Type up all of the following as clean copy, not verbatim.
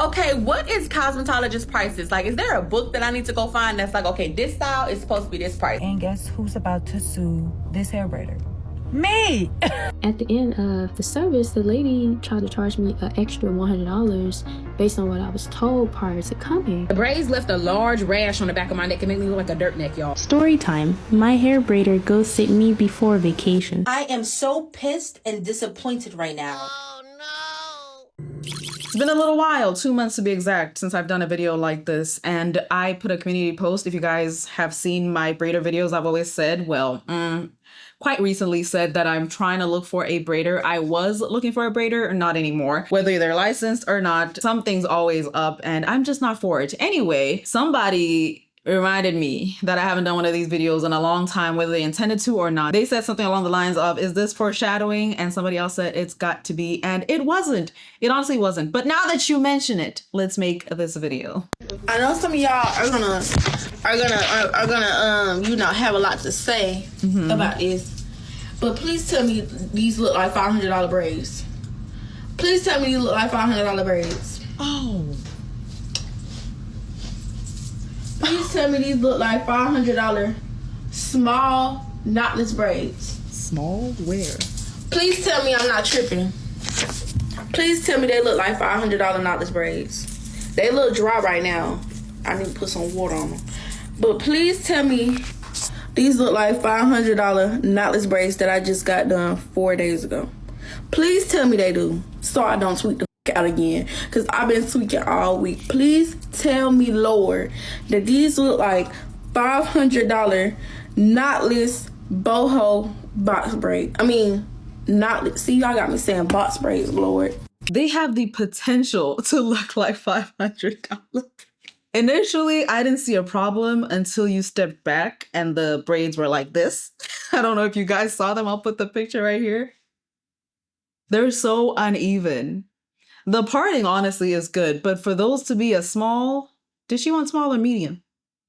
Okay, what is cosmetologist prices? Like, is there a book that I need to go find that's like, okay, this style is supposed to be this price? And guess who's about to sue this hair braider? Me! At the end of the service, the lady tried to charge me an extra $100 based on what I was told prior to coming. The braids left a large rash on the back of my neck. It made me look like a dirt neck, y'all. Story time. My hair braider ghosted me before vacation. I am so pissed and disappointed right now. It's been a little while, 2 months to be exact, since I've done a video like this, and I put a community post. If you guys have seen my braider videos, I've always said, quite recently said that I'm trying to look for a braider. I was looking for a braider, not anymore. Whether they're licensed or not, something's always up and I'm just not for it. Anyway, somebody reminded me that I haven't done one of these videos in a long time, whether they intended to or not. They said something along the lines of, is this foreshadowing? And somebody else said it's got to be, and it wasn't. It honestly wasn't. But now that you mention it, let's make this video. I know some of y'all are gonna have a lot to say about this, but please tell me these look like $500 braids. Please tell me these look like $500 braids. Oh. Please tell me these look like $500 small knotless braids. Small where? Please tell me I'm not tripping. Please tell me they look like $500 knotless braids. They look dry right now. I need to put some water on them. But please tell me these look like $500 knotless braids that I just got done 4 days ago. Please tell me they do, so I don't tweak the f out again, because I've been tweaking all week. Please tell me, Lord, that these look like $500 knotless boho box braid. I mean, knotless. See, y'all got me saying box braids, Lord. They have the potential to look like $500. Initially, I didn't see a problem until you stepped back and the braids were like this. I don't know if you guys saw them. I'll put the picture right here. They're so uneven. The parting honestly is good, but for those to be a small, did she want small or medium?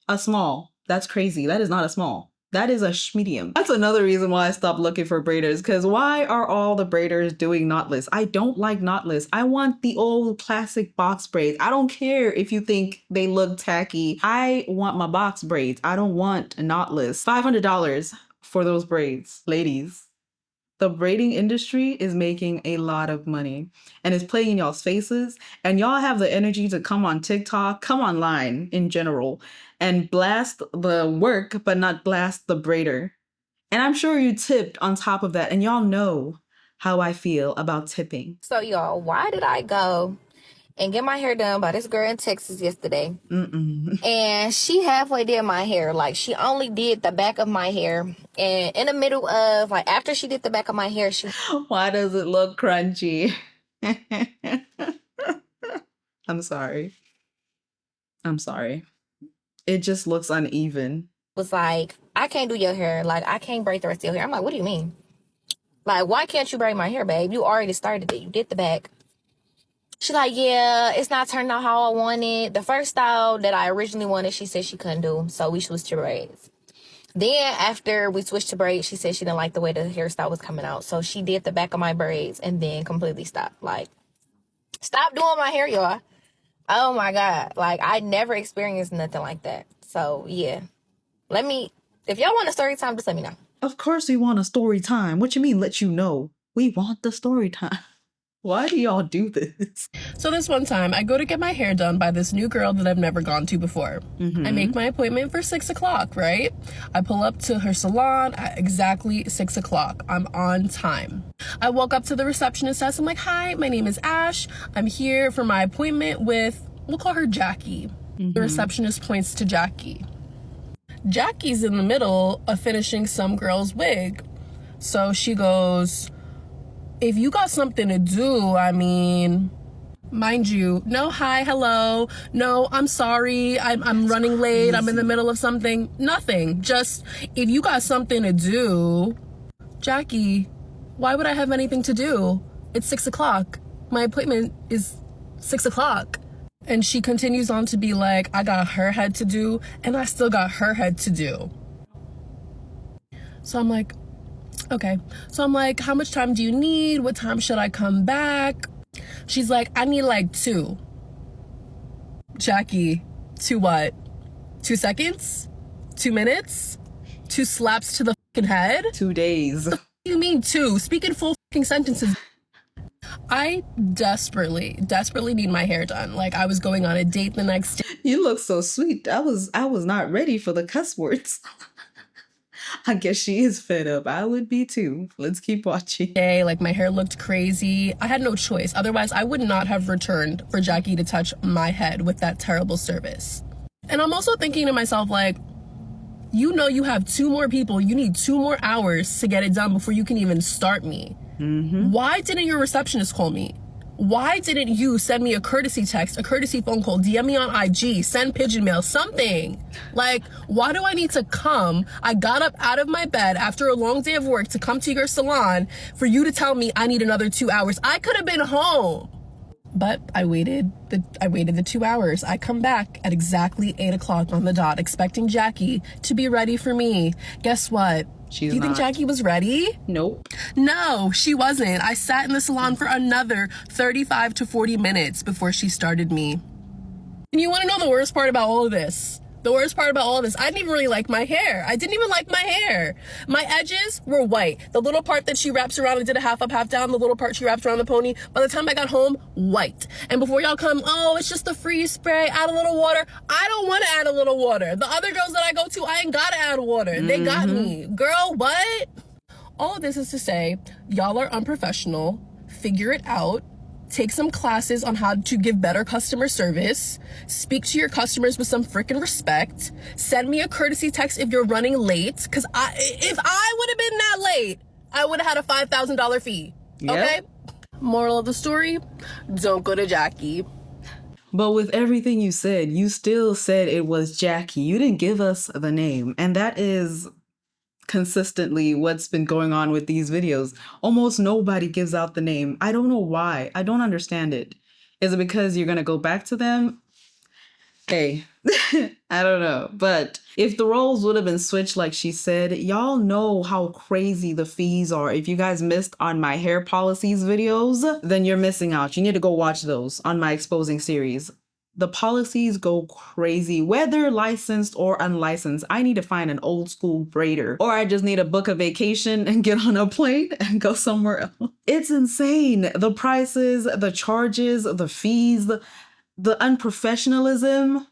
A small. That's crazy. That is not a small. That is a medium. That's another reason why I stopped looking for braiders, because why are all the braiders doing knotless? I don't like knotless. I want the old classic box braids. I don't care if you think they look tacky. I want my box braids. I don't want knotless. $500 for those braids. Ladies, the braiding industry is making a lot of money and it's playing in y'all's faces, and y'all have the energy to come on TikTok, come online in general, and blast the work, but not blast the braider. And I'm sure you tipped on top of that, and y'all know how I feel about tipping. So y'all, why did I go and get my hair done by this girl in Texas yesterday? And she halfway did my hair. Like, she only did the back of my hair. And in the middle of, like, after she did the back of my hair, she... Why does it look crunchy? I'm sorry. I'm sorry. It just looks uneven. was like, I can't do your hair. Like, I can't braid the rest of your hair. I'm like, what do you mean? Like, why can't you braid my hair, babe? You already started it. You did the back. She's like, yeah, it's not turning out how I wanted. The first style that I originally wanted, she said she couldn't do. So we switched to braids. Then after we switched to braids, she said she didn't like the way the hairstyle was coming out. So she did the back of my braids and then completely stopped. Like, stop doing my hair, y'all. Oh my God. Like, I never experienced nothing like that. So yeah. If y'all want a story time, just let me know. Of course we want a story time. What you mean, let you know? We want the story time. Why do y'all do this? So this one time, I go to get my hair done by this new girl that I've never gone to before. I make my appointment for 6 o'clock, right? I pull up to her salon at exactly 6 o'clock. I'm on time. I walk up to the receptionist desk. I'm like, hi, my name is Ash. I'm here for my appointment with, we'll call her Jackie. The receptionist points to Jackie. Jackie's in the middle of finishing some girl's wig. So she goes, if you got something to do, I mean, mind you, no hi, hello, no, I'm sorry, I'm running late, I'm in the middle of something, nothing. Just, if you got something to do, Jackie, why would I have anything to do? It's 6 o'clock. My appointment is 6 o'clock. And she continues on to be like, I got her head to do, and I still got her head to do. So I'm like, okay. So I'm like, how much time do you need? What time should I come back? She's like, I need like 2. Jackie to what? 2 seconds? 2 minutes? 2 slaps to the fucking head? 2 days. What do you mean 2? Speak in full fucking sentences. I desperately need my hair done. Like, I was going on a date the next day. You look so sweet. I was not ready for the cuss words. I guess she is fed up. I would be too. Let's keep watching. Like, my hair looked crazy. I had no choice. Otherwise, I would not have returned for Jackie to touch my head with that terrible service. And I'm also thinking to myself, like, you know you have 2 more people. You need 2 more hours to get it done before you can even start me. Why didn't your receptionist call me? Why didn't you send me a courtesy text, a courtesy phone call, DM me on IG, send pigeon mail, something? Like, why do I need to come? I got up out of my bed after a long day of work to come to your salon for you to tell me I need another 2 hours. I could have been home. But I waited the 2 hours. I come back at exactly 8 o'clock on the dot, expecting Jackie to be ready for me. Guess what? Do you think Jackie was ready? Nope. No, she wasn't. I sat in the salon for another 35 to 40 minutes before she started me. And you want to know the worst part about all of this? The worst part about all of this, I didn't even really like my hair. I didn't even like my hair. My edges were white. The little part that she wraps around and did a half up, half down, the little part she wrapped around the pony, by the time I got home, white. And before y'all come, oh, it's just the freeze spray, add a little water. I don't want to add a little water. The other girls that I go to, I ain't got to add water. They got me. Girl, what? All of this is to say, y'all are unprofessional. Figure it out. Take some classes on how to give better customer service. Speak to your customers with some freaking respect. Send me a courtesy text if you're running late. Because if I would have been that late, I would have had a $5,000 fee. Okay? Moral of the story, don't go to Jackie. But with everything you said, you still said it was Jackie. You didn't give us the name. And that is consistently what's been going on with these videos. Almost nobody gives out the name. I don't know why. I don't understand it. Is it because you're going to go back to them? Hey, I don't know. But if the roles would have been switched like she said, y'all know how crazy the fees are. If you guys missed on my hair policies videos, then you're missing out. You need to go watch those on my exposing series. The policies go crazy, whether licensed or unlicensed. I need to find an old school braider, or I just need to book a vacation and get on a plane and go somewhere else. It's insane. The prices, the charges, the fees, the unprofessionalism.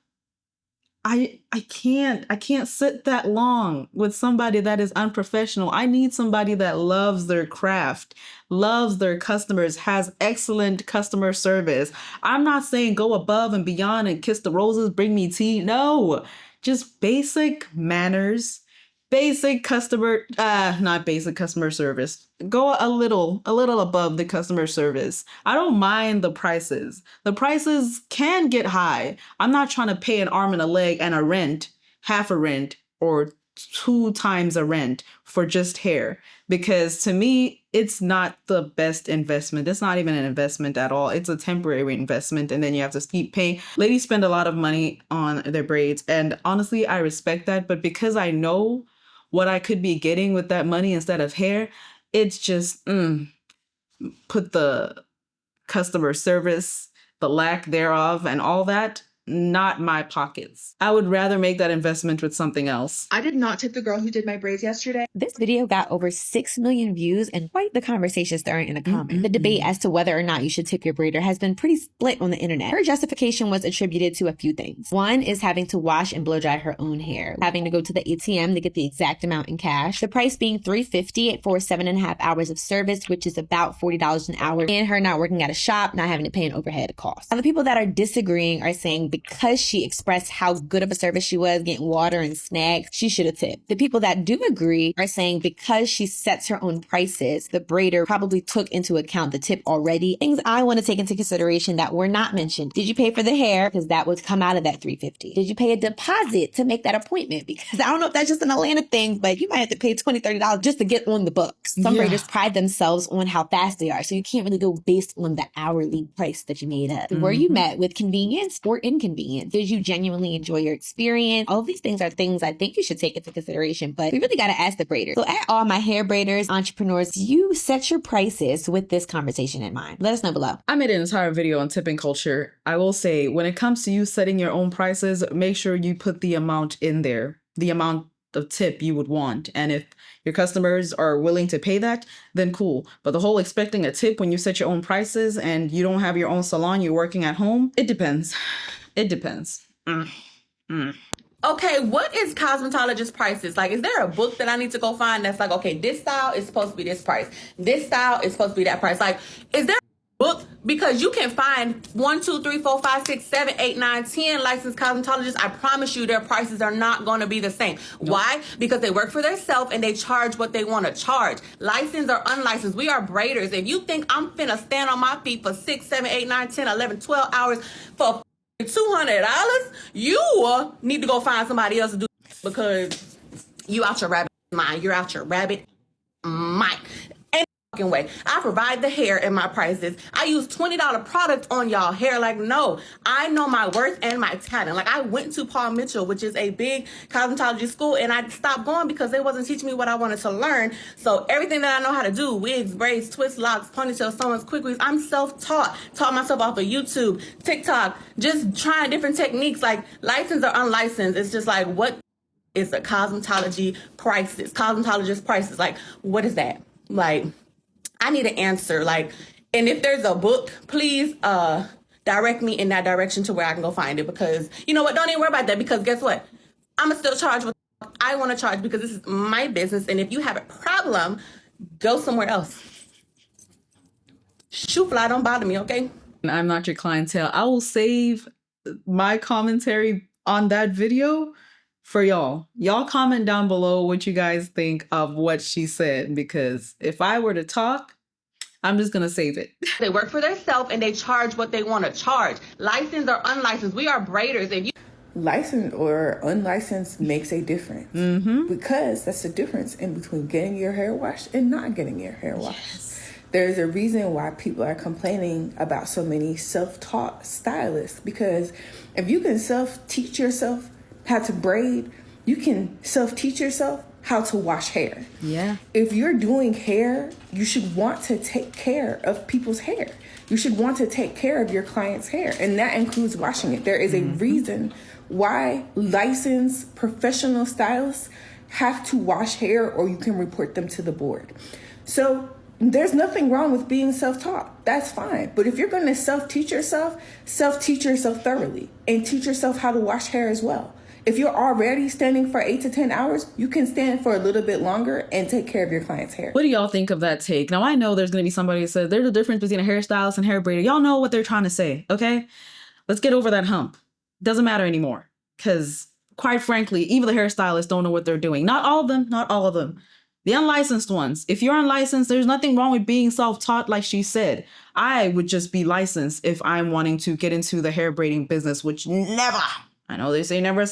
I can't sit that long with somebody that is unprofessional. I need somebody that loves their craft, loves their customers, has excellent customer service. I'm not saying go above and beyond and kiss the roses, bring me tea. No, just basic manners, basic customer, not basic customer service. Go a little above the customer service. I don't mind the prices. The prices can get high. I'm not trying to pay an arm and a leg and a rent, half a rent, or 2 times a rent for just hair. Because to me, it's not the best investment. It's not even an investment at all. It's a temporary investment. And then you have to keep paying. Ladies spend a lot of money on their braids. And honestly, I respect that. But because I know what I could be getting with that money instead of hair, it's just put the customer service, the lack thereof, and all that, not my pockets. I would rather make that investment with something else. I did not tip the girl who did my braids yesterday. This video got over 6 million views and quite the conversation starting in the comments. The debate as to whether or not you should tip your braider has been pretty split on the internet. Her justification was attributed to a few things. One is having to wash and blow dry her own hair, having to go to the ATM to get the exact amount in cash, the price being $350 for 7.5 hours of service, which is about $40 an hour, and her not working at a shop, not having to pay an overhead cost. Now, the people that are disagreeing are saying because she expressed how good of a service she was, getting water and snacks, she should have tipped. The people that do agree are saying because she sets her own prices, the braider probably took into account the tip already. Things I want to take into consideration that were not mentioned. Did you pay for the hair? Because that would come out of that $350. Did you pay a deposit to make that appointment? Because I don't know if that's just an Atlanta thing, but you might have to pay $20, $30 just to get on the books. Some braiders pride themselves on how fast they are, so you can't really go based on the hourly price that you made up. Were you met with convenience or inconvenience? convenient? Did you genuinely enjoy your experience? All of these things are things I think you should take into consideration, but we really got to ask the braider. So at all my hair braiders, entrepreneurs, you set your prices with this conversation in mind. Let us know below. I made an entire video on tipping culture. I will say, when it comes to you setting your own prices, make sure you put the amount in there, the amount of tip you would want. And if your customers are willing to pay that, then cool. But the whole expecting a tip when you set your own prices and you don't have your own salon, you're working at home, it depends. It depends. Okay, what is cosmetologist prices? Like, is there a book that I need to go find that's like, okay, this style is supposed to be this price. This style is supposed to be that price. Like, is there a book? Because you can find 1, 2, 3, 4, 5, 6, 7, 8, 9, 10 licensed cosmetologists. I promise you their prices are not going to be the same. Nope. Why? Because they work for themselves and they charge what they want to charge. Licensed or unlicensed, we are braiders. If you think I'm finna stand on my feet for 6, 7, 8, 9, 10, 11, 12 hours for $200, you need to go find somebody else to do it, because you out your rabbit mind. You're out your rabbit mind. Ain't no fucking way. I provide the hair in my prices. I use $20 product on y'all hair. Like, no, I know my worth and my talent. Like, I went to Paul Mitchell, which is a big cosmetology school, and I stopped going because they wasn't teaching me what I wanted to learn. So everything that I know how to do, wigs, braids, twists, locks, ponytails, sew-ins, quick weaves, I'm self-taught. Taught myself off of YouTube, TikTok, just trying different techniques. Like, licensed or unlicensed, it's just like, what is the cosmetology prices? Cosmetologist prices, like, what is that? Like, I need an answer. Like, and if there's a book, please direct me in that direction to where I can go find it, because you know what, don't even worry about that, because guess what, I'm gonna still charge what I want to charge, because this is my business. And if you have a problem, go somewhere else. Shoe fly don't bother me, okay? I'm not your clientele. I will save my commentary on that video for y'all. Y'all comment down below what you guys think of what she said, because if I were to talk, I'm just gonna save it. They work for themselves and they charge what they want to charge. Licensed or unlicensed, we are braiders. If you licensed or unlicensed makes a difference, because that's the difference in between getting your hair washed and not getting your hair washed. Yes. There's a reason why people are complaining about so many self-taught stylists, because if you can self-teach yourself how to braid, you can self-teach yourself how to wash hair. Yeah. If you're doing hair, you should want to take care of people's hair. You should want to take care of your client's hair, and that includes washing it. There is a reason why licensed professional stylists have to wash hair, or you can report them to the board. So there's nothing wrong with being self-taught. That's fine. But if you're going to self-teach yourself thoroughly, and teach yourself how to wash hair as well. If you're already standing for 8 to 10 hours, you can stand for a little bit longer and take care of your client's hair. What do y'all think of that take? Now, I know there's going to be somebody that says there's a difference between a hairstylist and hair braider. Y'all know what they're trying to say, okay? Let's get over that hump. Doesn't matter anymore, because quite frankly, even the hairstylists don't know what they're doing. Not all of them, not all of them. The unlicensed ones. If you're unlicensed, there's nothing wrong with being self-taught, like she said. I would just be licensed if I'm wanting to get into the hair braiding business, which never. I know they say never,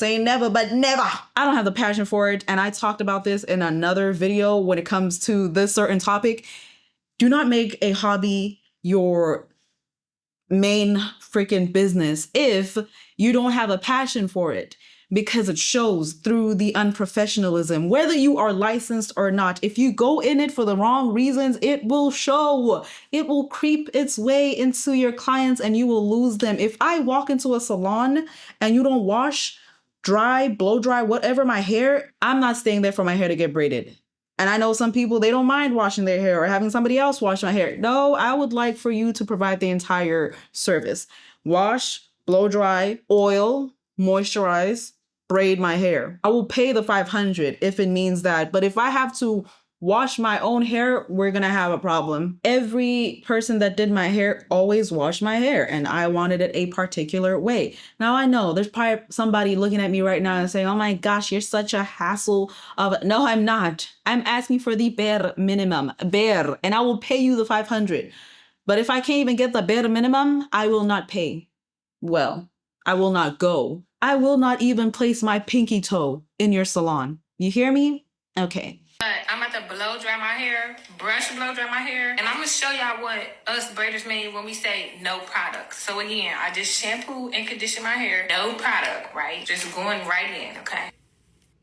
but never. I don't have the passion for it. And I talked about this in another video when it comes to this certain topic. Do not make a hobby your main freaking business if you don't have a passion for it, because it shows through the unprofessionalism. Whether you are licensed or not, if you go in it for the wrong reasons, it will show. It will creep its way into your clients and you will lose them. If I walk into a salon and you don't wash, dry, blow dry, whatever my hair, I'm not staying there for my hair to get braided. And I know some people, they don't mind washing their hair or having somebody else wash my hair. No, I would like for you to provide the entire service. Wash, blow dry, oil, moisturize, braid my hair. I will pay the $500 if it means that. But if I have to wash my own hair, we're gonna have a problem. Every person that did my hair always washed my hair, and I wanted it a particular way. Now I know there's probably somebody looking at me right now and saying, oh my gosh, you're such a hassle of. No, I'm not. I'm asking for the bare minimum, bare, and I will pay you the $500. But if I can't even get the bare minimum, I will not pay. Well, I will not go. I will not even place my pinky toe in your salon. You hear me? Okay. I'm about to blow dry my hair, brush blow dry my hair. And I'm gonna show y'all what us braiders mean when we say no product. So again, I just shampoo and condition my hair. No product, right? Just going right in, okay?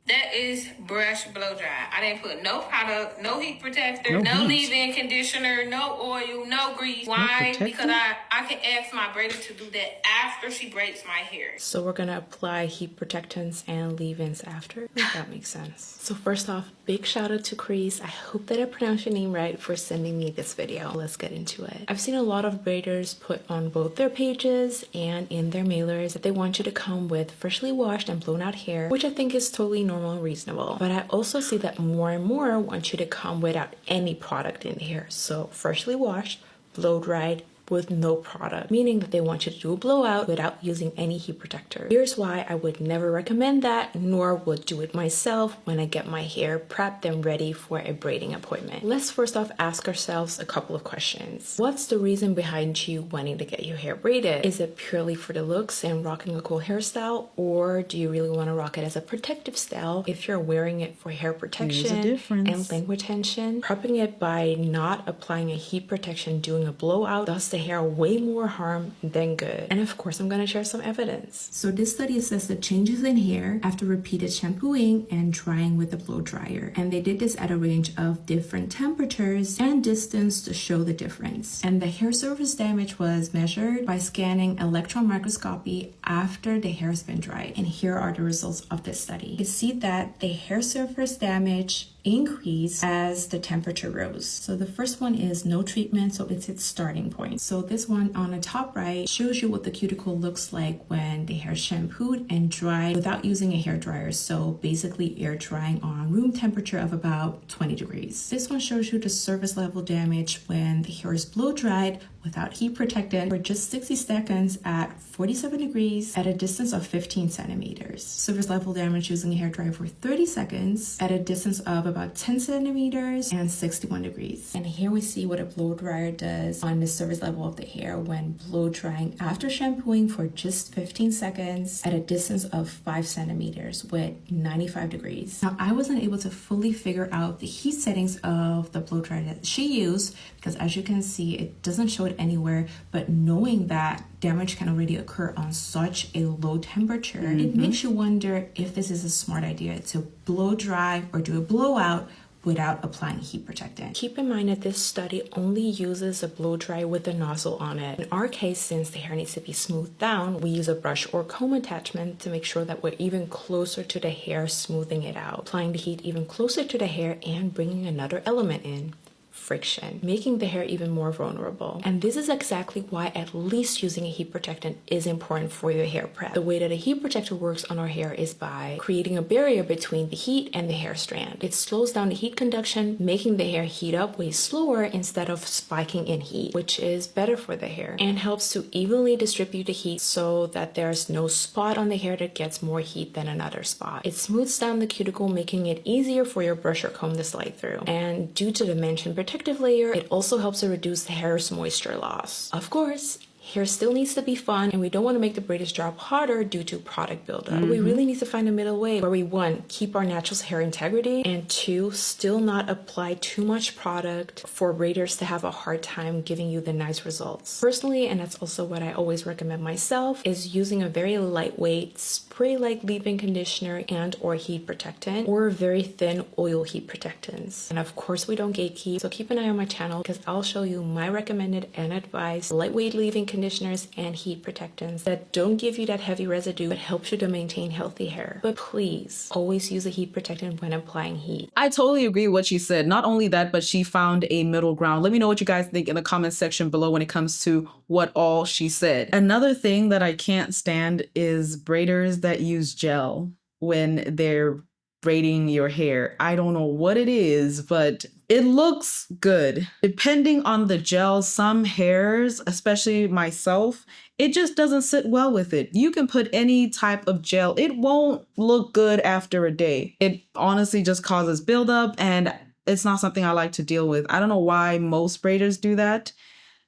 That is brush blow dry. I didn't put no product, no heat protector, no leave-in conditioner, no oil, no grease. Why? Because I can ask my braider to do that after she braids my hair. So we're gonna apply heat protectants and leave-ins after. That makes sense. So first off, big shout out to Chris. I hope that I pronounced your name right for sending me this video. Let's get into it. I've seen a lot of braiders put on both their pages and in their mailers that they want you to come with freshly washed and blown out hair, which I think is totally normal and reasonable. But I also see that more and more want you to come without any product in the hair. So freshly washed, blow dried, with no product, meaning that they want you to do a blowout without using any heat protector. Here's why I would never recommend that, nor would do it myself when I get my hair prepped and ready for a braiding appointment. Let's first off ask ourselves a couple of questions. What's the reason behind you wanting to get your hair braided? Is it purely for the looks and rocking a cool hairstyle, or do you really want to rock it as a protective style if you're wearing it for hair protection and length retention? Prepping it by not applying a heat protection, doing a blowout, does the hair way more harm than good. And of course, I'm going to share some evidence. So this study assessed the changes in hair after repeated shampooing and drying with a blow dryer. And they did this at a range of different temperatures and distance to show the difference. And the hair surface damage was measured by scanning electron microscopy after the hair has been dried. And here are the results of this study. You can see that the hair surface damage increase as the temperature rose. So the first one is no treatment, so it's its starting point. So this one on the top right shows you what the cuticle looks like when the hair is shampooed and dried without using a hair dryer. So basically air drying on room temperature of about 20 degrees. This one shows you the surface level damage when the hair is blow dried without heat protected for just 60 seconds at 47 degrees at a distance of 15 centimeters. Surface level damage using a hair dryer for 30 seconds at a distance of about 10 centimeters and 61 degrees. And here we see what a blow dryer does on the surface level of the hair when blow drying after shampooing for just 15 seconds at a distance of 5 centimeters with 95 degrees. Now, I wasn't able to fully figure out the heat settings of the blow dryer that she used because as you can see, it doesn't show it anywhere, but knowing that damage can already occur on such a low temperature, it makes you wonder if this is a smart idea to blow dry or do a blowout without applying heat protectant. Keep in mind that this study only uses a blow dry with a nozzle on it. In our case, since the hair needs to be smoothed down, we use a brush or comb attachment to make sure that we're even closer to the hair, smoothing it out, applying the heat even closer to the hair and bringing another element in: friction, making the hair even more vulnerable. And this is exactly why at least using a heat protectant is important for your hair prep. The way that a heat protector works on our hair is by creating a barrier between the heat and the hair strand. It slows down the heat conduction, making the hair heat up way slower instead of spiking in heat, which is better for the hair and helps to evenly distribute the heat so that there's no spot on the hair that gets more heat than another spot. It smooths down the cuticle, making it easier for your brush or comb to slide through. And due to the mentioned protective layer, it also helps to reduce the hair's moisture loss. Of course, hair still needs to be fun, and we don't want to make the braiders job harder due to product buildup. But we really need to find a middle way where we, one, keep our natural hair integrity, and two, still not apply too much product for braiders to have a hard time giving you the nice results. Personally, and that's also what I always recommend myself, is using a very lightweight spray-like leave-in conditioner and or heat protectant, or very thin oil heat protectants. And of course, we don't gatekeep, so keep an eye on my channel because I'll show you my recommended and advised lightweight leave-in conditioners and heat protectants that don't give you that heavy residue but helps you to maintain healthy hair. But please always use a heat protectant when applying heat. I totally agree with what she said. Not only that, but she found a middle ground. Let me know what you guys think in the comment section below when it comes to what all she said. Another thing that I can't stand is braiders that use gel when they're braiding your hair. I don't know what it is, but it looks good. Depending on the gel, some hairs, especially myself, it just doesn't sit well with it. You can put any type of gel, it won't look good after a day. It honestly just causes buildup, and it's not something I like to deal with. I don't know why most braiders do that,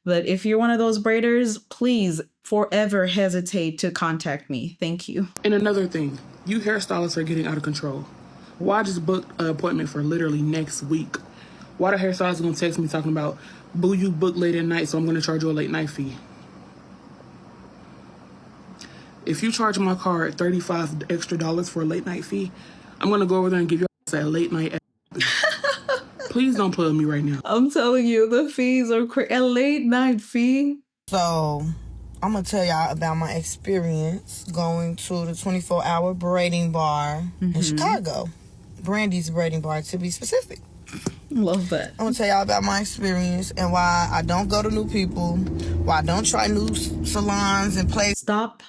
but if you're one of those braiders, please forever hesitate to contact me. Thank you. And another thing, you hairstylists are getting out of control. Why just book an appointment for literally next week? Why the hairstylist gonna text me talking about, boo, you booked late at night, so I'm gonna charge you a late night fee? If you charge my card $35 extra for a late night fee, I'm gonna go over there and give you a late night. Please don't plug me right now. I'm telling you, the fees are crazy. A late night fee. So, I'm gonna tell y'all about my experience going to the 24-hour braiding bar in Chicago. Brandy's braiding bar, to be specific. Love that. I'm gonna tell y'all about my experience and why I don't go to new people, why I don't try new salons and places. Stop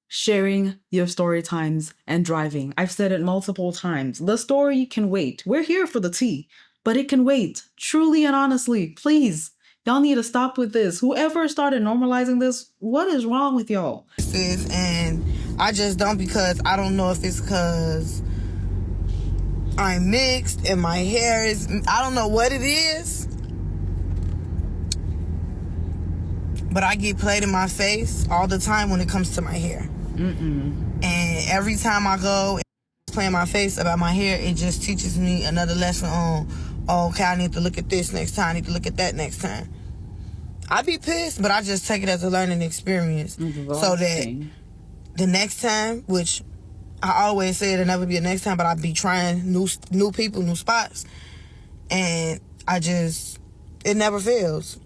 sharing your story times and driving. I've said it multiple times. The story can wait. We're here for the tea, but it can wait. Truly and honestly, please. Y'all need to stop with this. Whoever started normalizing this, what is wrong with y'all? And I just don't, because I don't know if it's because I'm mixed and my hair is, I don't know what it is, but I get played in my face all the time when it comes to my hair. And every time I go and play in my face about my hair, it just teaches me another lesson on, oh, okay, I need to look at this next time, I need to look at that next time. I be pissed, but I just take it as a learning experience. So that the next time, which I always say it'll never be a next time, but I be trying new people, new spots, and it never fails.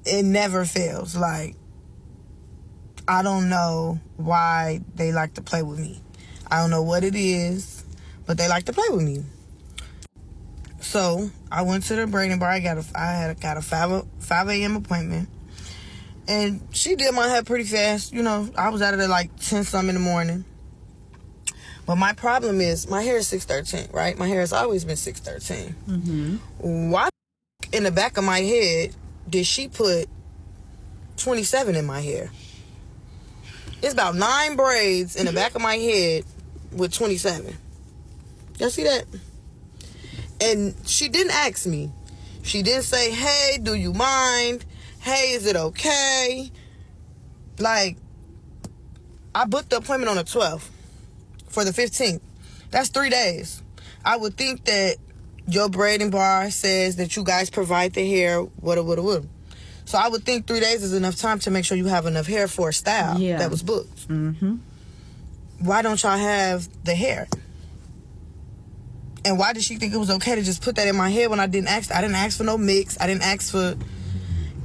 It never fails. Like, I don't know why they like to play with me. I don't know what it is, but they like to play with me. So I went to the braiding bar. I got a 5 a.m. appointment, and she did my hair pretty fast. You know, I was out of there like 10-something in the morning. But my problem is my hair is 613, right? My hair has always been 613. Why in the back of my head did she put 27 in my hair? It's about 9 braids in the back of my head with 27. Y'all see that? And she didn't ask me. She didn't say, hey, do you mind? Hey, is it okay? Like, I booked the appointment on the 12th for the 15th. That's 3 days. I would think that your braiding bar says that you guys provide the hair, woulda. So I would think 3 days is enough time to make sure you have enough hair for a style that was booked. Why don't y'all have the hair? And why did she think it was okay to just put that in my head when I didn't ask? I didn't ask for no mix. I didn't ask for...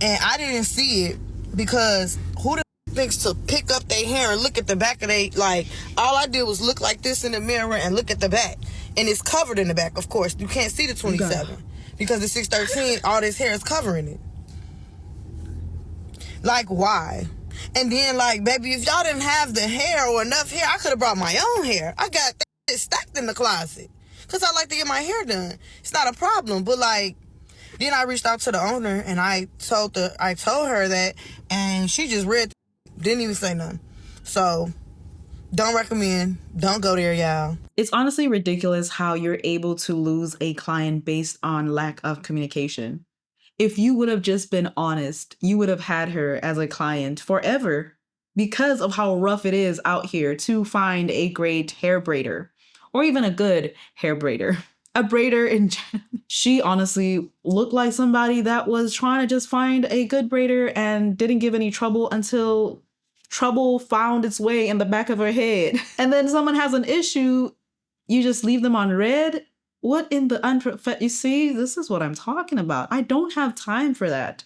And I didn't see it because who the thinks to pick up their hair and look at the back of their... Like, all I did was look like this in the mirror and look at the back. And it's covered in the back, of course. You can't see the 27. Because the 613, all this hair is covering it. Like, why? And then, like, baby, if y'all didn't have the hair or enough hair, I could have brought my own hair. I got that stacked in the closet. Because I like to get my hair done. It's not a problem. But, like, then I reached out to the owner, and I told her that, and she just didn't even say nothing. So, don't recommend. Don't go there, y'all. It's honestly ridiculous how you're able to lose a client based on lack of communication. If you would have just been honest, you would have had her as a client forever because of how rough it is out here to find a great hair braider or even a good hair braider. A braider in general. She honestly looked like somebody that was trying to just find a good braider and didn't give any trouble until trouble found its way in the back of her head. And then someone has an issue, you just leave them on red? What in the you see, this is what I'm talking about. I don't have time for that.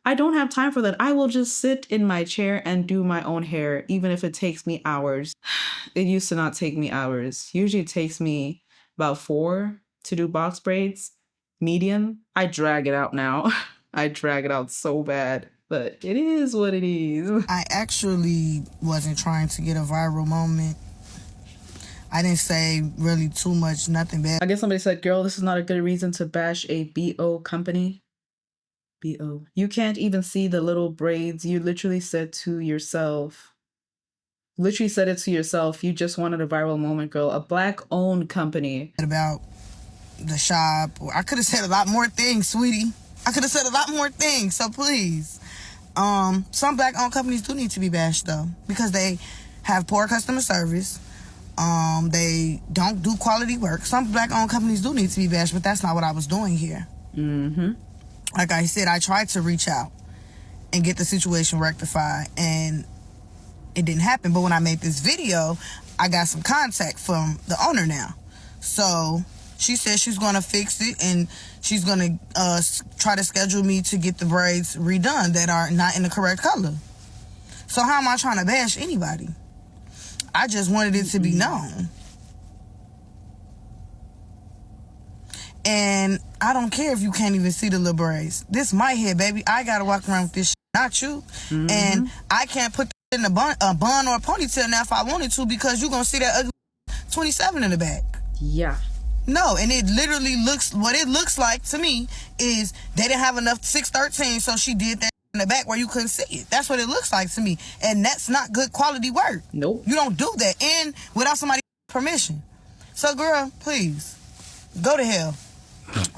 I don't have time for that. I will just sit in my chair and do my own hair, even if it takes me hours. It used to not take me hours. Usually it takes me about 4 to do box braids, medium. I drag it out now. I drag it out so bad, but it is what it is. I actually wasn't trying to get a viral moment. I didn't say really too much, nothing bad. I guess somebody said, girl, this is not a good reason to bash a BO company. BO. You can't even see the little braids. You literally said to yourself, you just wanted a viral moment, girl. A black-owned company. About the shop. I could have said a lot more things, sweetie. I could have said a lot more things, so please. Some black-owned companies do need to be bashed, though, because they have poor customer service. They don't do quality work. Some black-owned companies do need to be bashed, but that's not what I was doing here. Like I said, I tried to reach out and get the situation rectified, and it didn't happen. But when I made this video, I got some contact from the owner now. So she said she's going to fix it, and she's going to try to schedule me to get the braids redone that are not in the correct color. So how am I trying to bash anybody? I just wanted it to be known. And I don't care if you can't even see the little braids. This my hair, baby. I got to walk around with this shit, not you. And I can't put in a bun or a ponytail now if I wanted to, because you're going to see that ugly 27 in the back. Yeah. No, and it literally looks, what it looks like to me is they didn't have enough 613, so she did that in the back where you couldn't see it. That's what it looks like to me. And that's not good quality work. Nope. You don't do that, and without somebody's permission. So, girl, please, go to hell.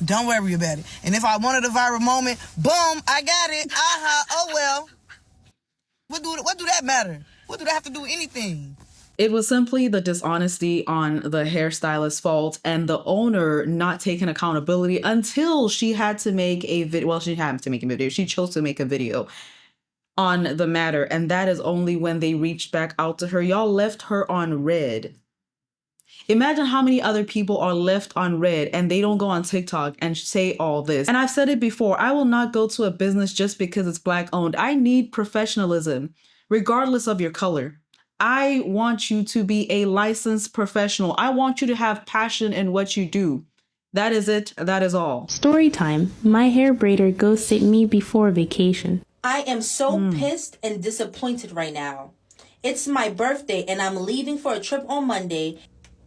Don't worry about it. And if I wanted a viral moment, boom, I got it. Oh well. What do that matter? What do that have to do with anything? It was simply the dishonesty on the hairstylist's fault and the owner not taking accountability until she had to make a video. Well, she had to make a video. She chose to make a video on the matter. And that is only when they reached back out to her. Y'all left her on red. Imagine how many other people are left on red and they don't go on TikTok and say all this. And I've said it before, I will not go to a business just because it's Black owned. I need professionalism, regardless of your color. I want you to be a licensed professional. I want you to have passion in what you do. That is it. That is all. Story time. My hair braider ghosted me before vacation. I am so pissed and disappointed right now. It's my birthday and I'm leaving for a trip on Monday.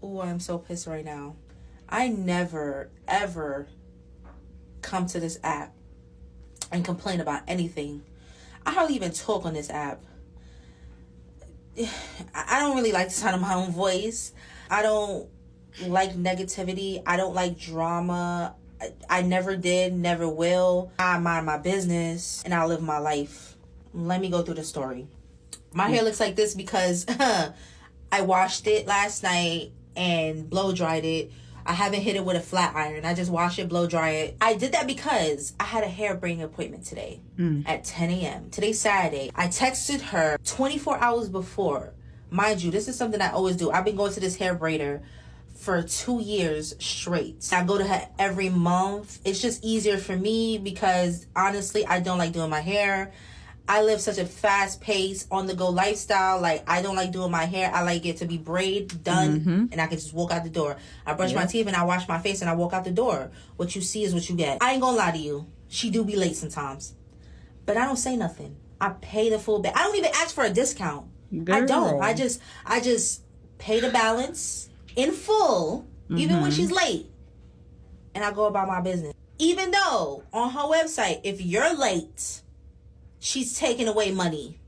Oh, I'm so pissed right now. I never, ever come to this app and complain about anything. I hardly even talk on this app. I don't really like the sound of my own voice. I don't like negativity. I don't like drama. I never did, never will. I mind my business and I live my life. Let me go through the story. My hair looks like this because I washed it last night and blow dried it. I haven't hit it with a flat iron. I just wash it, blow dry it. I did that because I had a hair braiding appointment today at 10 a.m. Today's Saturday. I texted her 24 hours before. Mind you, this is something I always do. I've been going to this hair braider for 2 years straight. I go to her every month. It's just easier for me because honestly, I don't like doing my hair. I live such a fast-paced, on-the-go lifestyle. Like, I don't like doing my hair. I like it to be braided, done, and I can just walk out the door. I brush my teeth and I wash my face and I walk out the door. What you see is what you get. I ain't gonna lie to you. She do be late sometimes. But I don't say nothing. I pay the full bill. I don't even ask for a discount. Girl. I don't. I just pay the balance in full, even when she's late. And I go about my business. Even though, on her website, if you're late, she's taking away money.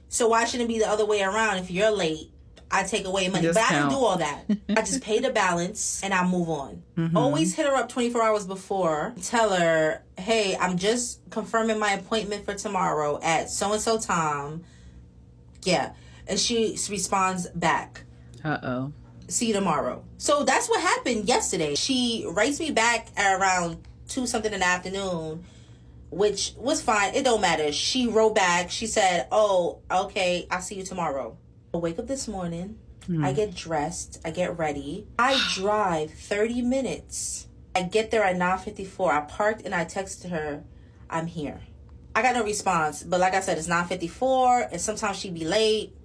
So why shouldn't it be the other way around? If you're late, I take away money. But I don't do all that. I just pay the balance and I move on. Always hit her up 24 hours before. Tell her, hey, I'm just confirming my appointment for tomorrow at so-and-so time. Yeah. And she responds back. Uh-oh. See you tomorrow. So that's what happened yesterday. She writes me back at around 2 something in the afternoon, which was fine. It don't matter. She wrote back. She said, oh, okay, I'll see you tomorrow. I wake up this morning. I get dressed. I get ready. I drive 30 minutes. I get there at 9:54. I parked and I texted her, I'm here. I got no response. But like I said, it's 9:54. And sometimes she be late.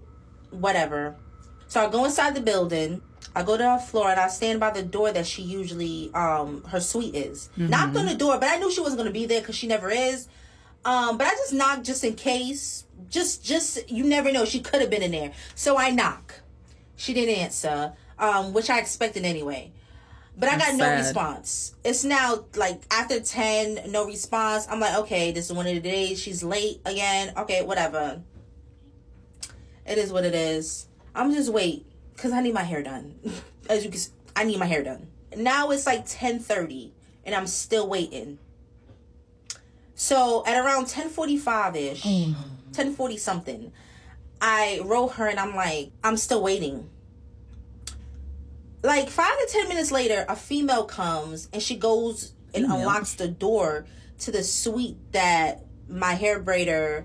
Whatever. So I go inside the building. I go to her floor and I stand by the door that she usually, her suite is. Knocked on the door, but I knew she wasn't going to be there because she never is. But I just knocked just in case. Just you never know. She could have been in there. So I knock. She didn't answer, which I expected anyway. But I got no response. It's now like after 10, no response. I'm like, okay, this is one of the days. She's late again. Okay, whatever. It is what it is. I'm just wait. Because I need my hair done. As you can see, I need my hair done. Now it's like 10:30 and I'm still waiting. So at around 10:45-ish, 10:40 something, I wrote her and I'm like, I'm still waiting. Like 5 to 10 minutes later, a female comes and she goes and unlocks the door to the suite that my hair braider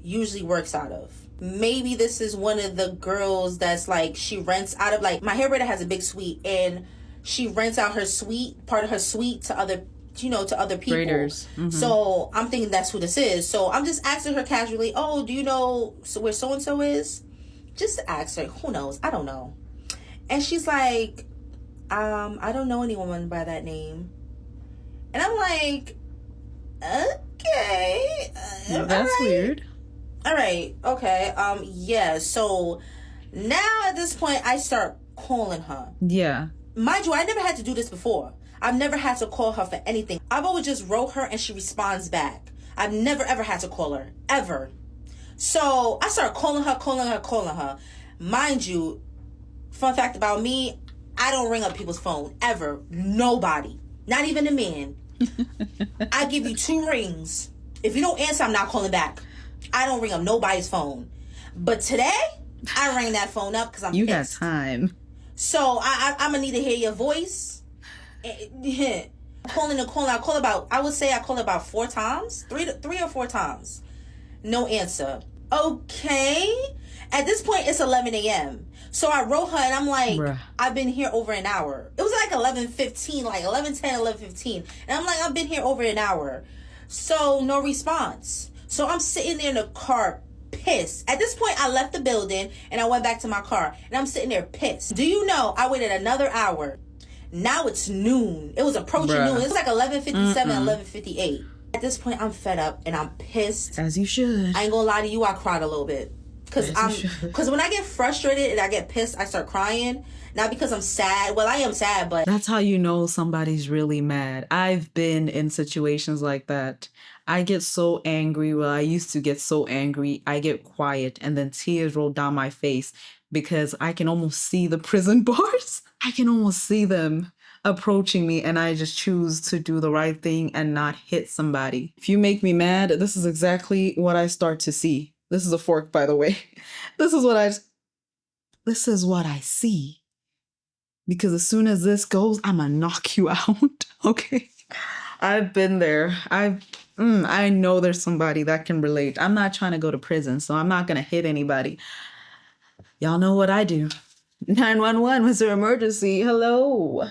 usually works out of. Maybe this is one of the girls that's like, she rents out of, like, my hair braider has a big suite and she rents out her suite, part of her suite, to other, you know, to other people. Braiders. So I'm thinking that's who this is. So I'm just asking her casually, oh, do you know where so-and-so is? Just to ask her. Who knows? I don't know. And she's like, I don't know anyone by that name. And I'm like, okay. That's weird. All right. Okay. Yeah. So now at this point, I start calling her. Yeah. Mind you, I never had to do this before. I've never had to call her for anything. I've always just wrote her and she responds back. I've never ever had to call her. Ever. So I started calling her. Mind you, fun fact about me, I don't ring up people's phone. Ever. Nobody. Not even a man. I give you 2 rings. If you don't answer, I'm not calling back. I don't ring up nobody's phone. But today, I rang that phone up because I'm You pissed. got time. So I'm going to need to hear your voice. Calling. I call about 4 times. 3 or 4 times. No answer. Okay. At this point, it's 11 a.m. So I wrote her and I'm like, bruh, I've been here over an hour. It was like 11:15, like 11:10, 11:15. And I'm like, I've been here over an hour. So no response. So I'm sitting there in the car pissed. At this point, I left the building and I went back to my car. And I'm sitting there pissed. Do you know, I waited another hour. Now it's noon. It was approaching noon. It was like 11:57, 11:58. At this point, I'm fed up and I'm pissed. As you should. I ain't gonna lie to you, I cried a little bit. Because when I get frustrated and I get pissed, I start crying. Not because I'm sad. Well, I am sad, but... That's how you know somebody's really mad. I've been in situations like that. I get so angry. Well, I used to get so angry. I get quiet and then tears roll down my face because I can almost see the prison bars. I can almost see them approaching me and I just choose to do the right thing and not hit somebody. If you make me mad, this is exactly what I start to see. This is a fork, by the way. This is what I see. Because as soon as this goes, I'm gonna knock you out. Okay? I've been there. I know there's somebody that can relate. I'm not trying to go to prison, so I'm not gonna hit anybody. Y'all know what I do. 911 was an emergency. Hello.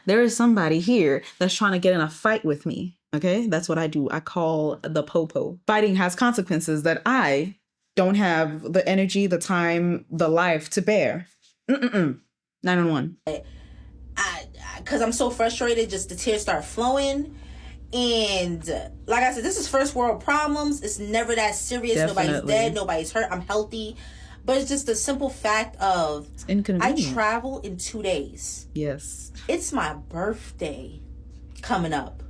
There is somebody here that's trying to get in a fight with me. Okay, that's what I do. I call the popo. Fighting has consequences that I don't have the energy, the time, the life to bear. 911. Because I'm so frustrated, just the tears start flowing. And like I said, this is first world problems. It's never that serious. Definitely. Nobody's dead. Nobody's hurt. I'm healthy. But it's just the simple fact of I travel in 2 days. Yes. It's my birthday coming up.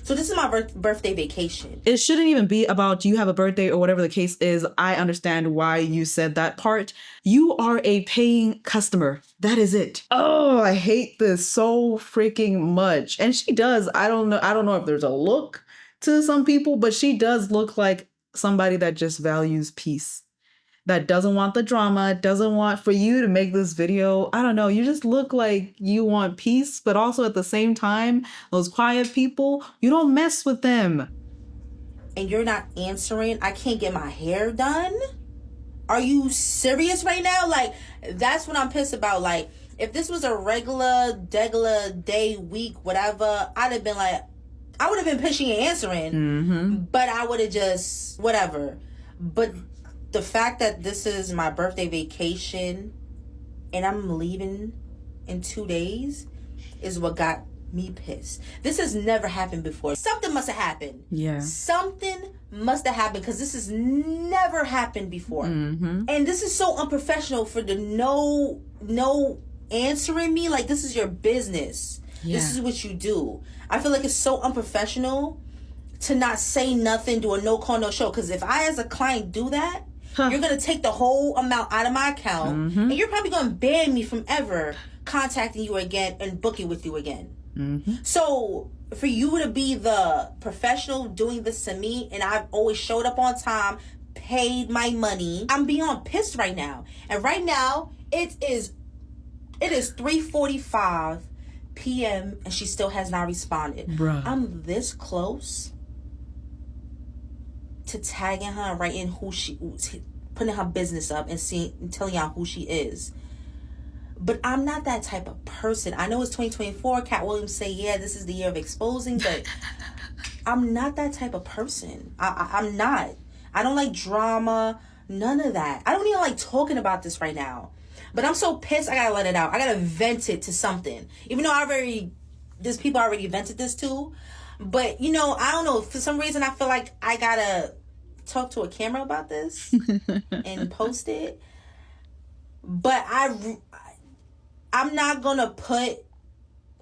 So this is my birthday vacation. It shouldn't even be about you have a birthday or whatever the case is. I understand why you said that part. You are a paying customer. That is it. Oh, I hate this so freaking much. And she does. I don't know if there's a look to some people, but she does look like somebody that just values peace. That doesn't want the drama, doesn't want for you to make this video. I don't know. You just look like you want peace, but also at the same time, those quiet people, you don't mess with them. And you're not answering. I can't get my hair done. Are you serious right now? Like, that's what I'm pissed about. Like, if this was a regular day, week, whatever, I'd have been like, I would have been pushing and answering, but I would have just, whatever. But the fact that this is my birthday vacation and I'm leaving in 2 days is what got me pissed. This has never happened before. Something must have happened. Yeah. Something must have happened because this has never happened before. And this is so unprofessional for the no answering me. Like, this is your business. Yeah. This is what you do. I feel like it's so unprofessional to not say nothing, do a no call, no show. Because if I as a client do that, you're going to take the whole amount out of my account and you're probably going to ban me from ever contacting you again and booking with you again. So for you to be the professional doing this to me, and I've always showed up on time, paid my money, I'm beyond pissed right now. And right now it is 3:45 p.m. and she still has not responded. Bruh. I'm this close to tagging her and writing putting her business up and telling y'all who she is. But I'm not that type of person. I know it's 2024. Cat Williams say, yeah, this is the year of exposing, but I'm not that type of person. I'm not. I don't like drama, none of that. I don't even like talking about this right now. But I'm so pissed, I gotta let it out. I gotta vent it to something. Even though there's people I already vented this to. But, you know, I don't know. For some reason, I feel like I gotta talk to a camera about this and post it. But I'm not gonna put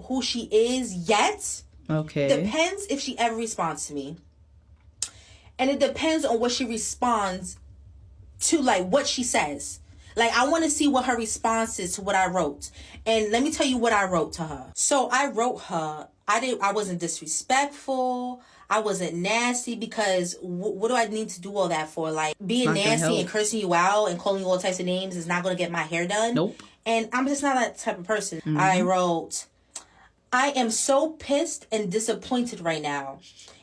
who she is yet. Okay. Depends if she ever responds to me. And it depends on what she responds to, like what she says. Like, I want to see what her response is to what I wrote. And let me tell you what I wrote to her. So I wrote her, I wasn't disrespectful. I wasn't nasty, because what do I need to do all that for? Like, being nasty and cursing you out and calling you all types of names is not going to get my hair done. Nope. And I'm just not that type of person. I wrote, I am so pissed and disappointed right now.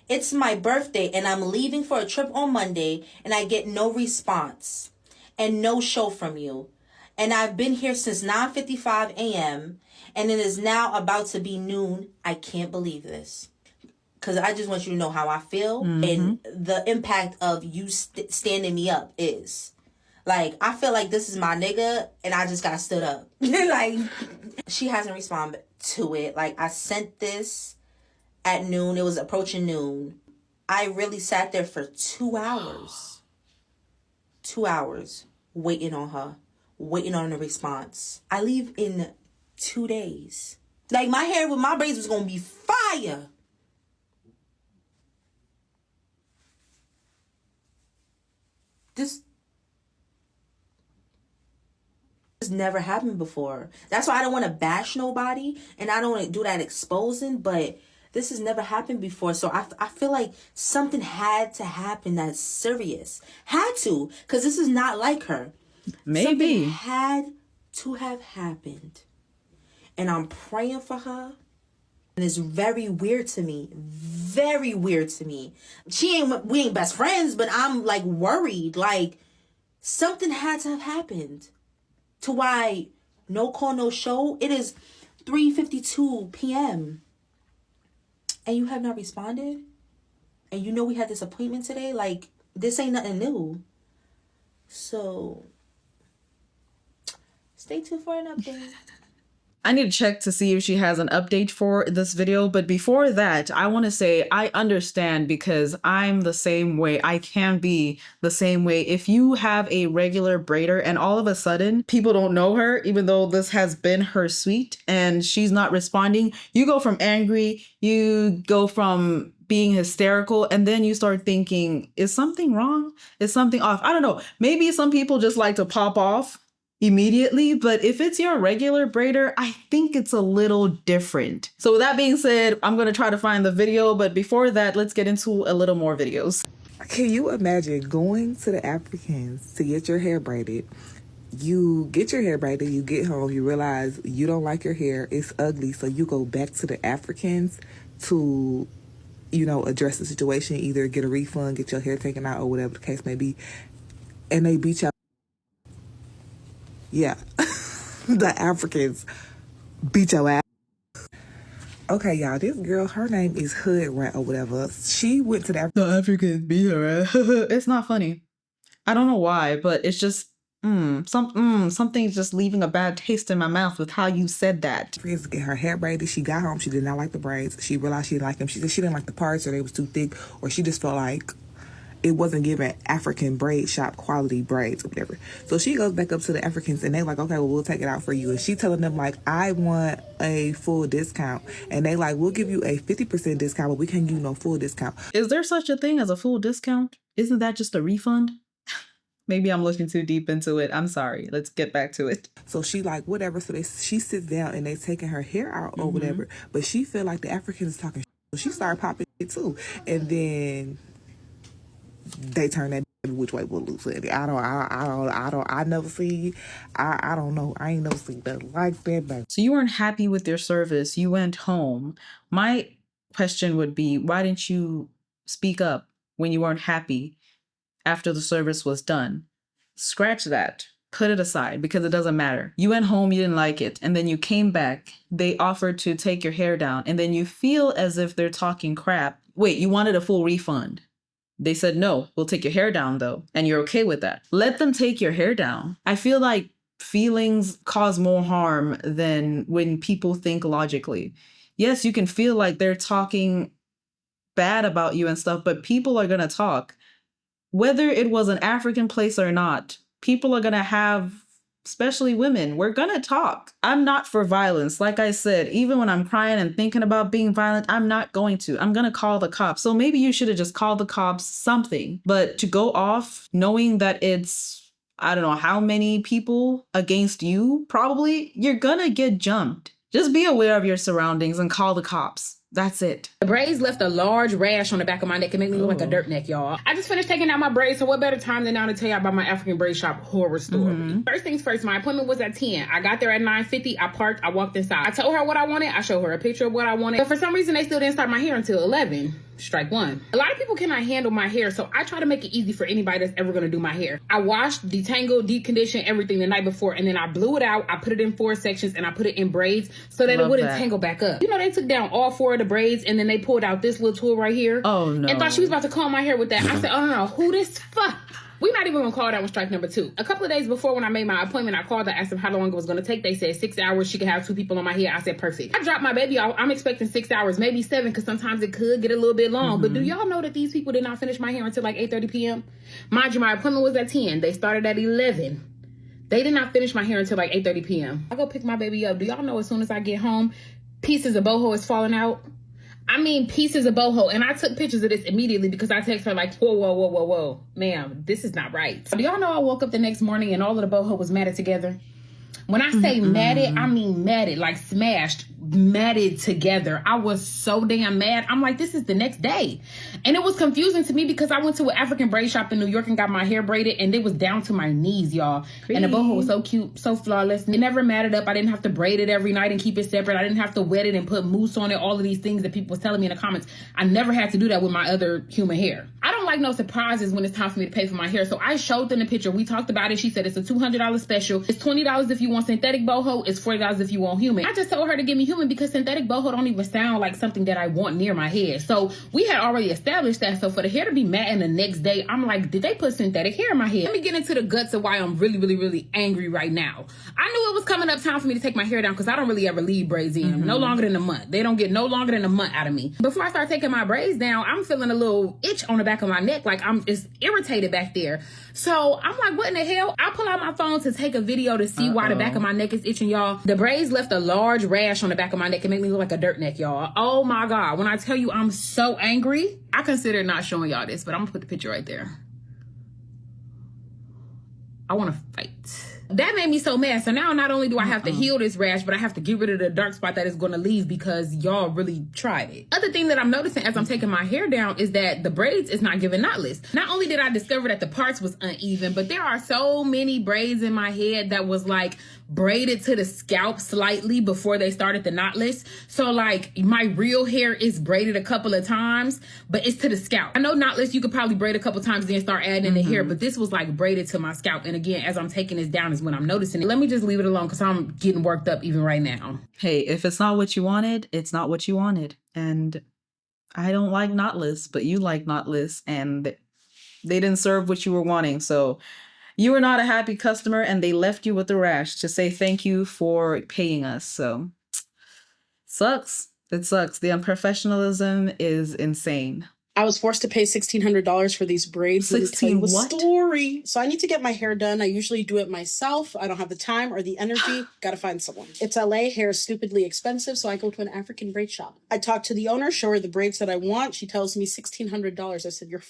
It's my birthday and I'm leaving for a trip on Monday and I get no response and no show from you. And I've been here since 9:55 a.m. and it is now about to be noon. I can't believe this. Because I just want you to know how I feel and the impact of you standing me up is. Like, I feel like this is my nigga and I just got stood up. Like, she hasn't responded to it. Like, I sent this at noon. It was approaching noon. I really sat there for 2 hours. 2 hours waiting on her. Waiting on a response. I leave in 2 days. Like, my hair with my braids was going to be fire. This has never happened before. That's why I don't want to bash nobody and I don't want to do that exposing, but this has never happened before. So I feel like something had to happen that's serious. Had to, because this is not like her. Maybe. Something had to have happened. And I'm praying for her. And it's very weird to me. Very weird to me. We ain't best friends, but I'm like worried. Like, something had to have happened. To why no call, no show. It is 3:52 p.m. And you have not responded? And you know we had this appointment today? Like, this ain't nothing new. So, stay tuned for an update. I need to check to see if she has an update for this video. But before that, I want to say I understand, because I'm the same way. I can be the same way. If you have a regular braider and all of a sudden people don't know her, even though this has been her suite and she's not responding, you go from angry, you go from being hysterical, and then you start thinking, is something wrong? Is something off? I don't know. Maybe some people just like to pop off immediately, but if it's your regular braider, I think it's a little different. So with that being said, I'm going to try to find the video, but before that, let's get into a little more videos. Can you imagine going to the Africans to get your hair braided? You get your hair braided, you get home, you realize you don't like your hair, it's ugly, so you go back to the Africans to, you know, address the situation, either get a refund, get your hair taken out, or whatever the case may be, and they beat you. Yeah, the Africans beat your ass. Okay, y'all, this girl, her name is Hood Rat or whatever. She went to the Africans beat her ass. It's not funny. I don't know why, but it's just something's just leaving a bad taste in my mouth with how you said that. Africans get her hair braided. She got home. She did not like the braids. She realized she didn't like them. She said she didn't like the parts, or they was too thick, or she just felt like it wasn't giving African braid shop quality braids or whatever. So she goes back up to the Africans and they like, okay, well, we'll take it out for you. And she telling them like, I want a full discount. And they like, we'll give you a 50% discount, but we can't give you no full discount. Is there such a thing as a full discount? Isn't that just a refund? Maybe I'm looking too deep into it. I'm sorry. Let's get back to it. So she like, whatever. So she sits down and they taking her hair out or whatever. But she feel like the Africans talking shit. So she started popping it too. And then they turn that which way will loose. I never see. I don't know. I ain't never seen nothing like that, baby. So you weren't happy with your service. You went home. My question would be, why didn't you speak up when you weren't happy after the service was done? Scratch that. Put it aside because it doesn't matter. You went home, you didn't like it, and then you came back. They offered to take your hair down, and then you feel as if they're talking crap. Wait, you wanted a full refund. They said, no, we'll take your hair down though. And you're okay with that. Let them take your hair down. I feel like feelings cause more harm than when people think logically. Yes, you can feel like they're talking bad about you and stuff, but people are going to talk. Whether it was an African place or not, people are going to have, especially women, we're going to talk. I'm not for violence. Like I said, even when I'm crying and thinking about being violent, I'm not going to. I'm going to call the cops. So maybe you should have just called the cops, something. But to go off knowing that it's, I don't know how many people against you, probably, you're going to get jumped. Just be aware of your surroundings and call the cops. That's it. The braids left a large rash on the back of my neck and made me look like a dirt neck, y'all. I just finished taking out my braids, so what better time than now to tell y'all about my African braid shop horror story. First things first, my appointment was at 10. I got there at 9:50. I parked. I walked inside. I told her what I wanted. I showed her a picture of what I wanted. But for some reason, they still didn't start my hair until 11. Strike one. A lot of people cannot handle my hair, so I try to make it easy for anybody that's ever going to do my hair. I washed, detangled, deep conditioned, everything the night before, and then I blew it out. I put it in 4 sections, and I put it in braids so that it wouldn't tangle back up. You know, they took down all 4 of the braids, and then they pulled out this little tool right here. Oh, no. And thought she was about to comb my hair with that. I said, oh, no, who this fuck? We're not even going to call that one strike number 2. A couple of days before when I made my appointment, I called. I asked them how long it was going to take. They said 6 hours. She could have 2 people on my hair. I said, perfect. I dropped my baby off. I'm expecting 6 hours, maybe 7, because sometimes it could get a little bit long. But do y'all know that these people did not finish my hair until like 8:30 p.m.? Mind you, my appointment was at 10. They started at 11. They did not finish my hair until like 8:30 p.m. I go pick my baby up. Do y'all know as soon as I get home, pieces of boho is falling out? I mean, pieces of boho. And I took pictures of this immediately because I text her like, whoa, ma'am, this is not right. Do y'all know I woke up the next morning and all of the boho was matted together? When I say matted, I mean matted, like smashed, matted together. I was so damn mad. I'm like, this is the next day. And it was confusing to me because I went to an African braid shop in New York and got my hair braided, and it was down to my knees, y'all. And the boho was so cute, so flawless. It never matted up. I didn't have to braid it every night and keep it separate. I didn't have to wet it and put mousse on it. All of these things that people was telling me in the comments. I never had to do that with my other human hair. I don't like no surprises when it's time for me to pay for my hair. So I showed them the picture. We talked about it. She said it's a $200 special. It's $20 if you want synthetic boho. It's $40 if you want human. I just told her to give me human because synthetic boho don't even sound like something that I want near my head. So we had already established that. So for the hair to be matting the next day, I'm like, did they put synthetic hair in my head? Let me get into the guts of why I'm really angry right now. I knew it was coming up time for me to take my hair down because I don't really ever leave braids in. No longer than a month. They don't get no longer than a month out of me. Before I start taking my braids down, I'm feeling a little itch on the back of my neck. Like I'm just irritated back there. So I'm like, what in the hell? I pull out my phone to take a video to see why the back of my neck is itching, y'all. The braids left a large rash on the back of my neck and made me look like a dirt neck, y'all. Oh my God. When I tell you I'm so angry, I consider not showing y'all this, but I'm gonna put the picture right there. I want to fight. That made me so mad. So now not only do I have to heal this rash, but I have to get rid of the dark spot that is going to leave because y'all really tried it. Other thing that I'm noticing as I'm taking my hair down is that the braids is not giving knotless. Not only did I discover that the parts was uneven, but there are so many braids in my head that was like braided to the scalp slightly before they started the knotless. So like my real hair is braided a couple of times, but it's to the scalp. I know knotless you could probably braid a couple times and then start adding in the hair, but this was like braided to my scalp. And again, as I'm taking this down is when I'm noticing it. Let me just leave it alone because I'm getting worked up even right now. Hey, if it's not what you wanted, it's not what you wanted. And I don't like knotless, but you like knotless, and they didn't serve what you were wanting. So you were not a happy customer, and they left you with the rash to say thank you for paying us. So sucks. It sucks. The unprofessionalism is insane. I was forced to pay $1,600 for these braids. Let me tell you a story. So I need to get my hair done. I usually do it myself. I don't have the time or the energy. Gotta find someone. It's LA. Hair is stupidly expensive, so I go to an African braid shop. I talk to the owner, show her the braids that I want. She tells me $1,600. I said, you're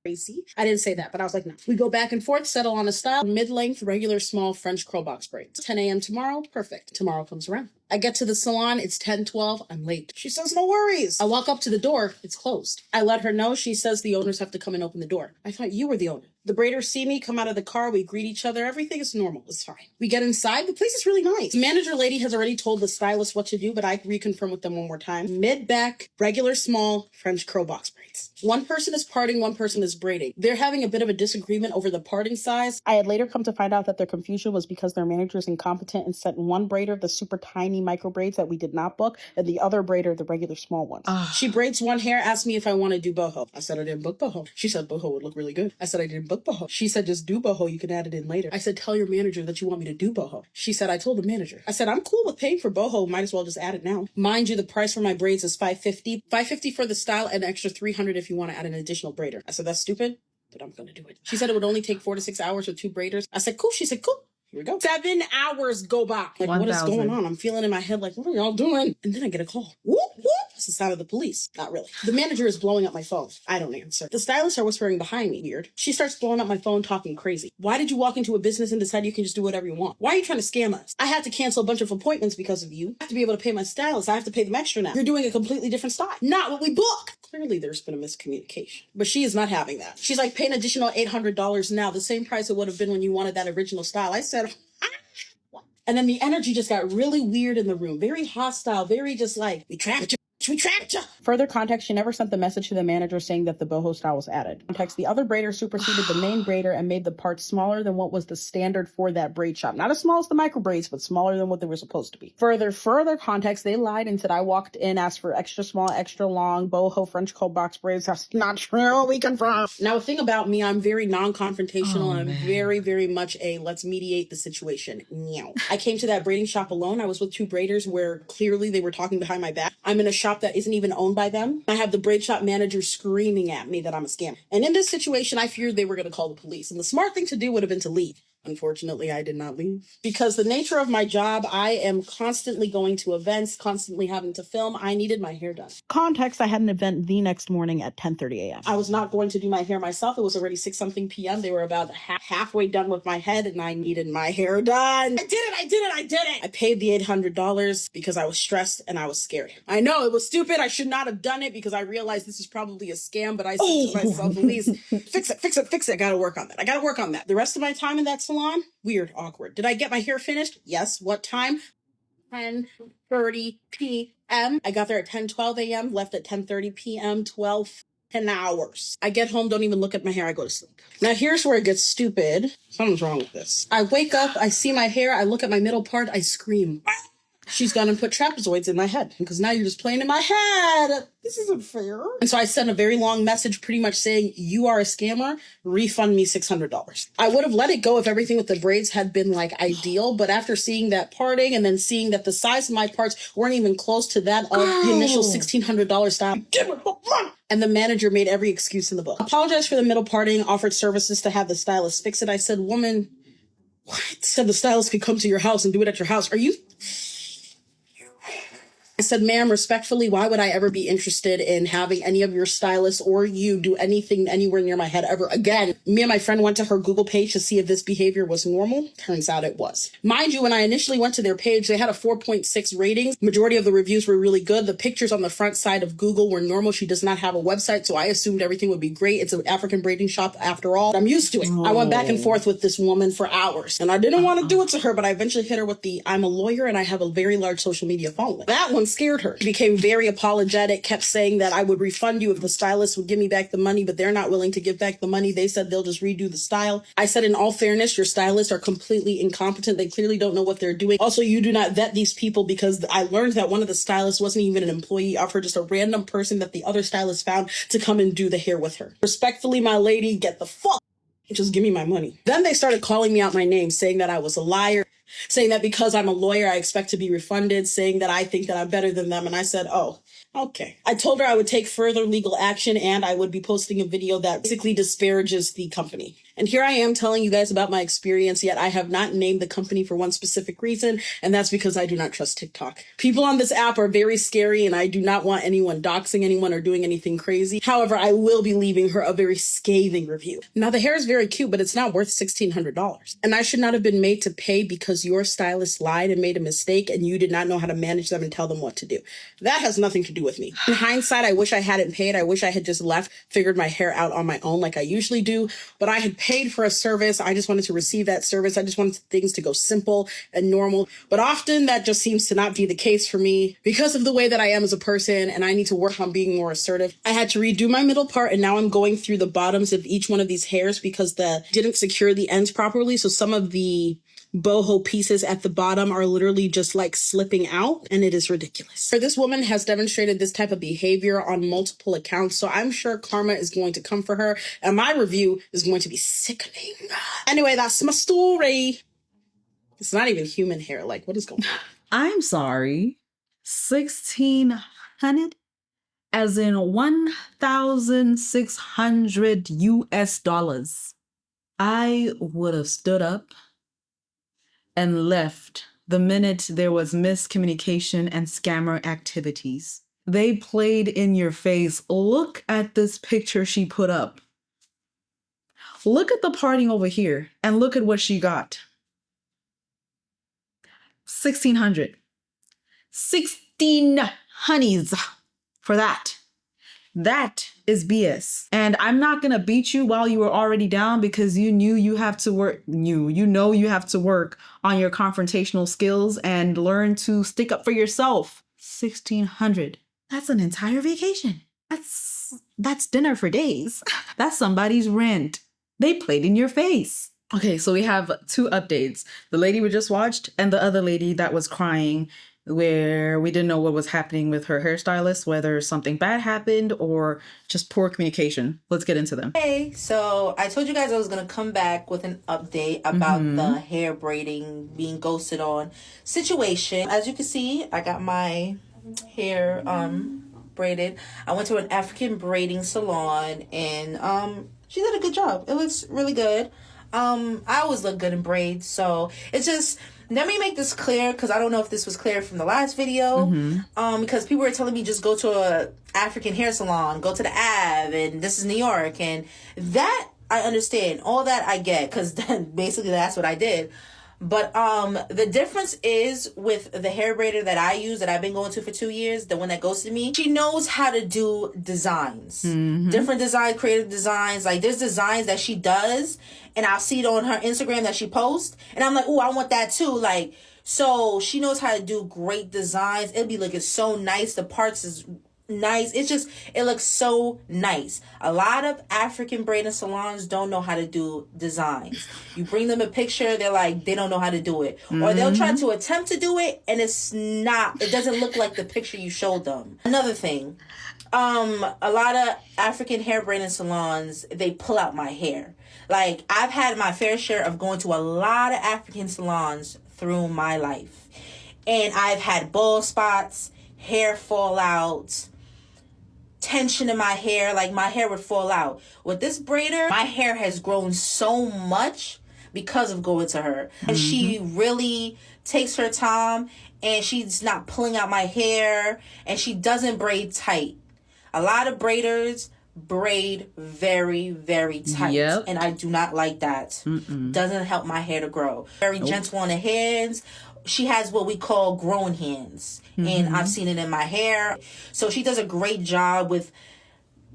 crazy. I didn't say that, but I was like, no. We go back and forth, settle on a style, mid-length, regular, small French curl box braids. 10 a.m. tomorrow, perfect. Tomorrow comes around. I get to the salon, it's 10:12, I'm late. She says, no worries. I walk up to the door, it's closed. I let her know, she says the owners have to come and open the door. I thought you were the owner. The braiders see me, come out of the car, we greet each other, everything is normal, it's fine. We get inside, the place is really nice. The manager lady has already told the stylist what to do, but I reconfirm with them one more time. Mid-back, regular small, French curl box braids. One person is parting, one person is braiding. They're having a bit of a disagreement over the parting size. I had later come to find out that their confusion was because their manager is incompetent and sent one braider the super tiny micro braids that we did not book, and the other braider the regular small ones. She braids one hair, asked me if I want to do boho. I said I didn't book boho. She said boho would look really good. I said I didn't book boho. She said just do boho, you can add it in later. I said tell your manager that you want me to do boho. She said I told the manager. I said I'm cool with paying for boho, might as well just add it now. Mind you, the price for my braids is $550. $550 for the style and an extra $300 if you want to add an additional braider. I said that's stupid, but I'm gonna do it. She said it would only take 4 to 6 hours with 2 braiders. I said cool. She said cool. Here we go. 7 hours go by. Like, 1, what is going on? I'm feeling in my head like, what are y'all doing? And then I get a call. Whoop, whoop. It's the sound of the police. Not really. The manager is blowing up my phone. I don't answer. The stylists are whispering behind me. Weird. She starts blowing up my phone, talking crazy. Why did you walk into a business and decide you can just do whatever you want? Why are you trying to scam us? I had to cancel a bunch of appointments because of you. I have to be able to pay my stylists. I have to pay them extra now. You're doing a completely different style. Not what we book. Clearly there's been a miscommunication. But she is not having that. She's like, pay an additional $800 now. The same price it would have been when you wanted that original style. I said, and then the energy just got really weird in the room. Very hostile, very just like, we trapped you. We trapped you. Further context, she never sent the message to the manager saying that the boho style was added. Context, the other braider superseded the main braider and made the parts smaller than what was the standard for that braid shop. Not as small as the micro braids, but smaller than what they were supposed to be. Further context, they lied and said I walked in, asked for extra small, extra long, boho French cold box braids. That's not true. We confirm. Now, a thing about me, I'm very non-confrontational. I'm very, very much a let's mediate the situation. Meow. I came to that braiding shop alone. I was with 2 braiders where clearly they were talking behind my back. I'm in a shop that isn't even owned by them. I have the braid shop manager screaming at me that I'm a scammer. And in this situation, I feared they were going to call the police. And the smart thing to do would have been to leave. Unfortunately, I did not leave. Because the nature of my job, I am constantly going to events, constantly having to film. I needed my hair done. Context, I had an event the next morning at 10:30 a.m. I was not going to do my hair myself. It was already 6-something p.m. They were about halfway done with my head and I needed my hair done. I did it. I paid the $800 because I was stressed and I was scared. I know it was stupid. I should not have done it because I realized this is probably a scam, but I said to myself, Elise, fix it. I gotta work on that. The rest of my time in that salon, weird, awkward. Did I get my hair finished? Yes. What time? 10:30 p.m. I got there at 10:12 a.m., left at 10:30 p.m., 10 hours. I get home, don't even look at my hair, I go to sleep. Now here's where it gets stupid. Something's wrong with this. I wake up, I see my hair, I look at my middle part, I scream. She's gonna put trapezoids in my head because now you're just playing in my head. This isn't fair. And so I sent a very long message pretty much saying, you are a scammer, refund me $600. I would have let it go if everything with the braids had been like ideal, but after seeing that parting and then seeing that the size of my parts weren't even close to that of the initial $1,600 style, and the manager made every excuse in the book. Apologized for the middle parting, offered services to have the stylist fix it. I said, woman, what? Said the stylist could come to your house and do it at your house. Are you... I said, ma'am, respectfully, why would I ever be interested in having any of your stylists or you do anything anywhere near my head ever again? Me and my friend went to her Google page to see if this behavior was normal. Turns out it was. Mind you, when I initially went to their page, they had a 4.6 rating. Majority of the reviews were really good. The pictures on the front side of Google were normal. She does not have a website, so I assumed everything would be great. It's an African braiding shop after all. I'm used to it. I went back and forth with this woman for hours, and I didn't want to do it to her, but I eventually hit her with the, I'm a lawyer and I have a very large social media following. That one scared her. She became very apologetic, kept saying that I would refund you if the stylist would give me back the money, but they're not willing to give back the money. They said they'll just redo the style. I said, in all fairness, your stylists are completely incompetent. They clearly don't know what they're doing. Also, you do not vet these people, because I learned that one of the stylists wasn't even an employee of her, just a random person that the other stylist found to come and do the hair with her. Respectfully, my lady, get the fuck. Just give me my money. Then they started calling me out my name, saying that I was a liar, saying that because I'm a lawyer, I expect to be refunded, saying that I think that I'm better than them. And I said, oh, okay. I told her I would take further legal action and I would be posting a video that basically disparages the company. And here I am telling you guys about my experience, yet I have not named the company for one specific reason, and that's because I do not trust TikTok. People on this app are very scary, and I do not want anyone doxing anyone or doing anything crazy. However, I will be leaving her a very scathing review. Now, the hair is very cute, but it's not worth $1,600. And I should not have been made to pay because your stylist lied and made a mistake, and you did not know how to manage them and tell them what to do. That has nothing to do with me. In hindsight, I wish I hadn't paid. I wish I had just left, figured my hair out on my own like I usually do, but I had paid for a service. I just wanted to receive that service. I just wanted things to go simple and normal. But often that just seems to not be the case for me because of the way that I am as a person, and I need to work on being more assertive. I had to redo my middle part, and now I'm going through the bottoms of each one of these hairs because didn't secure the ends properly. So some of the boho pieces at the bottom are literally just like slipping out, and it is ridiculous. This woman has demonstrated this type of behavior on multiple accounts, so I'm sure karma is going to come for her, and my review is going to be sickening. Anyway, that's my story. It's not even human hair. Like, what is going on? I'm sorry. 1,600, as in 1,600 US dollars. I would have stood up and left the minute there was miscommunication and scammer activities. They played in your face. Look at this picture she put up. Look at the parting over here and look at what she got. 1,600. 16 honeys for that. That is BS. And I'm not going to beat you while you were already down because you knew you have to work. You know you have to work on your confrontational skills and learn to stick up for yourself. 1,600. That's an entire vacation. That's dinner for days. That's somebody's rent. They played in your face. Okay, so we have two updates. The lady we just watched and the other lady that was crying, where we didn't know what was happening with her hairstylist, whether something bad happened or just poor communication. Let's get into them. Hey, so I told you guys I was going to come back with an update about the hair braiding, being ghosted on situation. As you can see, I got my hair braided. I went to an African braiding salon, and she did a good job. It looks really good. I always look good in braids, so it's just... Let me make this clear, because I don't know if this was clear from the last video. Because people were telling me just go to a African hair salon, go to the Ave, and this is New York. And that, I understand. All that I get, because basically that's what I did. But the difference is with the hair braider that I use, that I've been going to for 2 years, the one that goes to me, she knows how to do designs. Different designs, creative designs. Like, there's designs that she does, and I'll see it on her Instagram that she posts, and I'm like, oh, I want that too. Like, so she knows how to do great designs. It'll be looking so nice. The parts is nice. It's just, it looks so nice. A lot of African braiding salons don't know how to do designs. You bring them a picture, they're like, they don't know how to do it. Or they'll try to attempt to do it, and it doesn't look like the picture you showed them. Another thing, a lot of African hair braiding salons, they pull out my hair. Like, I've had my fair share of going to a lot of African salons through my life. And I've had bald spots, hair fallout, tension in my hair. Like, my hair would fall out. With this braider, my hair has grown so much because of going to her. And she really takes her time, and she's not pulling out my hair, and she doesn't braid tight. A lot of braiders braid very, very tight. And I do not like that. Doesn't help my hair to grow. Very gentle on the hands. She has what we call grown hands, and I've seen it in my hair. So she does a great job with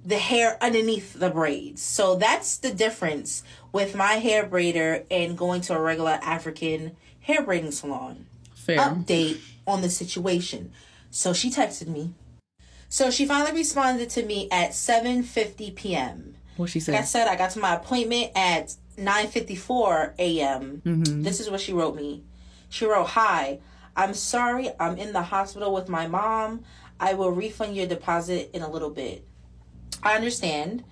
the hair underneath the braids. So that's the difference with my hair braider and going to a regular African hair braiding salon. Fair. Update on the situation. So she texted me. So she finally responded to me at 7:50 p.m. What she said? Like I said, I got to my appointment at 9:54 a.m. This is what she wrote me. She wrote, "Hi, I'm sorry, I'm in the hospital with my mom. I will refund your deposit in a little bit." I understand.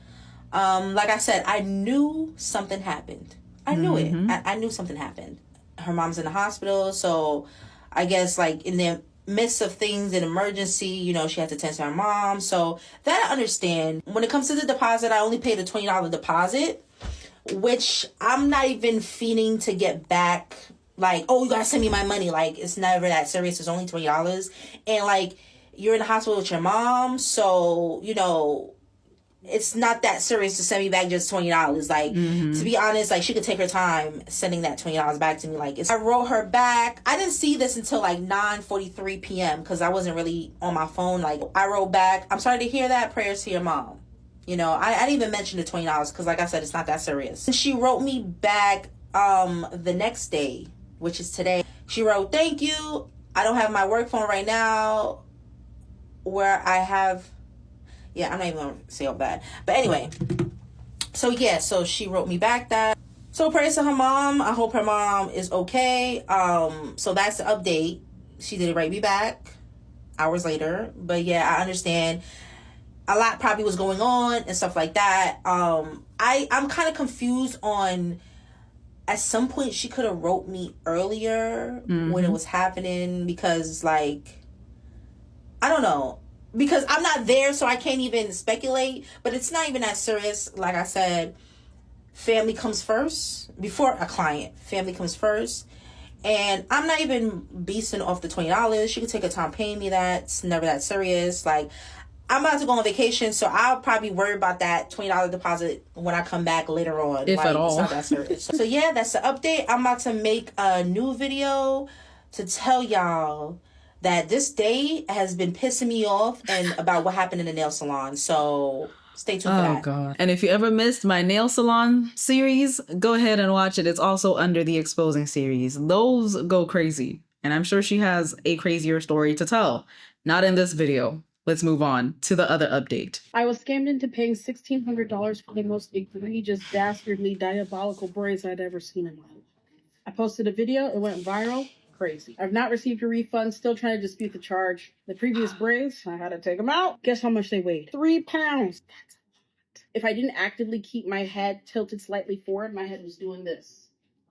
Like I said, I knew something happened. I knew it. I knew something happened. Her mom's in the hospital, so I guess like in the midst of things, an emergency, you know, she had to tend to her mom. So that I understand. When it comes to the deposit, I only paid a $20 deposit. which I'm not even fiending to get back. Like, oh, you gotta send me my money. Like, it's never that serious. It's only $20. And like, you're in the hospital with your mom, so, you know, it's not that serious to send me back just $20. Like, to be honest, like, she could take her time sending that $20 back to me. Like, I wrote her back. I didn't see this until like 9:43 p.m. because I wasn't really on my phone. Like, I wrote back, I'm sorry to hear that. Prayers to your mom. You know, I didn't even mention the $20 because, like I said, it's not that serious. And she wrote me back the next day, which is today. She wrote, thank you. I don't have my work phone right now where I have... Yeah, I'm not even going to say all that. But anyway, so yeah, so she wrote me back that. So praise to her mom. I hope her mom is okay. So that's the update. She did write me back hours later. But yeah, I understand a lot probably was going on and stuff like that. I'm kind of confused on... At some point, she could have wrote me earlier when it was happening because, like, I don't know. Because I'm not there, so I can't even speculate. But it's not even that serious. Like I said, family comes first. Before a client, family comes first. And I'm not even beasting off the $20. She could take her time paying me that. It's never that serious. Like, I'm about to go on vacation, so I'll probably worry about that $20 deposit when I come back later on. If like, at all. It's not that serious. So yeah, that's the update. I'm about to make a new video to tell y'all that this day has been pissing me off and about what happened in the nail salon. So stay tuned for that. Oh, God. And if you ever missed my nail salon series, go ahead and watch it. It's also under the Exposing series. Those go crazy. And I'm sure she has a crazier story to tell. Not in this video. Let's move on to the other update. I was scammed into paying $1,600 for the most egregious, dastardly, diabolical braids I'd ever seen in my life. I posted a video. It went viral. Crazy. I've not received a refund. Still trying to dispute the charge. The previous braids, I had to take them out. Guess how much they weighed? 3 pounds. That's a lot. If I didn't actively keep my head tilted slightly forward, my head was doing this.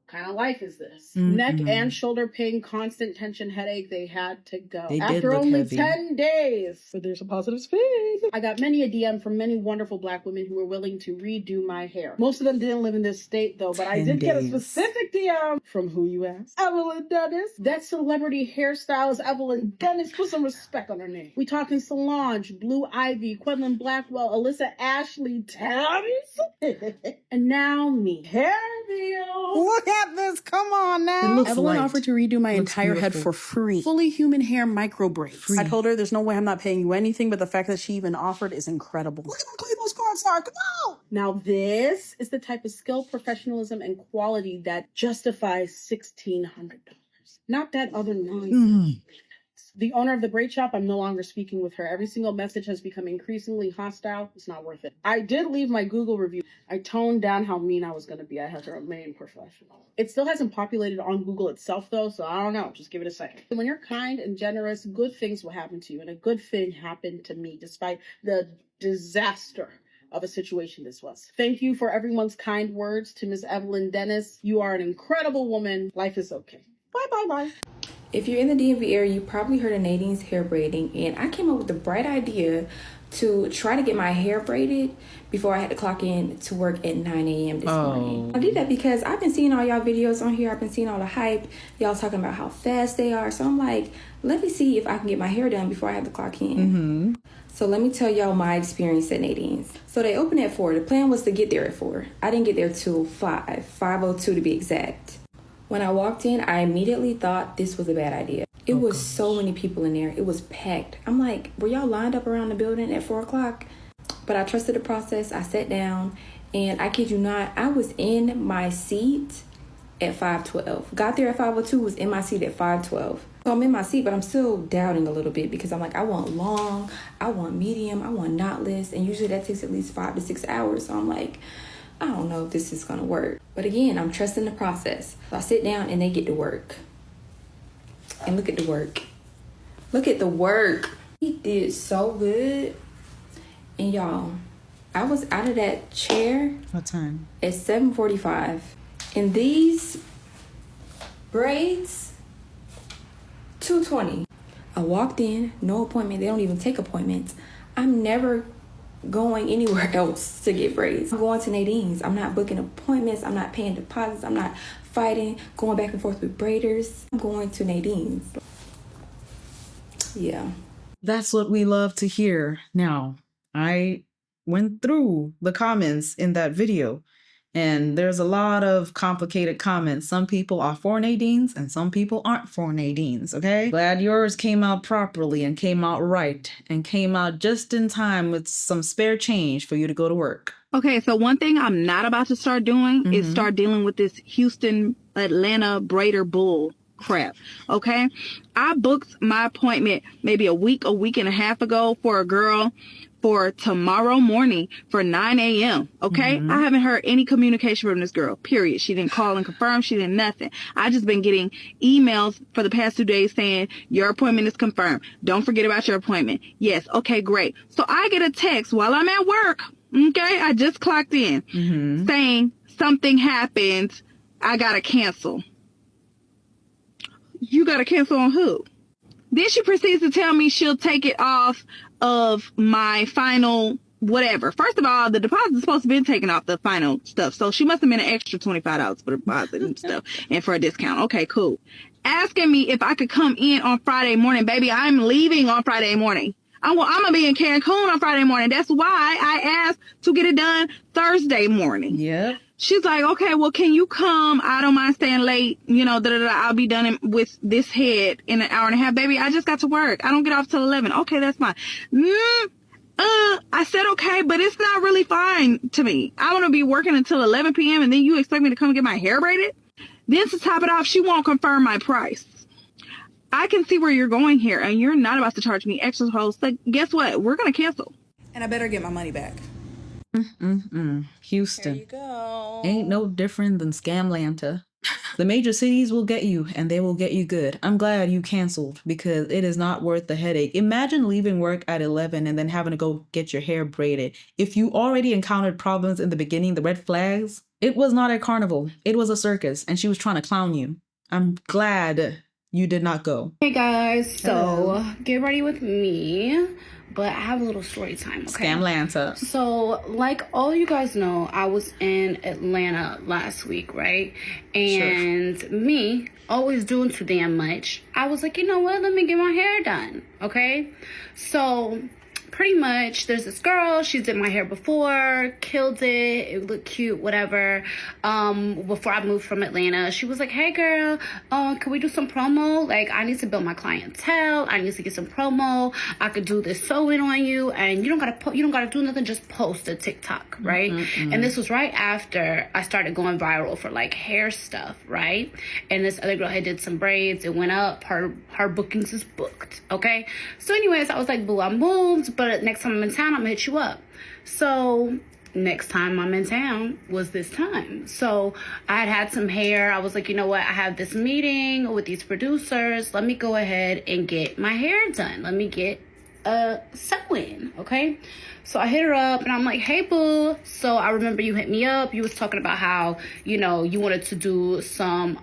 What kind of life is this? Neck and shoulder pain, constant tension, headache. They had to go. They did After look only heavy. 10 days. But there's a positive spin. I got many a DM from many wonderful Black women who were willing to redo my hair. Most of them didn't live in this state though, but I 10 did get a days. specific DM from who you asked? Evelyn Dennis. That celebrity hairstylist Evelyn Dennis. Put some respect on her name. We talking Solange, Blue Ivy, Quedlin Blackwell, Alyssa Ashley Thames. And now me. Hair deal. Look at this. Come on now. Evelyn offered to redo my entire head for free. Fully human hair micro braids. I told her there's no way I'm not paying you anything, but the fact that she even offered is incredible. Look at how clean those cards are. Come on. Now this is the type of skill, professionalism, and quality that justifies $1,600. Not that other nonsense. The owner of the braid shop, I'm no longer speaking with her. Every single message has become increasingly hostile. It's not worth it. I did leave my Google review. I toned down how mean I was going to be. I had to remain professional. It still hasn't populated on Google itself, though, so I don't know. Just give it a second. When you're kind and generous, good things will happen to you. And a good thing happened to me, despite the disaster of a situation this was. Thank you for everyone's kind words to Miss Evelyn Dennis. You are an incredible woman. Life is okay. Bye, bye, bye. If you're in the DMV area, you probably heard of Nadine's hair braiding, and I came up with the bright idea to try to get my hair braided before I had to clock in to work at 9 a.m. this morning. I did that because I've been seeing all y'all videos on here. I've been seeing all the hype, y'all talking about how fast they are. So I'm like, let me see if I can get my hair done before I have to clock in. So let me tell y'all my experience at Nadine's. So they opened at 4. The plan was to get there at 4. I didn't get there till 5:02 to be exact. When I walked in, I immediately thought this was a bad idea. It was so many people in there. It was packed. I'm like, were y'all lined up around the building at 4 o'clock? But I trusted the process. I sat down, and I kid you not, I was in my seat at 5:12. Got there at 5:02, was in my seat at 5:12. So I'm in my seat, but I'm still doubting a little bit because I'm like, I want long, I want medium, I want knotless, and usually that takes at least 5 to 6 hours. So I'm like, I don't know if this is gonna work. But again, I'm trusting the process. So I sit down and they get to work. And look at the work. Look at the work. He did so good. And y'all, I was out of that chair. What time? At 7:45. And these braids, $220. I walked in, no appointment. They don't even take appointments. I'm never going anywhere else to get braids. I'm going to Nadine's. I'm not booking appointments. I'm not paying deposits. I'm not fighting, going back and forth with braiders. I'm going to Nadine's. Yeah. That's what we love to hear. Now, I went through the comments in that video, and there's a lot of complicated comments. Some people are for Nadine's and some people aren't for Nadine's, okay? Glad yours came out properly and came out right and came out just in time with some spare change for you to go to work. Okay, so one thing I'm not about to start doing is start dealing with this Houston, Atlanta braider bull crap, okay? I booked my appointment maybe a week and a half ago for a girl for tomorrow morning for 9 a.m. Okay. I haven't heard any communication from this girl, period. She didn't call and confirm. She didn't nothing. I just been getting emails for the past 2 days saying your appointment is confirmed. Don't forget about your appointment. Yes. Okay, great. So I get a text while I'm at work. Okay. I just clocked in saying something happened. I gotta cancel. You gotta cancel on who? Then she proceeds to tell me she'll take it off of my final whatever. First of all, the deposit is supposed to be taken off the final stuff. So she must have been an extra $25 for the deposit and stuff and for a discount. Okay, cool. Asking me if I could come in on Friday morning. Baby, I'm leaving on Friday morning. I'm going to be in Cancun on Friday morning. That's why I asked to get it done Thursday morning. Yeah. She's like, okay, well, can you come? I don't mind staying late. You know, I'll be done with this head in an hour and a half. Baby, I just got to work. I don't get off till 11. Okay, that's fine. I said, okay, but it's not really fine to me. I want to be working until 11 p.m. and then you expect me to come get my hair braided? Then to top it off, she won't confirm my price. I can see where you're going here, and you're not about to charge me extra host. So guess what? We're going to cancel. And I better get my money back. Houston. There you go. Ain't no different than Scamlanta. The major cities will get you, and they will get you good. I'm glad you canceled because it is not worth the headache. Imagine leaving work at 11 and then having to go get your hair braided. If you already encountered problems in the beginning, the red flags, it was not a carnival. It was a circus, and she was trying to clown you. I'm glad you did not go. Hey guys, so get ready with me. But I have a little story time, okay? Scamlanta. So, like all you guys know, I was in Atlanta last week, right? And me, always doing too damn much, I was like, you know what? Let me get my hair done, okay? So, pretty much, there's this girl, she did my hair before, killed it, it looked cute, whatever. Before I moved from Atlanta, she was like, hey girl, can we do some promo? Like, I need to build my clientele, I need to get some promo, I could do this sewing on you, and you don't gotta do nothing, just post a TikTok, right? And this was right after I started going viral for like hair stuff, right? And this other girl had did some braids, it went up, her bookings is booked, okay? So anyways, I was like, boo, I moved, but next time I'm in town, I'm gonna hit you up. So next time I'm in town was this time. So I had some hair. I was like, you know what? I have this meeting with these producers. Let me go ahead and get my hair done. Let me get a sew-in, okay? So I hit her up and I'm like, hey boo. So I remember you hit me up. You was talking about how, you know, you wanted to do some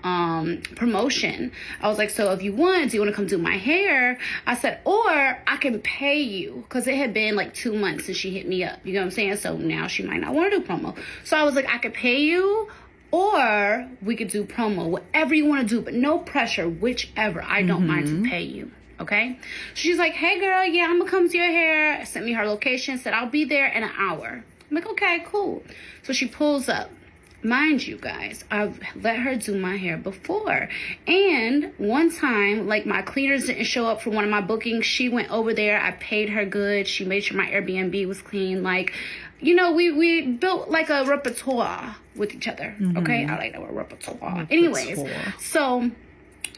promotion. I was like, so if you want, do you want to come do my hair? I said, or I can pay you, because it had been like 2 months since she hit me up. You know what I'm saying? So now she might not want to do promo. So I was like, I could pay you, or we could do promo, whatever you want to do, but no pressure, whichever. I don't mind to pay you. Okay, she's like, hey girl, yeah, I'm gonna come to your hair. Sent me her location, said I'll be there in an hour. I'm like, okay, cool. So she pulls up. Mind you guys, I've let her do my hair before, and one time, like, my cleaners didn't show up for one of my bookings. She went over there, I paid her good, she made sure my Airbnb was clean. Like, you know, we built like a repertoire with each other. Okay, I like that word, repertoire. Anyways, so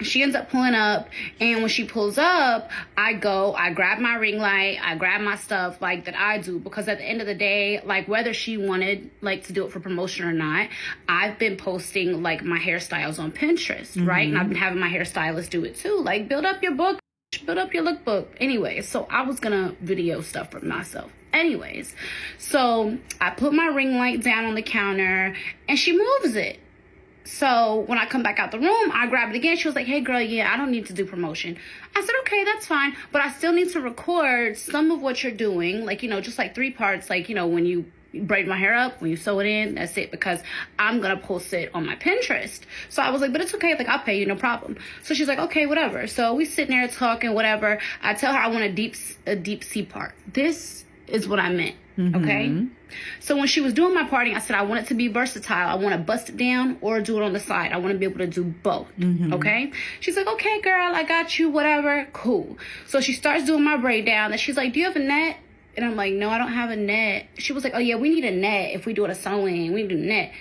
she ends up pulling up, and when she pulls up, I grab my ring light, I grab my stuff, like, that I do, because at the end of the day, like, whether she wanted, like, to do it for promotion or not, I've been posting, like, my hairstyles on Pinterest, right? And I've been having my hairstylist do it too, like, build up your book, build up your lookbook. Anyway, so I was gonna video stuff for myself. Anyways, so I put my ring light down on the counter, and she moves it. So when I come back out the room, I grab it again. She was like, hey girl, yeah, I don't need to do promotion. I said, okay, that's fine. But I still need to record some of what you're doing. Like, you know, just like 3 parts. Like, you know, when you braid my hair up, when you sew it in, that's it. Because I'm going to post it on my Pinterest. So I was like, but it's okay. Like, I'll pay you, no problem. So she's like, okay, whatever. So we sitting there talking, whatever. I tell her I want a deep C part. This is what I meant. Okay. So when she was doing my parting, I said, I want it to be versatile. I want to bust it down or do it on the side. I want to be able to do both. Okay. She's like, okay, girl, I got you, whatever. Cool. So she starts doing my braid down and she's like, do you have a net? And I'm like, no, I don't have a net. She was like, oh yeah, we need a net. If we do it a sewing, we need a net.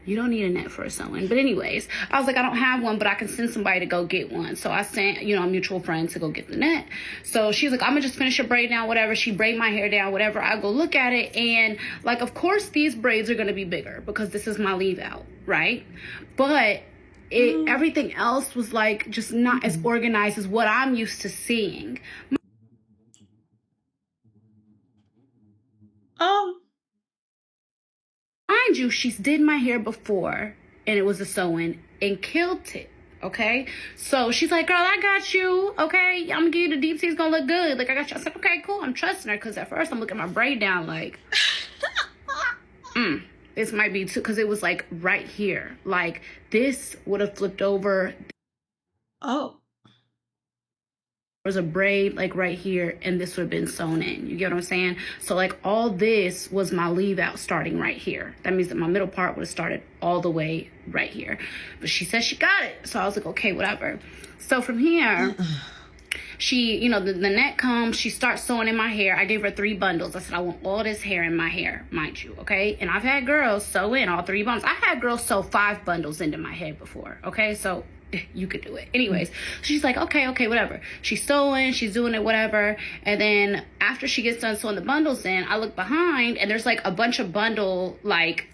You don't need a net for a sewing. But anyways, I was like, I don't have one, but I can send somebody to go get one. So I sent, you know, a mutual friend to go get the net. So she's like, I'm gonna just finish her braid down, whatever. She braid my hair down, whatever. I go look at it and like, of course these braids are gonna be bigger because this is my leave out, right? But everything else was like just not as organized as what I'm used to seeing. Mind you, she's did my hair before and it was a sewing and killed it. Okay, so she's like, girl, I got you. Okay, I'm gonna give you the deep C. It's gonna look good. Like, I got you. I said, okay, cool. I'm trusting her because at first I'm looking at my braid down like, this might be too, because it was like right here. Like, this would have flipped over. Oh. There's a braid like right here and this would have been sewn in. You get what I'm saying? So like all this was my leave out starting right here. That means that my middle part would have started all the way right here. But she said she got it. So I was like, okay, whatever. So from here, she, you know, the net comes, she starts sewing in my hair. I gave her 3 bundles. I said, I want all this hair in my hair, mind you, okay? And I've had girls sew in all 3 bundles. I had girls sew 5 bundles into my head before, okay? So you could do it. Anyways, she's like, okay, whatever. She's sewing, she's doing it, whatever. And then after she gets done sewing the bundles in, I look behind and there's like a bunch of bundle like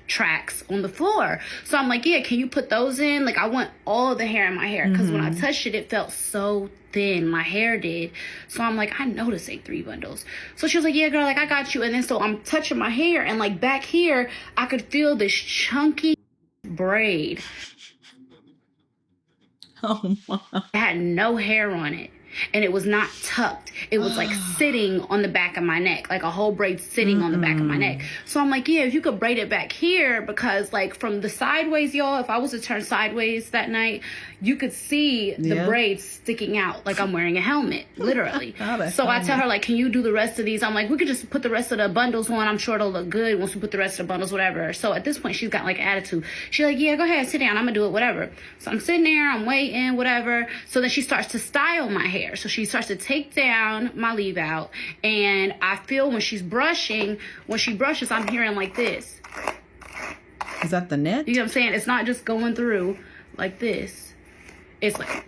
tracks on the floor. So I'm like, yeah, can you put those in? Like, I want all the hair in my hair because when I touched it, it felt so thin. My hair did. So I'm like, I know this ain't 3 bundles. So she was like, yeah, girl, like I got you. And then so I'm touching my hair and like back here, I could feel this chunky braid. Oh my. It had no hair on it. And it was not tucked. It was like sitting on the back of my neck, like a whole braid sitting on the back of my neck. So I'm like, yeah, if you could braid it back here, because like from the sideways, y'all, if I was to turn sideways that night, you could see the braids sticking out like I'm wearing a helmet, literally. So I tell her, like, can you do the rest of these? I'm like, we could just put the rest of the bundles on. I'm sure it'll look good once we put the rest of the bundles, whatever. So at this point, she's got like attitude. She's like, yeah, go ahead, sit down. I'm gonna do it, whatever. So I'm sitting there, I'm waiting, whatever. So then she starts to style my hair. So she starts to take down my leave out. And I feel when she's brushing, when she brushes, I'm hearing like this. Is that the net? You know what I'm saying? It's not just going through like this. It's like,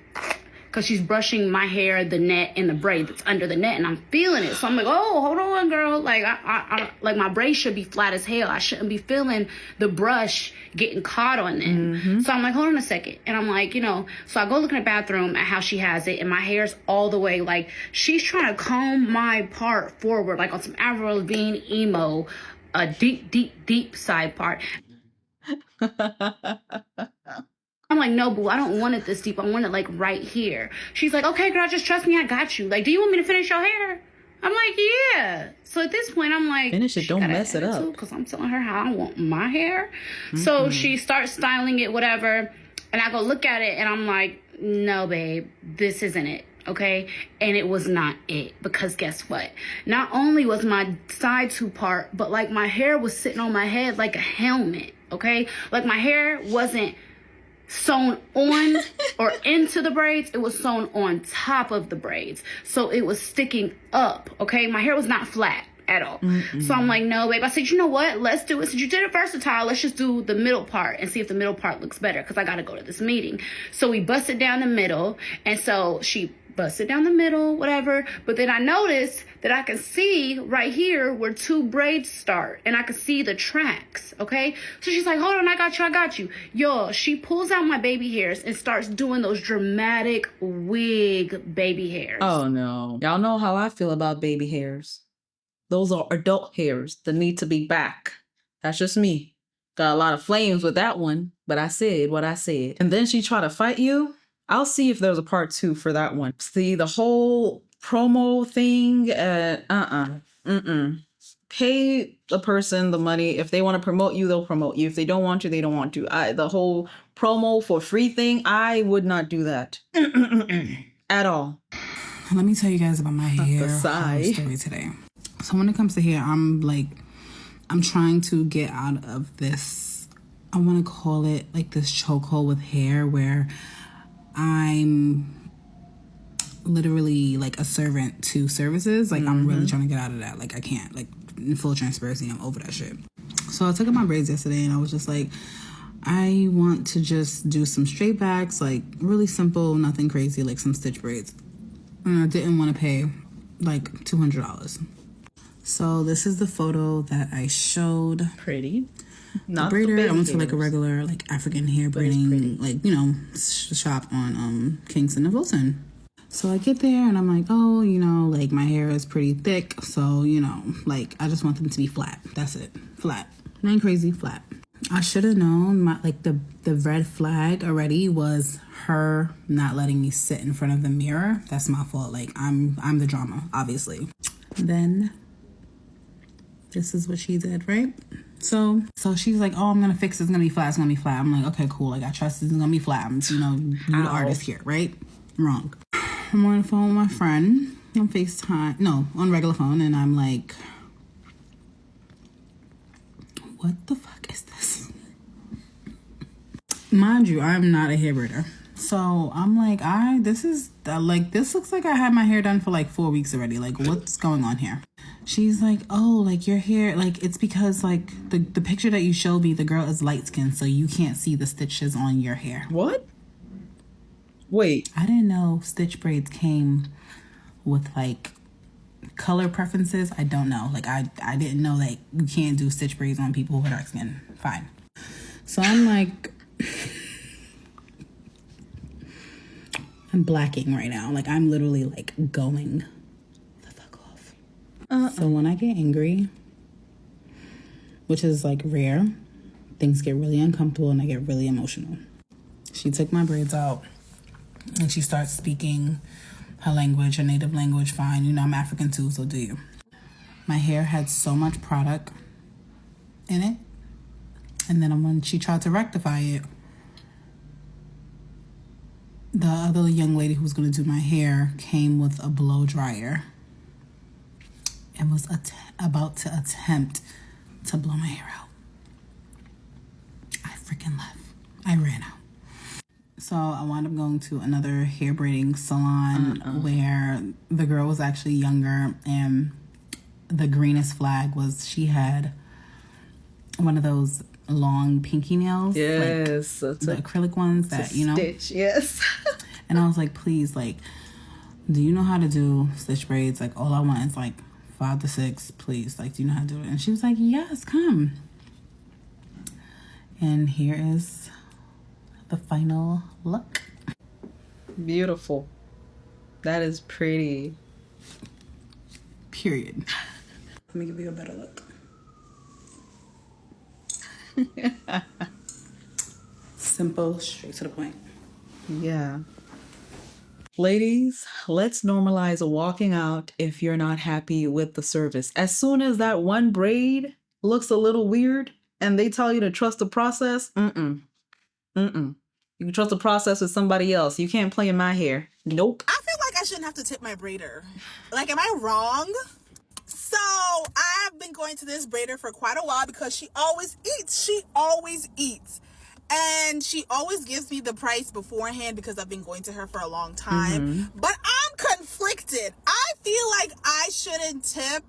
because she's brushing my hair, the net, and the braid that's under the net, and I'm feeling it. So I'm like, oh, hold on, girl. Like, I like my braid should be flat as hell. I shouldn't be feeling the brush getting caught on them. So I'm like, hold on a second. And I'm like, you know, so I go look in the bathroom at how she has it, and my hair's all the way, like, she's trying to comb my part forward, like on some Avril Lavigne emo, a deep, deep, deep side part. I'm like, no, boo, I don't want it this deep. I want it like right here. She's like, okay, girl, just trust me. I got you. Like, do you want me to finish your hair? I'm like, yeah. So at this point, I'm like, finish it, don't mess it up. Because I'm telling her how I want my hair. So she starts styling it, whatever. And I go look at it and I'm like, no, babe, this isn't it. Okay. And it was not it, because guess what? Not only was my side 2 part, but like my hair was sitting on my head like a helmet. Okay. Like my hair wasn't sewn on or into the braids. It was sewn on top of the braids. So it was sticking up. Okay. My hair was not flat at all. So I'm like, no, babe. I said, you know what? Let's do it. Since you did it versatile, let's just do the middle part and see if the middle part looks better, because I got to go to this meeting. So we busted down the middle. And so she busted down the middle, whatever. But then I noticed that I can see right here where 2 braids start, and I can see the tracks. Okay. So she's like, hold on, I got you. Yo, she pulls out my baby hairs and starts doing those dramatic wig baby hairs. Oh no. Y'all know how I feel about baby hairs. Those are adult hairs that need to be back. That's just me. Got a lot of flames with that one, but I said what I said. And then she tried to fight you. I'll see if there's a part 2 for that one. See, the whole promo thing, pay the person the money. If they want to promote you, they'll promote you. If they don't want to, they don't want to. The whole promo for free thing, I would not do that. At all. Let me tell you guys about my hair story today. So when it comes to hair, I'm trying to get out of this, I want to call it like this chokehold with hair where I'm literally like a servant to services. Like I'm really trying to get out of that. Like I can't, like in full transparency, I'm over that shit. So I took out my braids yesterday and I was just like, I want to just do some straight backs, like really simple, nothing crazy, like some stitch braids. And I didn't want to pay like $200. So this is the photo that I showed. Pretty. Not the braider. I went to like a regular like African hair braiding, like, you know, shop on Kingston and Wilson. So I get there and I'm like, oh, you know, like my hair is pretty thick. So, you know, like I just want them to be flat. That's it. Flat. Nothing crazy, flat. I should have known the red flag already was her not letting me sit in front of the mirror. That's my fault. Like I'm the drama, obviously. Then this is what she did, right? So she's like, oh, I'm gonna fix it. It's gonna be flat. It's gonna be flat. I'm like, okay, cool. Like I trust it's gonna be flat. I'm, you know, you the artist here, right? Wrong. I'm on the phone with my friend on FaceTime. No, on regular phone, and I'm like, what the fuck is this? Mind you, I'm not a hair braider. So I'm like, this looks like I had my hair done for like 4 weeks already. Like, what's going on here? She's like, oh, like your hair, like it's because like the picture that you showed me, the girl is light skinned, so you can't see the stitches on your hair. What? Wait. I didn't know stitch braids came with like color preferences. I don't know. Like I didn't know that you can't do stitch braids on people with dark skin. Fine. So I'm like, I'm blacking right now. Like I'm literally like going the fuck off. So when I get angry, which is like rare, things get really uncomfortable and I get really emotional. She took my braids out and she starts speaking her language, her native language. Fine, you know, I'm African too, so do you. My hair had so much product in it. And then when she tried to rectify it, the other young lady who was going to do my hair came with a blow dryer and was about to attempt to blow my hair out. I freaking left. I ran out. So I wound up going to another hair braiding salon where the girl was actually younger, and the greenest flag was she had one of those long pinky nails. Yes. Like the acrylic ones that, you know. Stitch, yes. And I was like, please, like, do you know how to do stitch braids? Like, all I want is like 5 to 6, please. Like, do you know how to do it? And she was like, yes, come. And here is the final look. Beautiful. That is pretty. Period. Let me give you a better look. Simple, straight to the point. Yeah. Ladies, let's normalize walking out if you're not happy with the service. As soon as that one braid looks a little weird and they tell you to trust the process, You can trust the process with somebody else. You can't play in my hair. Nope. I feel like I shouldn't have to tip my braider. Like, am I wrong? So, I've been going to this braider for quite a while because she always eats. She always eats. And she always gives me the price beforehand because I've been going to her for a long time. But I'm conflicted. I feel like I shouldn't tip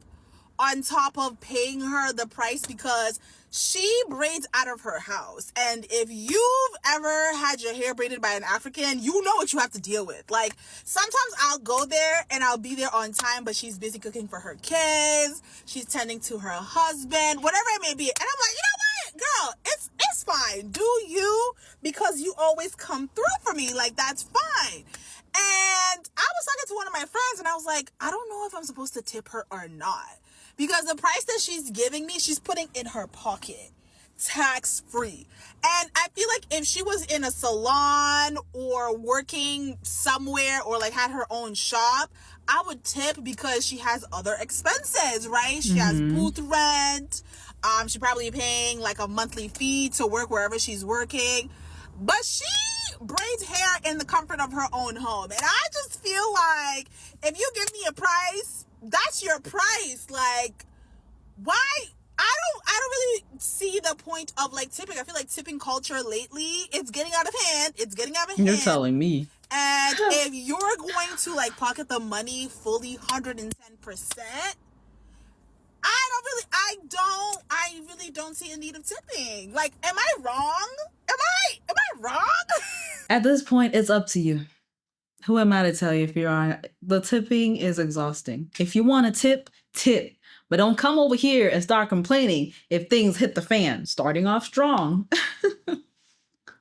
on top of paying her the price because she braids out of her house. And if you've ever had your hair braided by an African, you know what you have to deal with. Like, sometimes I'll go there and I'll be there on time, but she's busy cooking for her kids. She's tending to her husband, whatever it may be. And I'm like, you know what, girl, it's fine. Do you? Because you always come through for me. Like, that's fine. And I was talking to one of my friends and I was like, I don't know if I'm supposed to tip her or not. Because the price that she's giving me, she's putting in her pocket. tax-free. And I feel like if she was in a salon or working somewhere or like had her own shop, I would tip because she has other expenses, right? She has booth rent. She probably paying like a monthly fee to work wherever she's working. But she braids hair in the comfort of her own home. And I just feel like if you give me a price, that's your price. Like, why? I don't really see the point of like tipping. I feel like tipping culture lately, it's getting out of hand. It's getting out of hand. You're telling me. And if you're going to like pocket the money fully 110%, I really don't see a need of tipping. Like, am I wrong? Am I wrong? At this point, it's up to you. Who am I to tell you if you're on? The tipping is exhausting. If you want to tip, tip. But don't come over here and start complaining if things hit the fan. Starting off strong.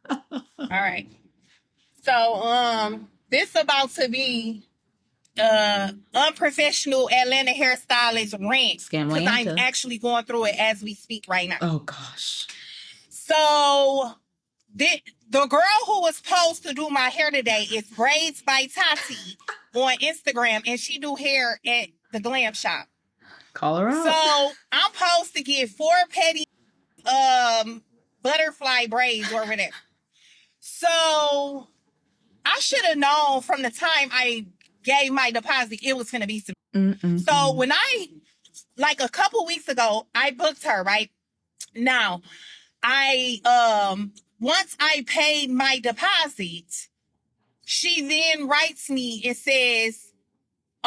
All right. So, this about to be unprofessional Atlanta hairstylist rant. Because I'm actually going through it as we speak right now. Oh, gosh. So, the girl who was supposed to do my hair today is Braids by Tati on Instagram. And she do hair at the glam shop. Call her out. So, I'm supposed to get 4 petty butterfly braids or whatever. So, I should have known from the time I gave my deposit it was going to be some. So, when like a couple weeks ago, I booked her, right? Now, once I paid my deposit, she then writes me and says,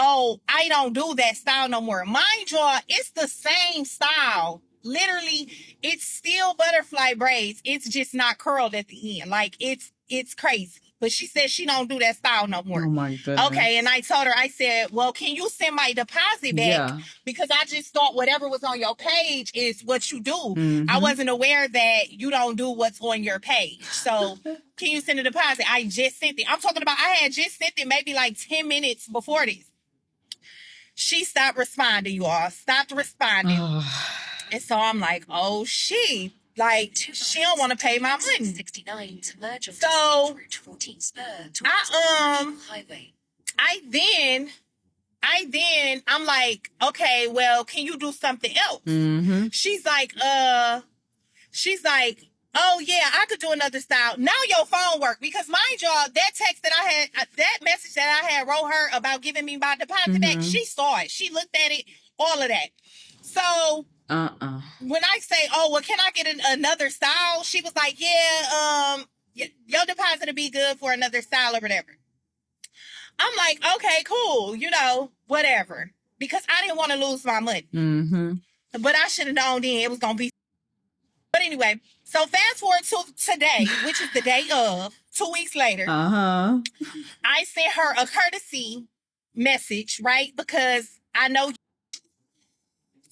oh, I don't do that style no more. Mind you, it's the same style. Literally, it's still butterfly braids. It's just not curled at the end. Like, it's crazy. But she said she don't do that style no more. Oh, my goodness. Okay, and I told her, I said, well, can you send my deposit back? Yeah. Because I just thought whatever was on your page is what you do. I wasn't aware that you don't do what's on your page. So, can you send a deposit? I just sent it. I'm talking about I had just sent it maybe like 10 minutes before this. She stopped responding, you all. Stopped responding. And so I'm like, oh, she don't want to pay my money. So I'm like, okay, well, can you do something else? She's like, oh yeah, I could do another style. Now your phone work because mind y'all, that text that I had, that message that I had wrote her about giving me my deposit back, she saw it. She looked at it, all of that. So when I say, oh, well, can I get another style? She was like, yeah, your deposit will be good for another style or whatever. I'm like, okay, cool, whatever. Because I didn't want to lose my money. But I should have known then it was going to be. But anyway, so fast forward to today, which is the day of, 2 weeks later. I sent her a courtesy message, right? Because I know.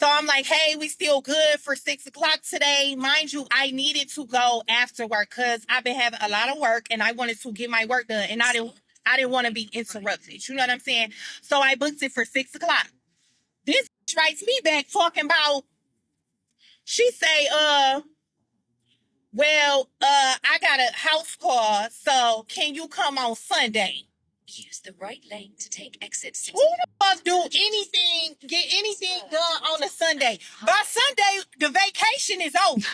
So I'm like, hey, we still good for 6 o'clock today. Mind you, I needed to go after work because I've been having a lot of work and I wanted to get my work done. And I didn't want to be interrupted. You know what I'm saying? So I booked it for 6 o'clock. This writes me back talking about, she say, well, I got a house call, so can you come on Sunday? Use the right lane to take exit 6. Who the fuck do anything, get anything done on a Sunday? By Sunday, the vacation is over.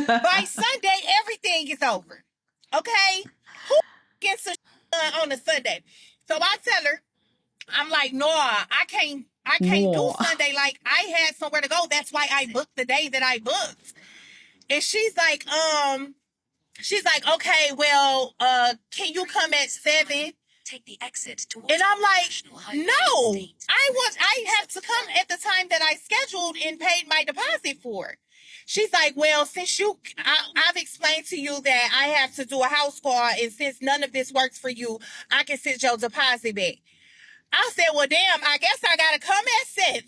By Sunday, everything is over. Okay? Who gets some done on a Sunday? So I tell her, I'm like, no, I can't do Sunday. Like, I had somewhere to go. That's why I booked the day that I booked. And she's like, okay, well, can you come at 7? Take the exit towards. And I'm like, no, I have to come at the time that I scheduled and paid my deposit for. She's like, well, since I've explained to you that I have to do a house call, and since none of this works for you, I can send your deposit back. I said, well, damn, I guess I gotta come at 7,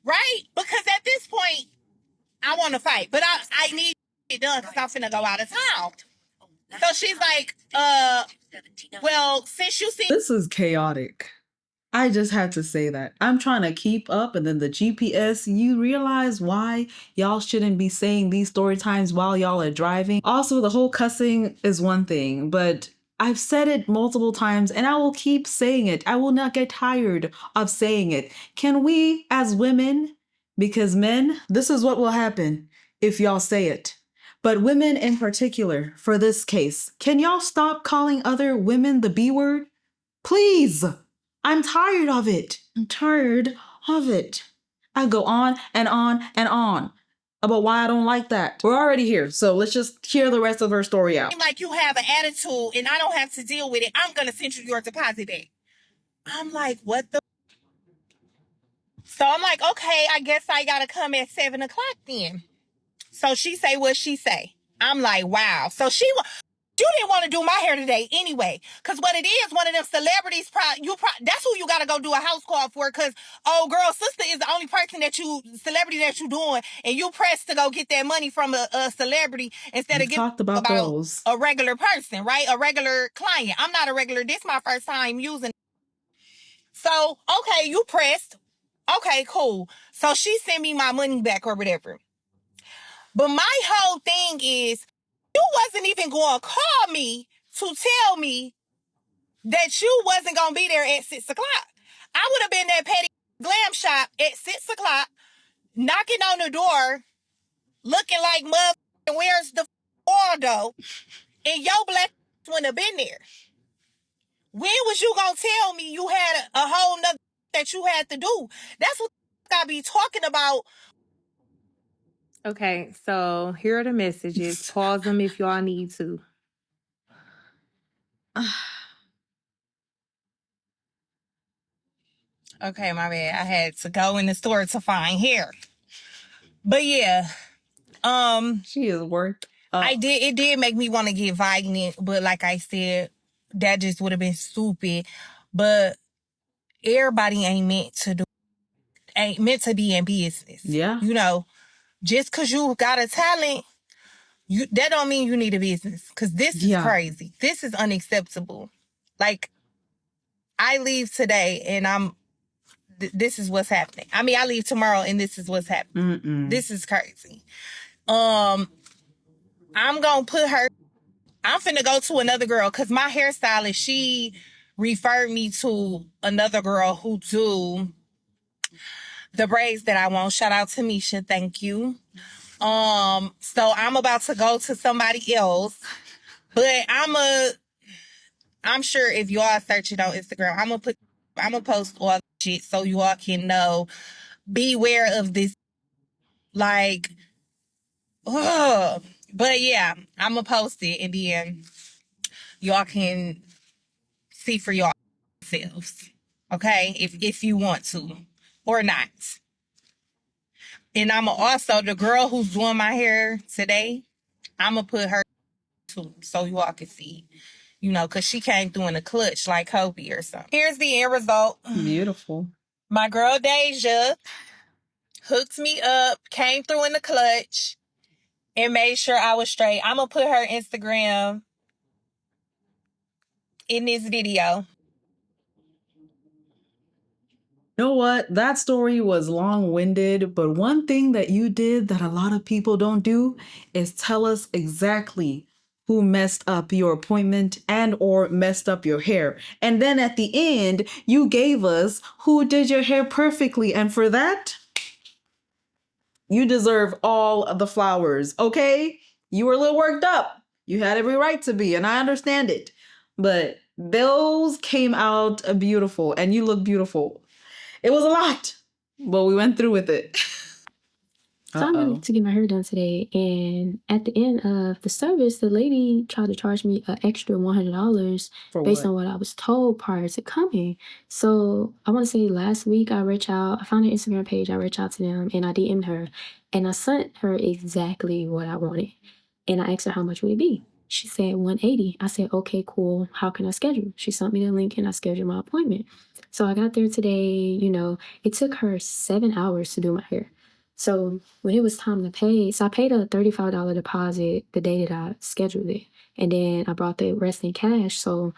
right? Because at this point, I want to fight, but I need it done because I'm finna go out of town. So she's like, well, since you see. This is chaotic. I just have to say that. I'm trying to keep up, and then the GPS, you realize why y'all shouldn't be saying these story times while y'all are driving. Also, the whole cussing is one thing, but I've said it multiple times and I will keep saying it. I will not get tired of saying it. Can we, as women, because men, this is what will happen if y'all say it. But women in particular, for this case, can y'all stop calling other women the B word? Please. I'm tired of it. I'm tired of it. I go on and on and on about why I don't like that. We're already here, so let's just hear the rest of her story out. Like you have an attitude and I don't have to deal with it. I'm going to send you your deposit back. I'm like, what the? So I'm like, okay, I guess I got to come at 7 o'clock then. So she say what she say. I'm like, wow. So you didn't want to do my hair today anyway. Because what it is, one of them celebrities, that's who you got to go do a house call for. Because, oh, girl, sister is the only person celebrity that you doing. And you pressed to go get that money from a celebrity instead of giving about those. A regular person, right? A regular client. I'm not a regular. This is my first time using it. So, okay, you pressed. Okay, cool. So she sent me my money back or whatever. But my whole thing is, you wasn't even going to call me to tell me that you wasn't going to be there at 6 o'clock. I would have been at Petty Glam Shop at 6 o'clock, knocking on the door, looking like mother, where's the Waldo? And your black wouldn't have been there. When was you going to tell me you had a whole nother that you had to do? That's what I be talking about. Okay, so here are the messages. Pause them if y'all need to. Okay, my bad. I had to go in the store to find hair. But yeah, she is worked up. It did make me want to get Vignette, but like I said, that just would have been stupid. But everybody ain't meant to be in business. Yeah. You know, just cause you got a talent, that don't mean you need a business. Cause this is crazy. This is unacceptable. Like, I leave today and this is what's happening. I mean, I leave tomorrow and this is what's happening. This is crazy. I'm gonna I'm finna go to another girl because my hairstylist, she referred me to another girl who do the braids that I want. Shout out to Misha, thank you. So I'm about to go to somebody else, but I'm sure if you all search it on Instagram, I'm gonna post all the shit so you all can know. Beware of this, like, but yeah, I'm gonna post it and then y'all can see for yourselves, okay? If you want to or not. And I'm also, the girl who's doing my hair today, I'm gonna put her too so you all can see, you know, because she came through in a clutch like Kobe or something. Here's the end result. Beautiful. My girl Deja hooked me up, came through in the clutch, and made sure I was straight. I'm gonna put her Instagram in this video. You know what? That story was long-winded, but one thing that you did that a lot of people don't do is tell us exactly who messed up your appointment and or messed up your hair. And then at the end, you gave us who did your hair perfectly. And for that, you deserve all of the flowers, okay? You were a little worked up. You had every right to be, and I understand it. But those came out beautiful, and you look beautiful. It was a lot, but we went through with it. So I went to get my hair done today, and at the end of the service, the lady tried to charge me an extra $100 based on what I was told prior to coming. So I want to say last week I found her Instagram page, I reached out to them, and I DM'd her, and I sent her exactly what I wanted. And I asked her how much would it be. She said $180. I said, okay, cool. How can I schedule? She sent me the link and I scheduled my appointment. So I got there today, you know, it took her 7 hours to do my hair. So when it was time to pay, so I paid a $35 deposit the day that I scheduled it. And then I brought the rest in cash. So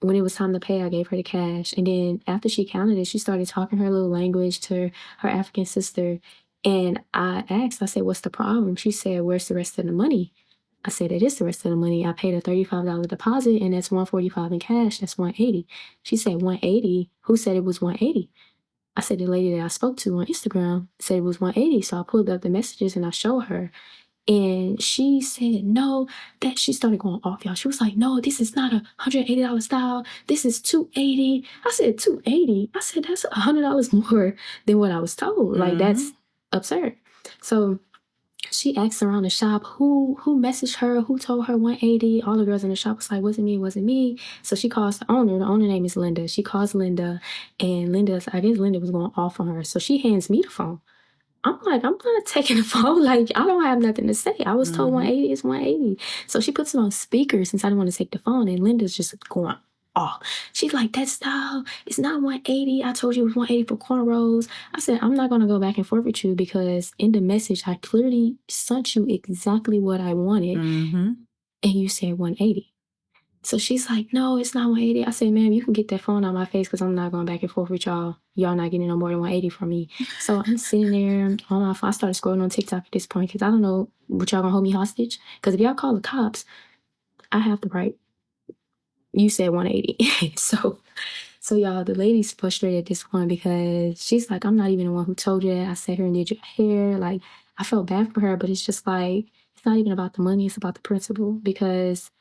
when it was time to pay, I gave her the cash. And then after she counted it, she started talking her little language to her African sister. And I asked, I said, what's the problem? She said, where's the rest of the money? I said, it is the rest of the money. I paid a $35 deposit, and that's $145 in cash. That's $180. She said, $180? Who said it was $180? I said, the lady that I spoke to on Instagram said it was $180. So I pulled up the messages and I showed her. And she said, no, that she started going off, y'all. She was like, no, this is not $180 style. This is $280. I said, $280? I said, that's $100 more than what I was told. Like, that's absurd. So she asked around the shop who messaged her, who told her $180. All the girls in the shop was like, wasn't me. So she calls the owner. The owner name is Linda. She calls Linda, and I guess Linda was going off on her. So she hands me the phone. I'm like, I'm not taking the phone. Like, I don't have nothing to say. I was told 180 is 180. So she puts it on speaker since I didn't want to take the phone, and Linda's just going off. She's like, that style, it's not 180. I told you it was 180 for cornrows. I said, I'm not going to go back and forth with you because in the message, I clearly sent you exactly what I wanted. And you said 180. So she's like, no, it's not 180. I said, ma'am, you can get that phone out my face because I'm not going back and forth with y'all. Y'all not getting no more than 180 from me. So I'm sitting there on my phone. I started scrolling on TikTok at this point because I don't know what y'all going to hold me hostage. Because if y'all call the cops, I have the right. You said 180. So y'all, the lady's frustrated at this point because she's like, I'm not even the one who told you that. I sat here and did your hair. Like, I felt bad for her, but it's just like, it's not even about the money. It's about the principle. Because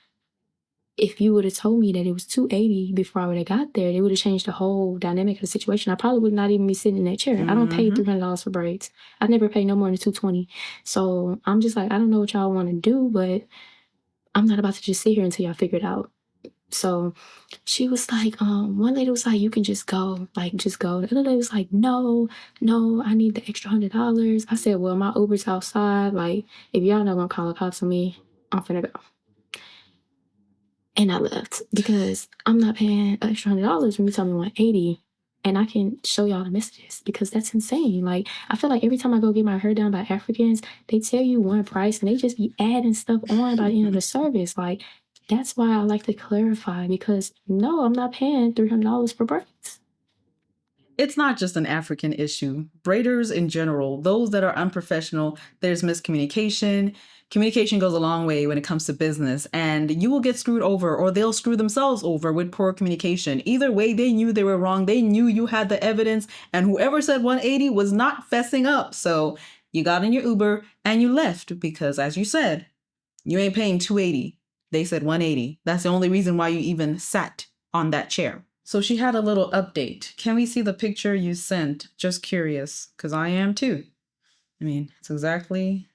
if you would have told me that it was 280 before I would have got there, it would have changed the whole dynamic of the situation. I probably would not even be sitting in that chair. I don't pay $300 for braids. I never pay no more than $220. So I'm just like, I don't know what y'all want to do, but I'm not about to just sit here until y'all figure it out. So she was like, one lady was like, you can just go, like, just go. The other lady was like, no, I need the extra $100. I said, well, my Uber's outside. Like, if y'all not gonna call the cops on me, I'm finna go. And I left because I'm not paying an extra $100 when you tell me 180, and I can show y'all the messages because that's insane. Like, I feel like every time I go get my hair done by Africans, they tell you one price and they just be adding stuff on by the end of the service. Like, that's why I like to clarify because no, I'm not paying $300 for braids. It's not just an African issue. Braiders in general, those that are unprofessional, there's miscommunication. Communication goes a long way when it comes to business, and you will get screwed over or they'll screw themselves over with poor communication. Either way, they knew they were wrong. They knew you had the evidence, and whoever said 180 was not fessing up. So you got in your Uber and you left because, as you said, you ain't paying 280. They said 180. That's the only reason why you even sat on that chair. So she had a little update. Can we see the picture you sent? Just curious, because I am too. I mean, it's exactly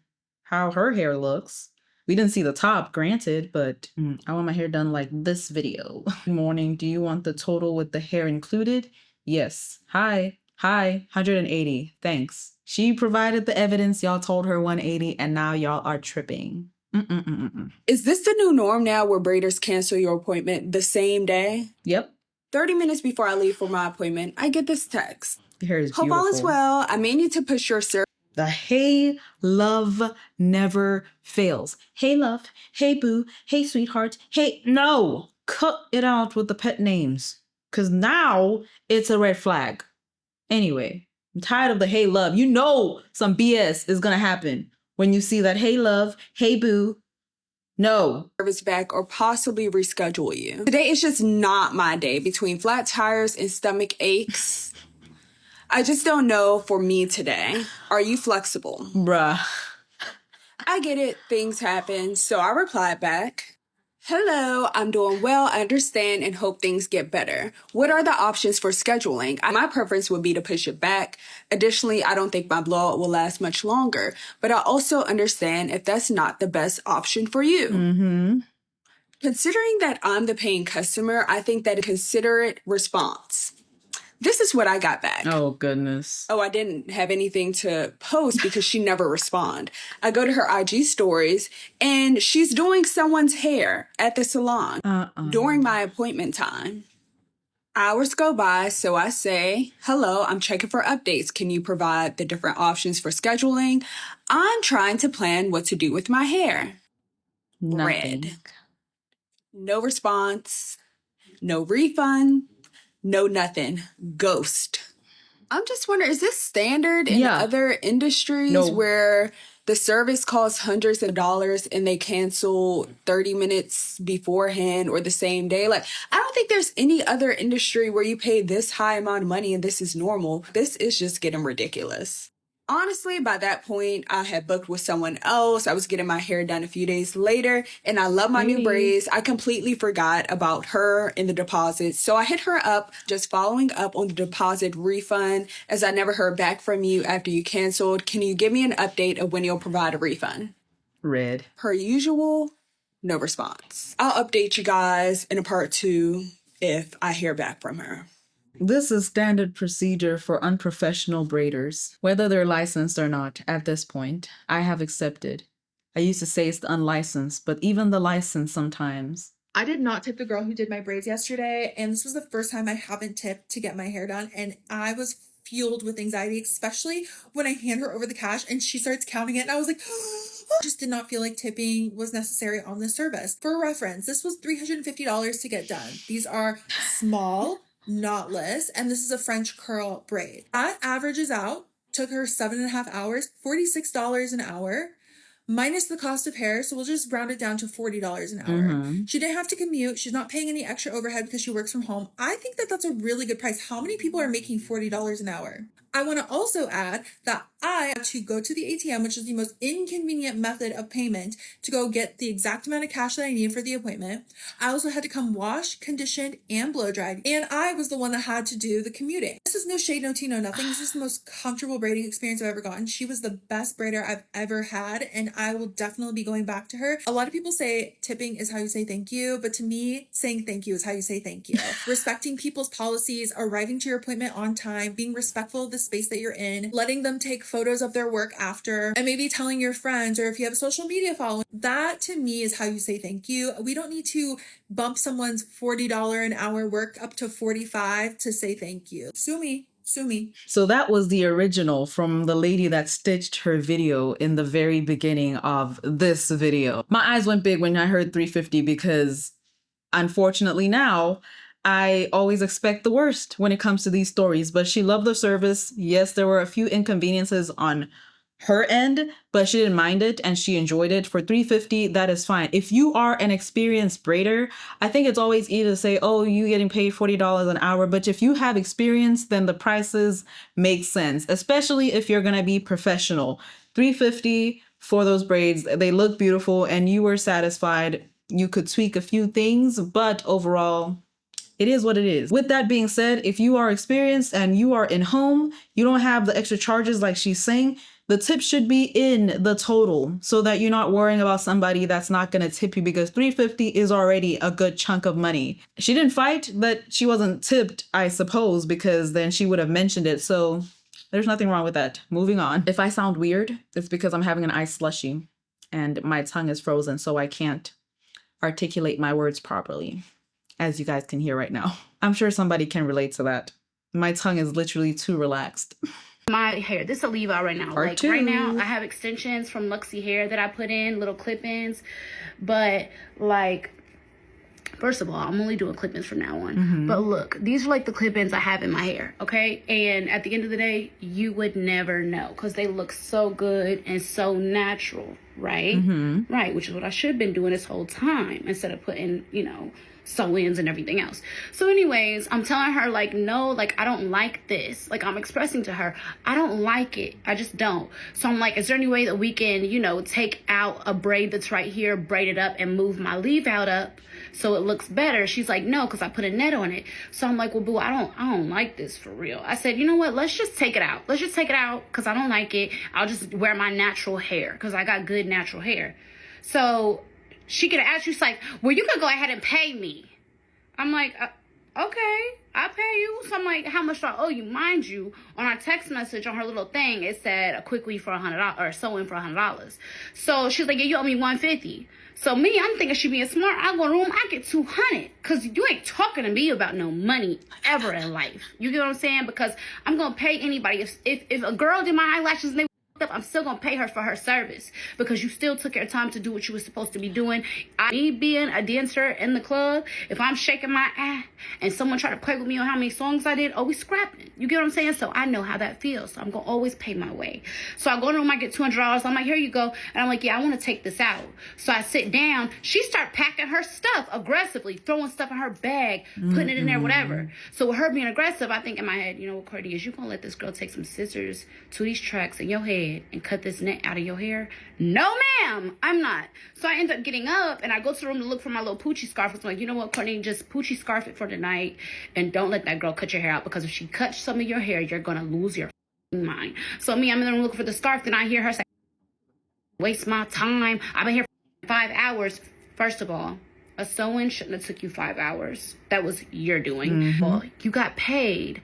how her hair looks. We didn't see the top, granted, but I want my hair done like this video. Good morning. Do you want the total with the hair included? Yes. Hi, 180. Thanks. She provided the evidence. Y'all told her 180, and now y'all are tripping. Is this the new norm now where braiders cancel your appointment the same day? Yep. 30 minutes before I leave for my appointment, I get this text. Your hair is beautiful. Hope all is well. I may need to push your service. The hey love never fails. Hey love, hey boo, hey sweetheart, hey, no. Cut it out with the pet names. Because now it's a red flag. Anyway, I'm tired of the hey love. You know some BS is going to happen when you see that hey love, hey boo. No. Service back or possibly reschedule you. Today is just not my day between flat tires and stomach aches. I just don't know for me today. Are you flexible? Bruh. I get it. Things happen. So I replied back. Hello, I'm doing well. I understand and hope things get better. What are the options for scheduling? My preference would be to push it back. Additionally, I don't think my blowout will last much longer, but I also understand if that's not the best option for you. Considering that I'm the paying customer, I think that a considerate response. This is what I got back. Oh, goodness. Oh, I didn't have anything to post because she never responded. I go to her IG stories and she's doing someone's hair at the salon during my appointment time. Hours go by, so I say, hello, I'm checking for updates. Can you provide the different options for scheduling? I'm trying to plan what to do with my hair. Nothing. Red. No response. No refund, no nothing. Ghost. I'm just wondering, is this standard in other industries where the service costs hundreds of dollars and they cancel 30 minutes beforehand or the same day? Like, I don't think there's any other industry where you pay this high amount of money and this is normal. This is just getting ridiculous. Honestly, by that point, I had booked with someone else. I was getting my hair done a few days later, and I love my new braids. I completely forgot about her and the deposit. So I hit her up, just following up on the deposit refund, as I never heard back from you after you canceled. Can you give me an update of when you'll provide a refund? Red. Per usual, no response. I'll update you guys in a part 2 if I hear back from her. This is standard procedure for unprofessional braiders, whether they're licensed or not. At this point, I have accepted. I used to say it's the unlicensed, but even the licensed sometimes. I did not tip the girl who did my braids yesterday, and this was the first time I haven't tipped to get my hair done, and I was fueled with anxiety, especially when I hand her over the cash and she starts counting it, and I was like, just did not feel like tipping was necessary on this service. For reference, this was $350 to get done. These are small, knotless, and this is a French curl braid. That averages out, took her 7.5 hours, $46 an hour, minus the cost of hair, so we'll just round it down to $40 an hour. She didn't have to commute. She's not paying any extra overhead because she works from home. I think that that's a really good price. How many people are making $40 an hour? I want to also add that I had to go to the ATM, which is the most inconvenient method of payment, to go get the exact amount of cash that I needed for the appointment. I also had to come washed, conditioned, and blow dried. And I was the one that had to do the commuting. This is no shade, no tea, no nothing. This is the most comfortable braiding experience I've ever gotten. She was the best braider I've ever had, and I will definitely be going back to her. A lot of people say tipping is how you say thank you, but to me, saying thank you is how you say thank you. Respecting people's policies, arriving to your appointment on time, being respectful of the space that you're in, letting them take photos of their work after, and maybe telling your friends, or if you have a social media following, that to me is how you say thank you. We don't need to bump someone's $40 an hour work up to $45 to say thank you. Sue me. Sue me. So that was the original from the lady that stitched her video in the very beginning of this video. My eyes went big when I heard $350 because unfortunately now I always expect the worst when it comes to these stories, but she loved the service. Yes, there were a few inconveniences on her end, but she didn't mind it and she enjoyed it. For $350, that is fine. If you are an experienced braider, I think it's always easy to say, oh, you getting paid $40 an hour. But if you have experience, then the prices make sense, especially if you're going to be professional. $350 for those braids. They look beautiful and you were satisfied. You could tweak a few things, but overall, it is what it is. With that being said, if you are experienced and you are in home, you don't have the extra charges like she's saying, the tip should be in the total so that you're not worrying about somebody that's not going to tip you, because $350 is already a good chunk of money. She didn't fight that she wasn't tipped, I suppose, because then she would have mentioned it. So there's nothing wrong with that. Moving on. If I sound weird, it's because I'm having an iced slushie and my tongue is frozen, so I can't articulate my words properly, as you guys can hear right now. I'm sure somebody can relate to that. My tongue is literally too relaxed. My hair, this is a leave out right now. Part two. Right now, I have extensions from Luxy Hair that I put in, little clip-ins. But like, first of all, I'm only doing clip-ins from now on. But look, these are like the clip-ins I have in my hair, okay? And at the end of the day, you would never know because they look so good and so natural, right? Right, which is what I should have been doing this whole time instead of putting, you know, sew-ins and everything else. So anyways, I'm telling her like, no, like I don't like this. Like I'm expressing to her, I don't like it. I just don't. So I'm like, is there any way that we can, you know, take out a braid that's right here, braid it up and move my leave out up so it looks better? She's like, no, because I put a net on it. So I'm like, well, boo, I don't like this for real. I said, you know what? Let's just take it out. Let's just take it out because I don't like it. I'll just wear my natural hair because I got good natural hair. So she could have asked you, she's like, well, you could go ahead and pay me. I'm like, okay, I'll pay you. So I'm like, how much do I owe you? Mind you, on our text message on her little thing, it said a quick weave for $100 or sew in for $100. So she's like, yeah, you owe me $150. So me, I'm thinking she being smart. I go to room, I get $200 because you ain't talking to me about no money ever in life. You get what I'm saying? Because I'm gonna pay anybody. If a girl did my eyelashes and they up, I'm still gonna pay her for her service because you still took your time to do what you were supposed to be doing. Me being a dancer in the club, if I'm shaking my ass and someone try to play with me on how many songs I did, we scrapping. You get what I'm saying? So I know how that feels. So I'm gonna always pay my way. So I go in the room, I get $200. I'm like, here you go. And I'm like, yeah, I want to take this out. So I sit down. She start packing her stuff aggressively, throwing stuff in her bag, putting it in there, whatever. So with her being aggressive, I think in my head, you know what, Courtney, is you gonna let this girl take some scissors to these tracks in your head and cut this net out of your hair? No, ma'am, I'm not. So I end up getting up and I go to the room to look for my little Poochie scarf. I'm like, you know what, Courtney, just Poochie scarf it for tonight and don't let that girl cut your hair out, because if she cuts some of your hair, you're gonna lose your mind. So I'm in the room looking for the scarf, then I hear her say, waste my time. I've been here for 5 hours. First of all, a sew-in shouldn't have took you 5 hours. That was your doing. Well, you got paid.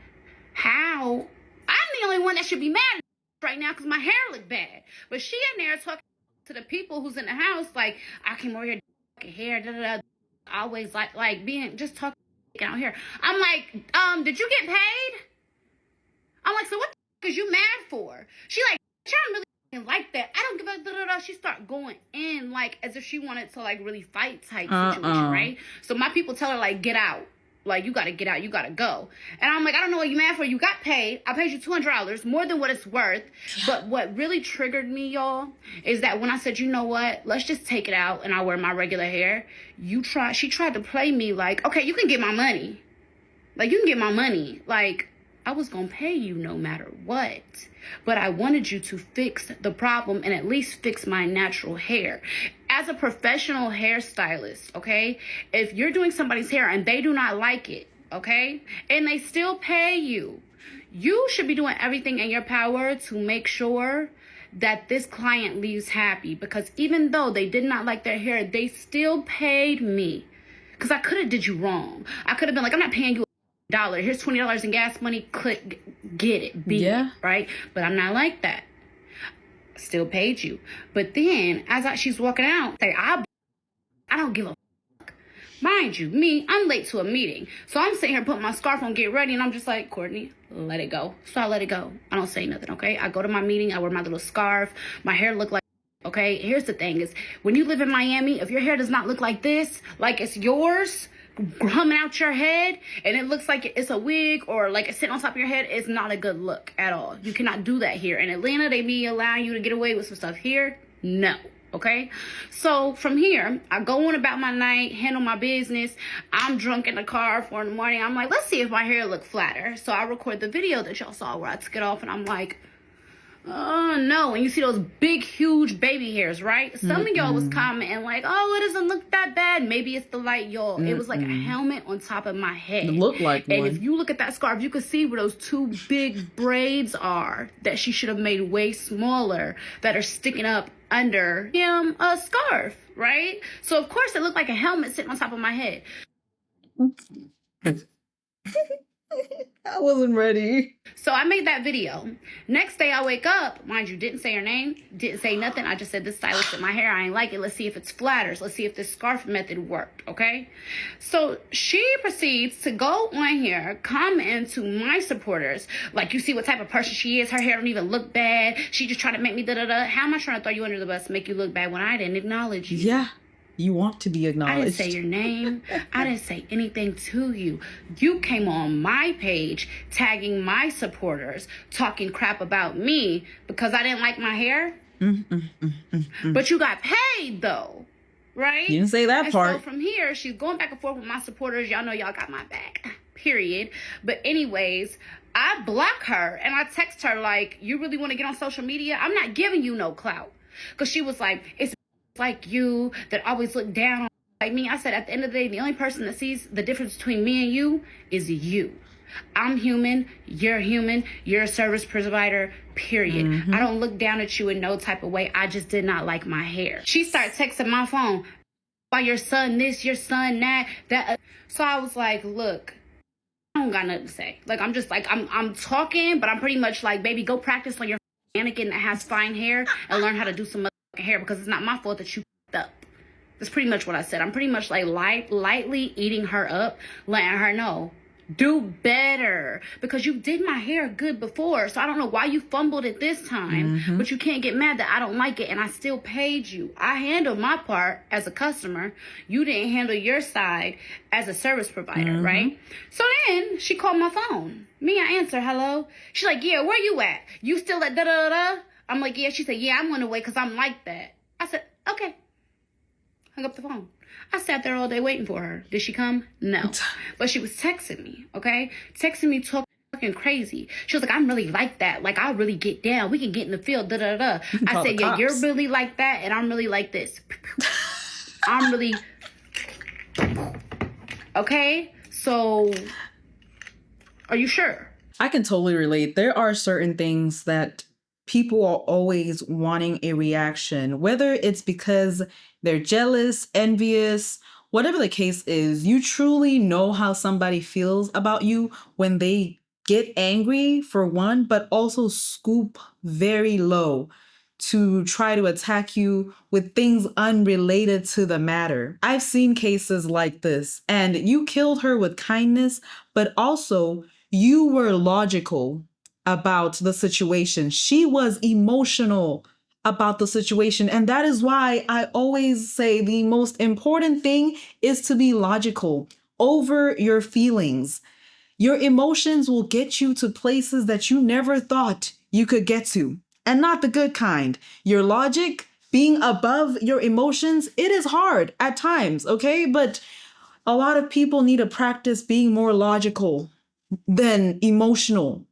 How? I'm the only one that should be mad right now because my hair looked bad. But she in there talking to the people who's in the house like, I came over here to hair, da da da. Always like being just talking out here. I'm like, did you get paid? I'm like, so what the is you mad for? She like, I'm really like that. I don't give a da da da. She start going in like as if she wanted to like really fight type situation, right? So my people tell her like, get out. Like, you gotta get out, you gotta go. And I'm like, I don't know what you mad for. You got paid. I paid you $200, more than what it's worth. Yeah. But what really triggered me, y'all, is that when I said, you know what, let's just take it out and I'll wear my regular hair, she tried to play me like, okay, you can get my money. Like, you can get my money. Like, I was gonna pay you no matter what. But I wanted you to fix the problem and at least fix my natural hair. As a professional hairstylist, okay, if you're doing somebody's hair and they do not like it, okay, and they still pay you, you should be doing everything in your power to make sure that this client leaves happy. Because even though they did not like their hair, they still paid me. Because I could have did you wrong. I could have been like, I'm not paying you $1. Here's $20 in gas money. Click, get it, beat it, right? But I'm not like that. Still paid you. But then as she's walking out, say, I don't give a fuck. Mind you, me, I'm late to a meeting. So I'm sitting here putting my scarf on, get ready, and I'm just like, Courtney, let it go. So I let it go. I don't say nothing, okay? I go to my meeting, I wear my little scarf, my hair look like, okay? Here's the thing is, when you live in Miami, if your hair does not look like this, like it's yours, coming out your head, and it looks like it's a wig or like it's sitting on top of your head, it's not a good look at all. You cannot do that here. In Atlanta, they be allowing you to get away with some stuff. Here, no. Okay? So from here, I go on about my night, handle my business. I'm drunk in the car 4 in the morning. I'm like, let's see if my hair look flatter. So I record the video that y'all saw where I took it off, and I'm like, oh no. And you see those big huge baby hairs, right? Some of y'all was commenting like, oh, it doesn't look that bad. Maybe it's the light, y'all. It was like a helmet on top of my head. It looked like one. one. And if you look at that scarf, you can see where those 2 big braids are that she should have made way smaller, that are sticking up under a scarf, right? So of course it looked like a helmet sitting on top of my head. I wasn't ready. So I made that video. Next day I wake up, mind you, didn't say her name, didn't say nothing. I just said, this stylist did my hair, I ain't like it. Let's see if it's flatters. Let's see if this scarf method worked, okay? So she proceeds to go on here, comment to my supporters, like, you see what type of person she is. Her hair don't even look bad. She just trying to make me da-da-da. How am I trying to throw you under the bus to make you look bad when I didn't acknowledge you? Yeah. You want to be acknowledged. I didn't say your name. I didn't say anything to you. You came on my page tagging my supporters, talking crap about me because I didn't like my hair. But you got paid though, right? You didn't say that part. So from here, she's going back and forth with my supporters. Y'all know y'all got my back, period. But anyways, I block her and I text her like, you really want to get on social media? I'm not giving you no clout. Because she was like, it's like you that always look down on like me. I said, at the end of the day, the only person that sees the difference between me and you is you. I'm human, you're a service provider, period. I don't look down at you in no type of way. I just did not like my hair. She started texting my phone, why your son this, your son that. So I was like, look, I don't got nothing to say. Like, I'm just like, I'm talking, but I'm pretty much like, baby, go practice on your mannequin that has fine hair and learn how to do some hair, because it's not my fault that you up. That's pretty much what I said. I'm pretty much like lightly eating her up, letting her know Do better, because you did my hair good before, so I don't know why you fumbled it this time. But you can't get mad that I don't like it and I still paid you. I handled my part as a customer. You didn't handle your side as a service provider, right? So then she called my phone. Me, I answer, hello. She's like, yeah, where you at? You still at da-da-da-da? I'm like, yeah. She said, yeah, I'm on the way because I'm like that. I said, okay. Hung up the phone. I sat there all day waiting for her. Did she come? No. But she was texting me, okay? Texting me talking crazy. She was like, I'm really like that. Like, I'll really get down. We can get in the field, da-da-da. I said, yeah, you're really like that, and I'm really like this. I'm really... Okay? So, are you sure? I can totally relate. There are certain things that people are always wanting a reaction, whether it's because they're jealous, envious, whatever the case is. You truly know how somebody feels about you when they get angry, for one, but also scoop very low to try to attack you with things unrelated to the matter. I've seen cases like this, and you killed her with kindness, but also you were logical about the situation. She was emotional about the situation. And that is why I always say the most important thing is to be logical over your feelings. Your emotions will get you to places that you never thought you could get to, and not the good kind. Your logic, being above your emotions, it is hard at times, okay? But a lot of people need to practice being more logical than emotional.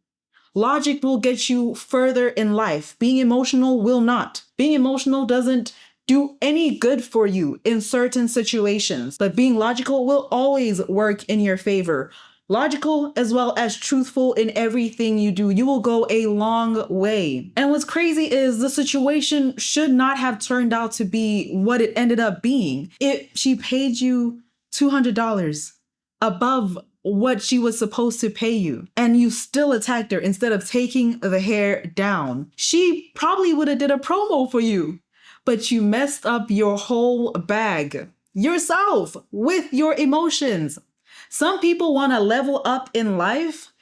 Logic will get you further in life. Being emotional will not. Being emotional doesn't do any good for you in certain situations, but being logical will always work in your favor. Logical as well as truthful in everything you do. You will go a long way. And what's crazy is the situation should not have turned out to be what it ended up being. If she paid you $200 above what she was supposed to pay you, and you still attacked her instead of taking the hair down, she probably would have did a promo for you, but you messed up your whole bag yourself with your emotions. Some people want to level up in life,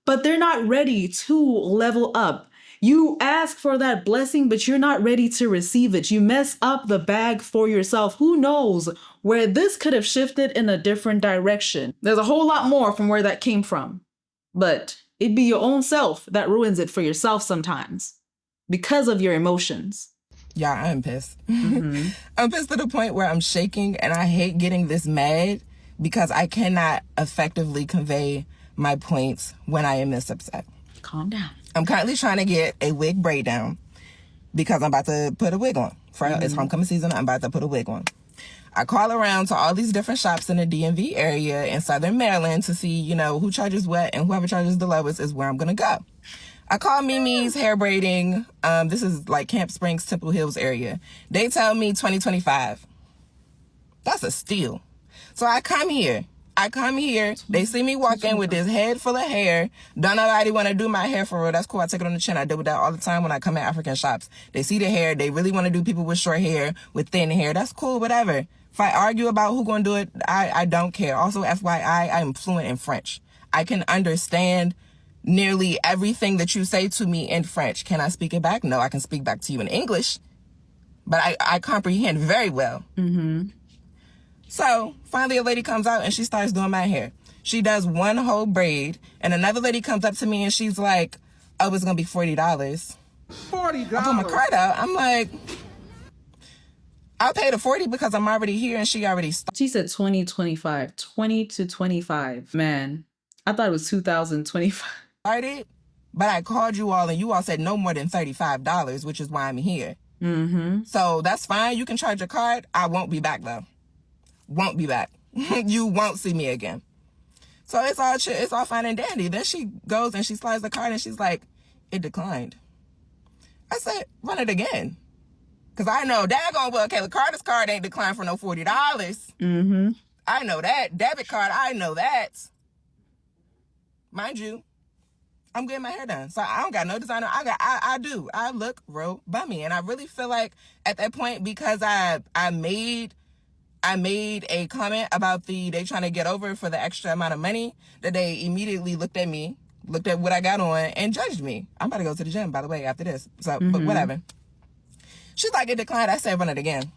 but they're not ready to level up. You ask for that blessing, but you're not ready to receive it. You mess up the bag for yourself. Who knows where this could have shifted in a different direction? There's a whole lot more from where that came from, but it'd be your own self that ruins it for yourself sometimes because of your emotions. Yeah, I'm pissed. I'm pissed to the point where I'm shaking, and I hate getting this mad because I cannot effectively convey my points when I am this upset. Calm down. I'm currently trying to get a wig braid down because I'm about to put a wig on. It's homecoming season. I'm about to put a wig on. I call around to all these different shops in the DMV area in Southern Maryland to see, you know, who charges what, and whoever charges the lowest is where I'm going to go. I call Mimi's Hair Braiding. This is like Camp Springs, Temple Hills area. They tell me $20.25. That's a steal. So I come here. They see me walk in with this head full of hair. Don't nobody want to do my hair for real. That's cool. I take it on the chin. I deal with that all the time when I come in African shops. They see the hair. They really want to do people with short hair, with thin hair. That's cool, whatever. If I argue about who going to do it, I don't care. Also, FYI, I'm fluent in French. I can understand nearly everything that you say to me in French. Can I speak it back? No, I can speak back to you in English. But I comprehend very well. So finally a lady comes out and she starts doing my hair. She does one whole braid, and another lady comes up to me and she's like, oh, it's going to be $40. $40? I pull my card out. I'm like, I'll pay the $40 because I'm already here and she already started. She said 2025, 20 to 25. Man, I thought it was 2025. But I called you all and you all said no more than $35, which is why I'm here. So that's fine. You can charge your card. I won't be back though. Won't be back. You won't see me again. So it's all fine and dandy. Then she goes and she slides the card and she's like, it declined. I said, run it again. Because I know daggone well, Kayla Carter's card ain't declined for no $40. I know that. Debit card, I know that. Mind you, I'm getting my hair done. So I don't got no designer. I do. I look real bummy. And I really feel like at that point, because I I made a comment about they trying to get over for the extra amount of money, that they immediately looked at me, looked at what I got on, and judged me. I'm about to go to the gym, by the way, after this. So, but whatever. She's like, it declined. I said, run it again.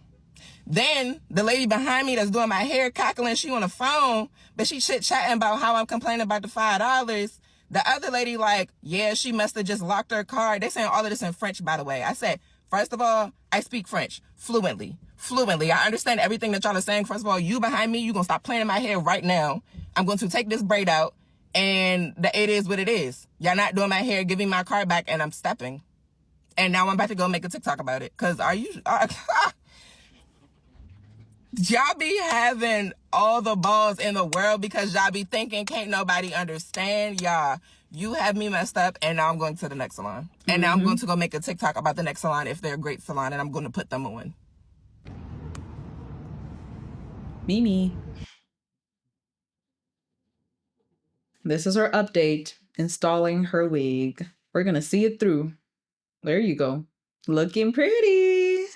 Then the lady behind me that's doing my hair cackling, she on the phone, but she chit-chatting about how I'm complaining about the $5. The other lady like, yeah, she must have just locked her card. They saying all of this in French, by the way. I said, first of all, I speak French fluently. I understand everything that y'all are saying. First of all, you behind me, you gonna stop playing in my hair right now. I'm going to take this braid out, and it is what it is. Y'all not doing my hair, giving my card back, and I'm stepping. And now I'm about to go make a TikTok about it. Cause y'all be having all the balls in the world because y'all be thinking can't nobody understand. Y'all, you have me messed up, and now I'm going to the next salon. And now I'm going to go make a TikTok about the next salon if they're a great salon, and I'm going to put them on. Mimi. This is her update, installing her wig. We're going to see it through. There you go. Looking pretty.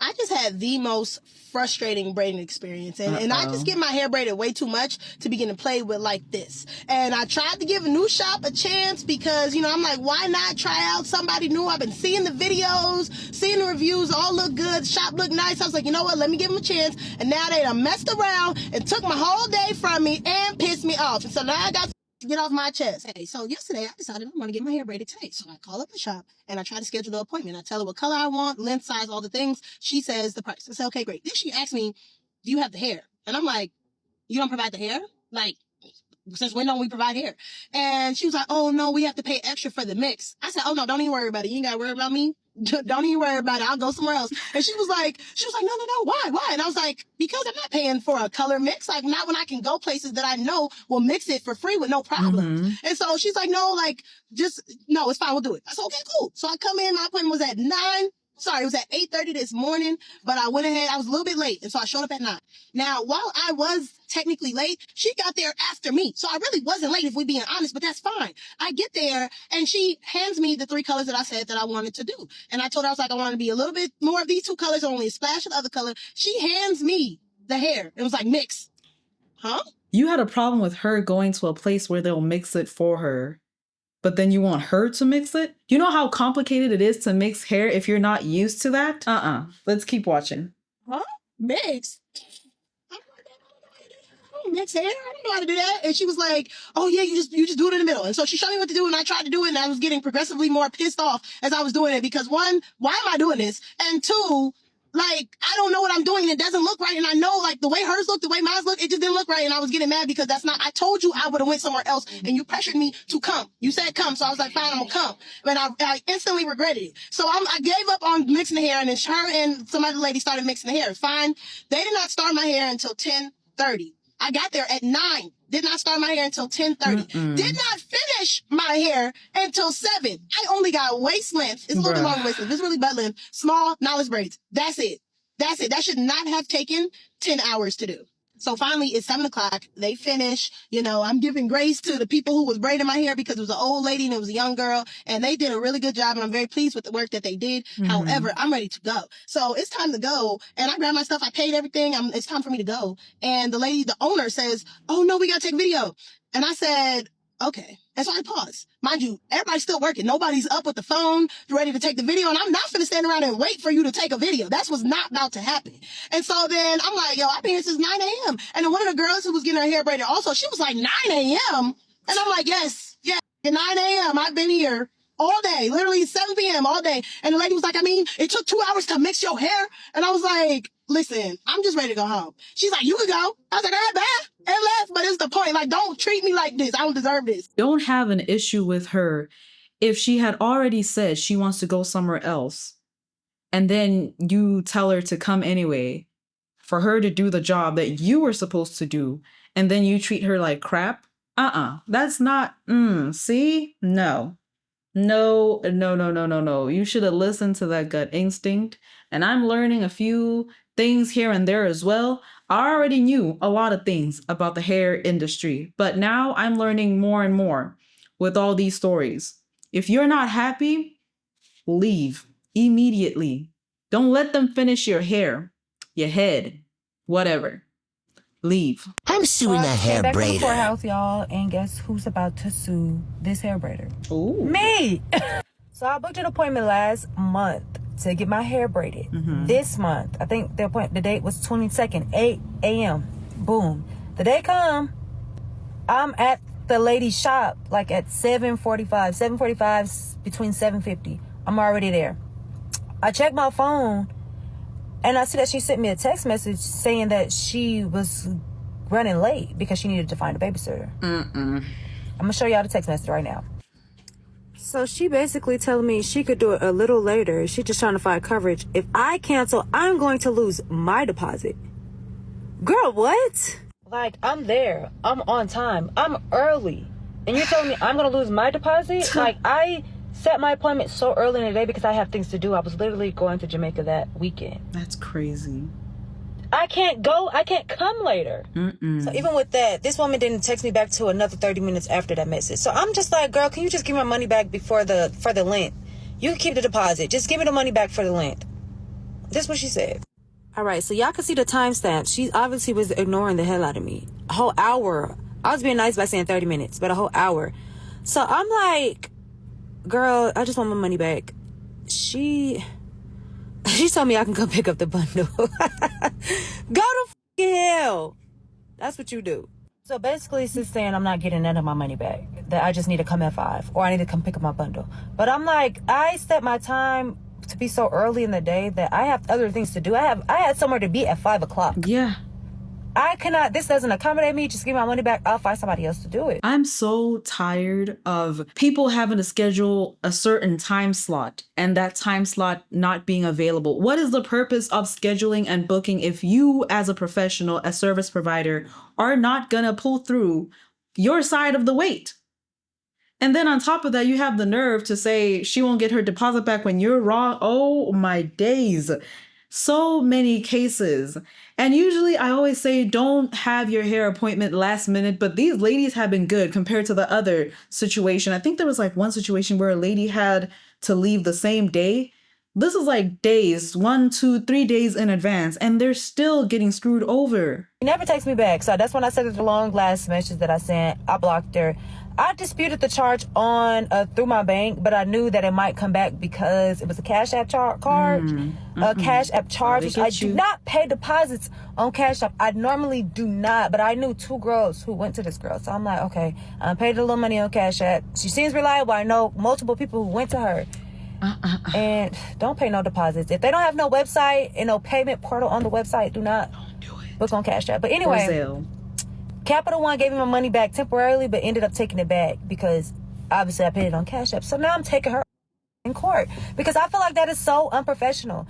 I just had the most frustrating braiding experience, and I just get my hair braided way too much to begin to play with like this. And I tried to give a new shop a chance because, you know, I'm like, why not try out somebody new? I've been seeing the videos, seeing the reviews, all look good, shop look nice. I was like, you know what, let me give them a chance. And now they done messed around and took my whole day from me and pissed me off. And so now I got to get off my chest. Hey, so yesterday I decided I want to get my hair braided today. So I call up the shop and I try to schedule the appointment. I tell her what color I want, length, size, all the things. She says the price. I say, okay, great. Then she asked me, do you have the hair? And I'm like, you don't provide the hair? Like, since when don't we provide hair? And she was like, oh no, we have to pay extra for the mix. I said, oh no, don't even worry about it. You ain't got to worry about me. Don't even worry about it. I'll go somewhere else. And she was like, no, why? And I was like, because I'm not paying for a color mix. Like, not when I can go places that I know will mix it for free with no problem. And so she's like, no, like, no, it's fine. We'll do it. I said, okay, cool. So I come in, my appointment was at 9. Sorry, it was at 8:30 this morning, but I went ahead. I was a little bit late, and so I showed up at 9. Now, while I was technically late, she got there after me. So I really wasn't late, if we're being honest, but that's fine. I get there, and she hands me the 3 colors that I said that I wanted to do. And I told her, I was like, I want to be a little bit more of these 2 colors, only a splash of the other color. She hands me the hair. It was like, mix. Huh? You had a problem with her going to a place where they'll mix it for her, but then you want her to mix it? You know how complicated it is to mix hair if you're not used to that? Let's keep watching. Huh? Mix? I don't mix hair. I don't know how to do that. And she was like, oh yeah, you just do it in the middle. And so she showed me what to do, and I tried to do it, and I was getting progressively more pissed off as I was doing it because 1, why am I doing this? And 2, like, I don't know what I'm doing and it doesn't look right. And I know, like, the way hers looked, the way mine looked, it just didn't look right. And I was getting mad because that's not, I told you I would have went somewhere else and you pressured me to come. You said come. So I was like, fine, I'm gonna come. But I instantly regretted it. So I gave up on mixing the hair, and then her and some other lady started mixing the hair. Fine. They did not start my hair until 10:30. I got there at 9. Did not start my hair until 10:30. Did not finish my hair until 7. I only got waist length. It's a little bit longer waist length. It's really butt length. Small, knotless braids. That's it. That should not have taken 10 hours to do. So finally, it's 7 o'clock. They finish. You know, I'm giving grace to the people who was braiding my hair because it was an old lady and it was a young girl. And they did a really good job. And I'm very pleased with the work that they did. However, I'm ready to go. So it's time to go. And I grabbed my stuff. I paid everything. It's time for me to go. And the lady, the owner says, oh, no, we got to take video. And I said, okay. And so I paused. Mind you, everybody's still working. Nobody's up with the phone, ready to take the video. And I'm not going to stand around and wait for you to take a video. That's what's not about to happen. And so then I'm like, yo, I've been here since 9 a.m. And then one of the girls who was getting her hair braided also, she was like, 9 a.m.? And I'm like, yes, at 9 a.m. I've been here all day, literally 7 p.m. all day. And the lady was like, I mean, it took 2 hours to mix your hair. And I was like, listen, I'm just ready to go home. She's like, you could go. I was like, all right, bye. And left. But it's the point. Like, don't treat me like this. I don't deserve this. Don't have an issue with her if she had already said she wants to go somewhere else, and then you tell her to come anyway for her to do the job that you were supposed to do, and then you treat her like crap. That's not, see? No. No. You should have listened to that gut instinct. And I'm learning a few things here and there as well. I already knew a lot of things about the hair industry, but now I'm learning more and more with all these stories. If you're not happy, leave immediately. Don't let them finish your hair. your head, whatever. Leave. I'm suing that hair back to the braider. courthouse, y'all, and guess who's about to sue this hair braider? Ooh. Me! So I booked an appointment last month to get my hair braided. This month, I think the date was 22nd, 8 a.m. Boom. The day come, I'm at the lady's shop like at 7:45, between 7:50. I'm already there. I check my phone and I see that she sent me a text message saying that she was running late because she needed to find a babysitter. I'm gonna show y'all the text message right now. So she basically telling me she could do it a little later. She just trying to find coverage. If I cancel, I'm going to lose my deposit. Girl, what? Like, I'm there. I'm on time. I'm early. And you're telling me I'm going to lose my deposit? Like, I set my appointment so early in the day because I have things to do. I was literally going to Jamaica that weekend. That's crazy. I can't go. I can't come later. So even with that, this woman didn't text me back to another 30 minutes after that message. So I'm just like, girl, can you just give me my money back for the length? You can keep the deposit. Just give me the money back for the length. That's what she said. All right, so y'all can see the timestamp. She obviously was ignoring the hell out of me. A whole hour. I was being nice by saying 30 minutes, but a whole hour. So I'm like, girl, I just want my money back. She told me I can come pick up the bundle. Go to fucking hell. That's what you do. So basically, she's saying I'm not getting none of my money back. That I just need to come at 5, or I need to come pick up my bundle. But I'm like, I set my time to be so early in the day that I have other things to do. I had somewhere to be at 5 o'clock. Yeah. I cannot, this doesn't accommodate me. Just give me my money back. I'll find somebody else to do it. I'm so tired of people having to schedule a certain time slot and that time slot not being available. What is the purpose of scheduling and booking if you, as a professional, a service provider, are not going to pull through your side of the weight? And then on top of that, you have the nerve to say she won't get her deposit back when you're wrong. Oh my days. So many cases. And usually I always say don't have your hair appointment last minute, but these ladies have been good compared to the other situation. I think there was like one situation where a lady had to leave the same day. This is like days, 1, 2, 3 days in advance, and they're still getting screwed over. She never takes me back. So that's when I sent her the long last message that I sent. I blocked her. I disputed the charge on through my bank, but I knew that it might come back because it was a Cash App card, a Cash App charge. Which I do not pay deposits on Cash App. I normally do not, but I knew 2 girls who went to this girl. So I'm like, okay, I paid a little money on Cash App. She seems reliable. I know multiple people who went to her. And don't pay no deposits. If they don't have no website and no payment portal on the website, do not book on Cash App. But anyway, Capital One gave me my money back temporarily, but ended up taking it back because obviously I paid it on Cash App. So now I'm taking her in court because I feel like that is so unprofessional.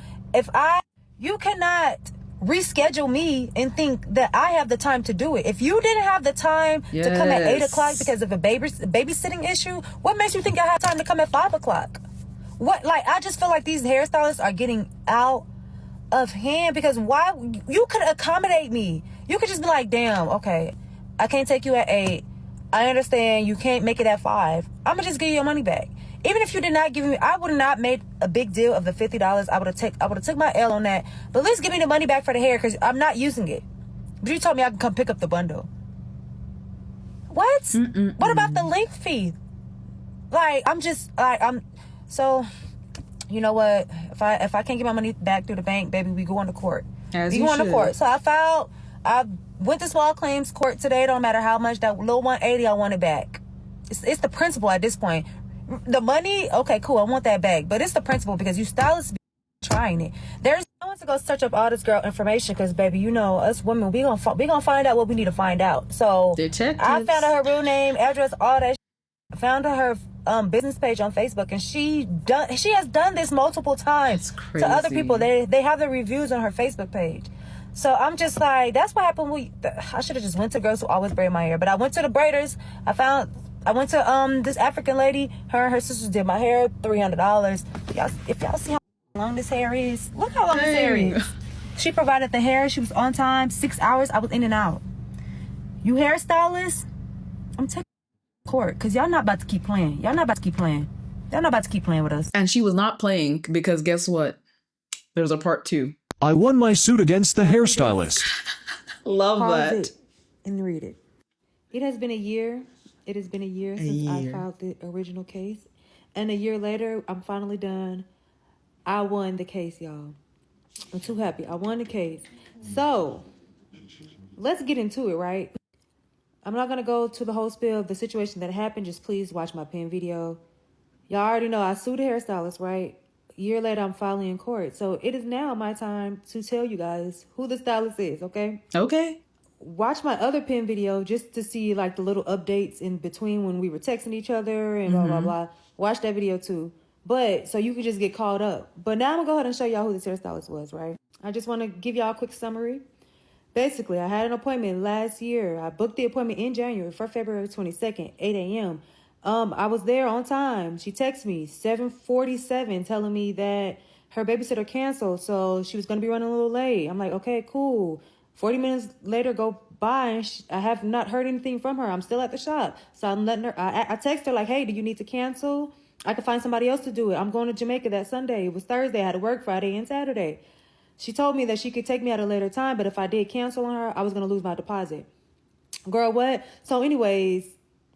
You cannot reschedule me and think that I have the time to do it. If you didn't have the time to come at 8 o'clock because of a babysitting issue, what makes you think I have time to come at 5 o'clock? What, like, I just feel like these hairstylists are getting out of hand because why? You could accommodate me. You could just be like, damn, okay, I can't take you at 8. I understand you can't make it at 5. I'm gonna just give you your money back. Even if you did not give me, I would have not made a big deal of the $50. I would have took my L on that. But at least give me the money back for the hair because I'm not using it. But you told me I can come pick up the bundle. What? What about the link fee? Like, so, you know what? If I can't get my money back through the bank, baby, we go on to court. We go on to court. So I went to small claims court today. It don't matter how much, that little 180, I want it back. It's the principle at this point. The money, okay, cool, I want that back. But it's the principle because you stylists be trying it. I want to go search up all this girl information because, baby, you know, us women, we gonna find out what we need to find out. So I found out her real name, address, all that. I found her business page on Facebook, and she has done this multiple times to other people. They have the reviews on her Facebook page. So I'm just like, that's what happened. I should have just went to girls who always braid my hair, but I went to the braiders. I went to this African lady. Her and her sisters did my hair, $300. If y'all see how long this hair is, look how long this hair is. She provided the hair. She was on time. 6 hours. I was in and out. You hairstylists, I'm taking court because y'all not about to keep playing. Y'all not about to keep playing. Y'all not about to keep playing with us. And she was not playing because guess what? There's a part 2. I won my suit against the hairstylist. Love Pause that. it and read it. It has been a year. It has been a year since I filed the original case. And a year later, I'm finally done. I won the case, y'all. I'm too happy. I won the case. So, let's get into it, right? I'm not going to go to the whole spiel of the situation that happened. Just please watch my pen video. Y'all already know I sued a hairstylist, right? A year later, I'm filing in court. So, it is now my time to tell you guys who the stylist is, okay? Okay. Watch my other pen video just to see like the little updates in between when we were texting each other and blah, blah, blah. Watch that video too. But so you can just get caught up. But now I'm going to go ahead and show y'all who this hairstylist was, right? I just want to give y'all a quick summary. Basically, I had an appointment last year. I booked the appointment in January for February 22nd, 8 a.m. I was there on time. She texted me 7:47 telling me that her babysitter canceled, so she was going to be running a little late. I'm like, okay, cool. 40 minutes later go by and I have not heard anything from her. I'm still at the shop. So I'm letting her, I text her like, hey, do you need to cancel? I could find somebody else to do it. I'm going to Jamaica that Sunday. It was Thursday. I had to work Friday and Saturday. She told me that she could take me at a later time, but if I did cancel on her, I was going to lose my deposit. Girl, what? So anyways,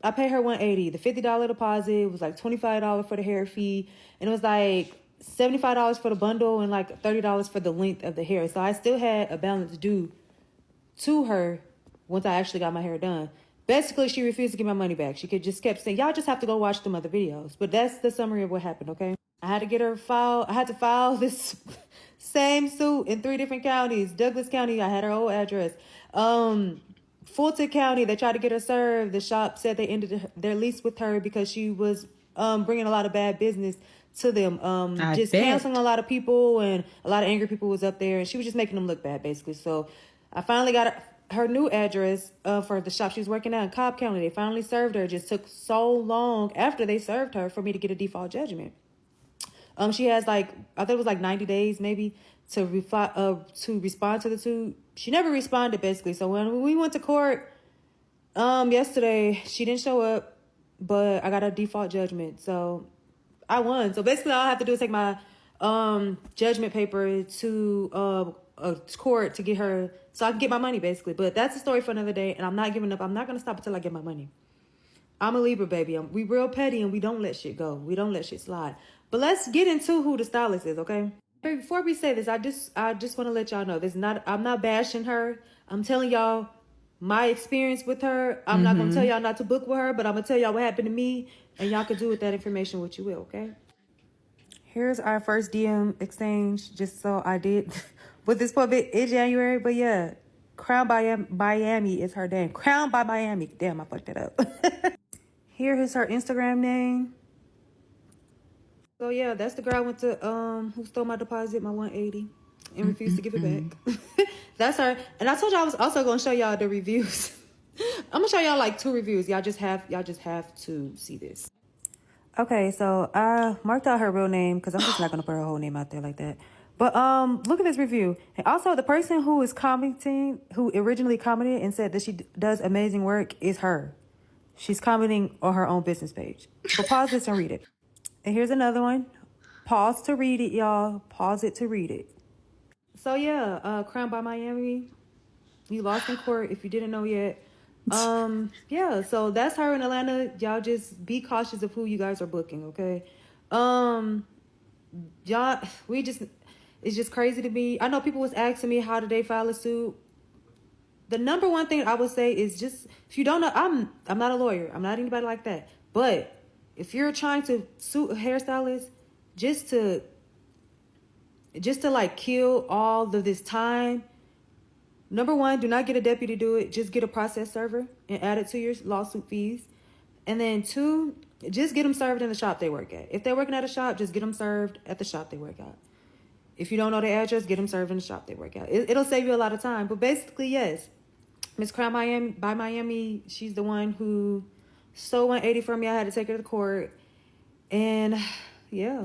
I paid her $180. The $50 deposit was like $25 for the hair fee. And it was like $75 for the bundle and like $30 for the length of the hair. So I still had a balance due to her once I actually got my hair done. Basically, she refused to give my money back. She just kept saying, y'all just have to go watch them other videos. But that's the summary of what happened, okay? I had to get her file. I had to file this same suit in 3 different counties. Douglas County, I had her old address. Fulton County, they tried to get her served. The shop said they ended their lease with her because she was bringing a lot of bad business to them. Just canceling a lot of people, and a lot of angry people was up there, and she was just making them look bad, basically. So I finally got her new address for the shop she was working at in Cobb County. They finally served her. It just took so long after they served her for me to get a default judgment. She has like, I think it was like 90 days maybe to respond to the suit. She never responded, basically. So when we went to court yesterday, she didn't show up, but I got a default judgment. So I won. So basically all I have to do is take my judgment paper to a court to get her, so I can get my money, basically. But that's a story for another day, and I'm not giving up. I'm not going to stop until I get my money. I'm a Libra, baby. We real petty, and we don't let shit go. We don't let shit slide. But let's get into who the stylist is, okay? But before we say this, I just want to let y'all know, I'm not bashing her. I'm telling y'all my experience with her. I'm not going to tell y'all not to book with her, but I'm going to tell y'all what happened to me, and y'all can do with that information what you will, okay? Here's our first DM exchange, just so I did with this puppet in January. But yeah, Crown by Miami is her name. Crown by Miami. Damn, I fucked that up. Here is her Instagram name. So yeah, that's the girl I went to, who stole my deposit, my $180, and refused to give it back. That's her. And I told you I was also gonna show y'all the reviews. I'm gonna show y'all like 2 reviews. Y'all just have to see this. Okay, so I marked out her real name because I'm just not gonna put her whole name out there like that. But look at this review. And also, the person who is commenting, who originally commented and said that she does amazing work, is her. She's commenting on her own business page. But pause this and read it. And here's another one. Pause to read it, y'all. Pause it to read it. So yeah, Crown by Miami. You lost in court if you didn't know yet. Yeah, so that's her in Atlanta. Y'all just be cautious of who you guys are booking, okay? Y'all, it's just crazy to me. I know people was asking me how did they file a suit. The number one thing I would say is just, if you don't know, I'm not a lawyer. I'm not anybody like that. But if you're trying to sue a hairstylist, just to like kill all of this time, number one, do not get a deputy to do it. Just get a process server and add it to your lawsuit fees. And then 2, just get them served in the shop they work at. If they're working at a shop, just get them served at the shop they work at. If you don't know the address, get them served in the shop they work at. It'll save you a lot of time. But basically, yes, Miss Crown by Miami, she's the one who stole $180 from me. I had to take her to court. And yeah.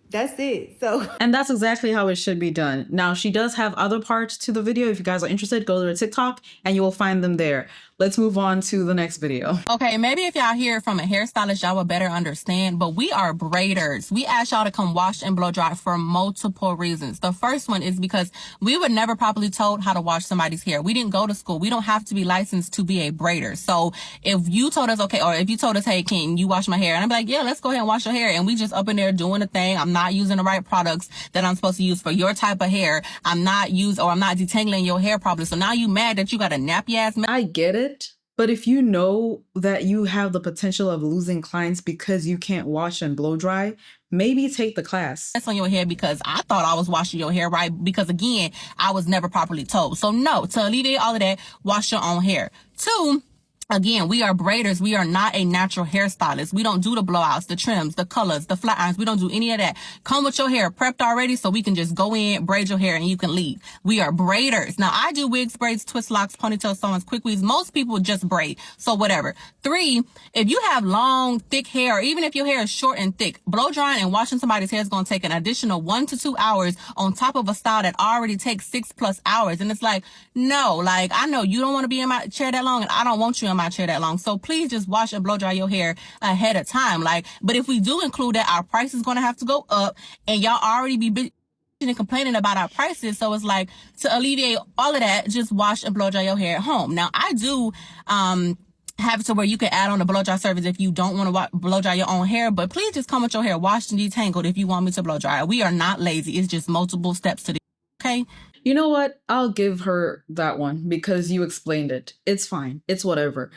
That's it. So, and that's exactly how it should be done. Now, she does have other parts to the video. If you guys are interested, go to her TikTok and you will find them there. let's move on to the next video. Okay, maybe if y'all hear it from a hairstylist, y'all would better understand, but we are braiders. We ask y'all to come wash and blow dry for multiple reasons. The first one is because we were never properly told how to wash somebody's hair. We didn't go to school. We don't have to be licensed to be a braider. So if you told us, okay, or if you told us, hey, can you wash my hair? And I'm like, yeah, let's go ahead and wash your hair. And we just up in there doing the thing. I'm not using the right products that I'm supposed to use for your type of hair. I'm not detangling your hair properly. So now you mad that you got a nappy ass. I get it. But if you know that you have the potential of losing clients because you can't wash and blow dry, maybe take the class. That's on your hair because I thought I was washing your hair right because, again, I was never properly told. So no, to alleviate all of that, wash your own hair. 2, again, we are braiders. We are not a natural hairstylist. We don't do the blowouts, the trims, the colors, the flat irons. We don't do any of that. Come with your hair prepped already so we can just go in, braid your hair, and you can leave. We are braiders. Now, I do wigs, braids, twist locks, ponytails, sew-ins, quick weaves. Most people just braid. So whatever. 3, if you have long, thick hair, or even if your hair is short and thick, blow drying and washing somebody's hair is going to take an additional 1 to 2 hours on top of a style that already takes 6+ hours. And it's like, no, like, I know you don't want to be in my chair that long, and I don't want you in my chair that long. So please just wash and blow dry your hair ahead of time. Like, but if we do include that, our price is going to have to go up, and y'all already be and complaining about our prices. So it's like, to alleviate all of that, just wash and blow dry your hair at home. Now, I do have it to where you can add on the blow dry service if you don't want to blow dry your own hair, but please just come with your hair washed and detangled if you want me to blow dry. We are not lazy. It's just multiple steps to the, okay? You know what? I'll give her that one because you explained it. It's fine. It's whatever.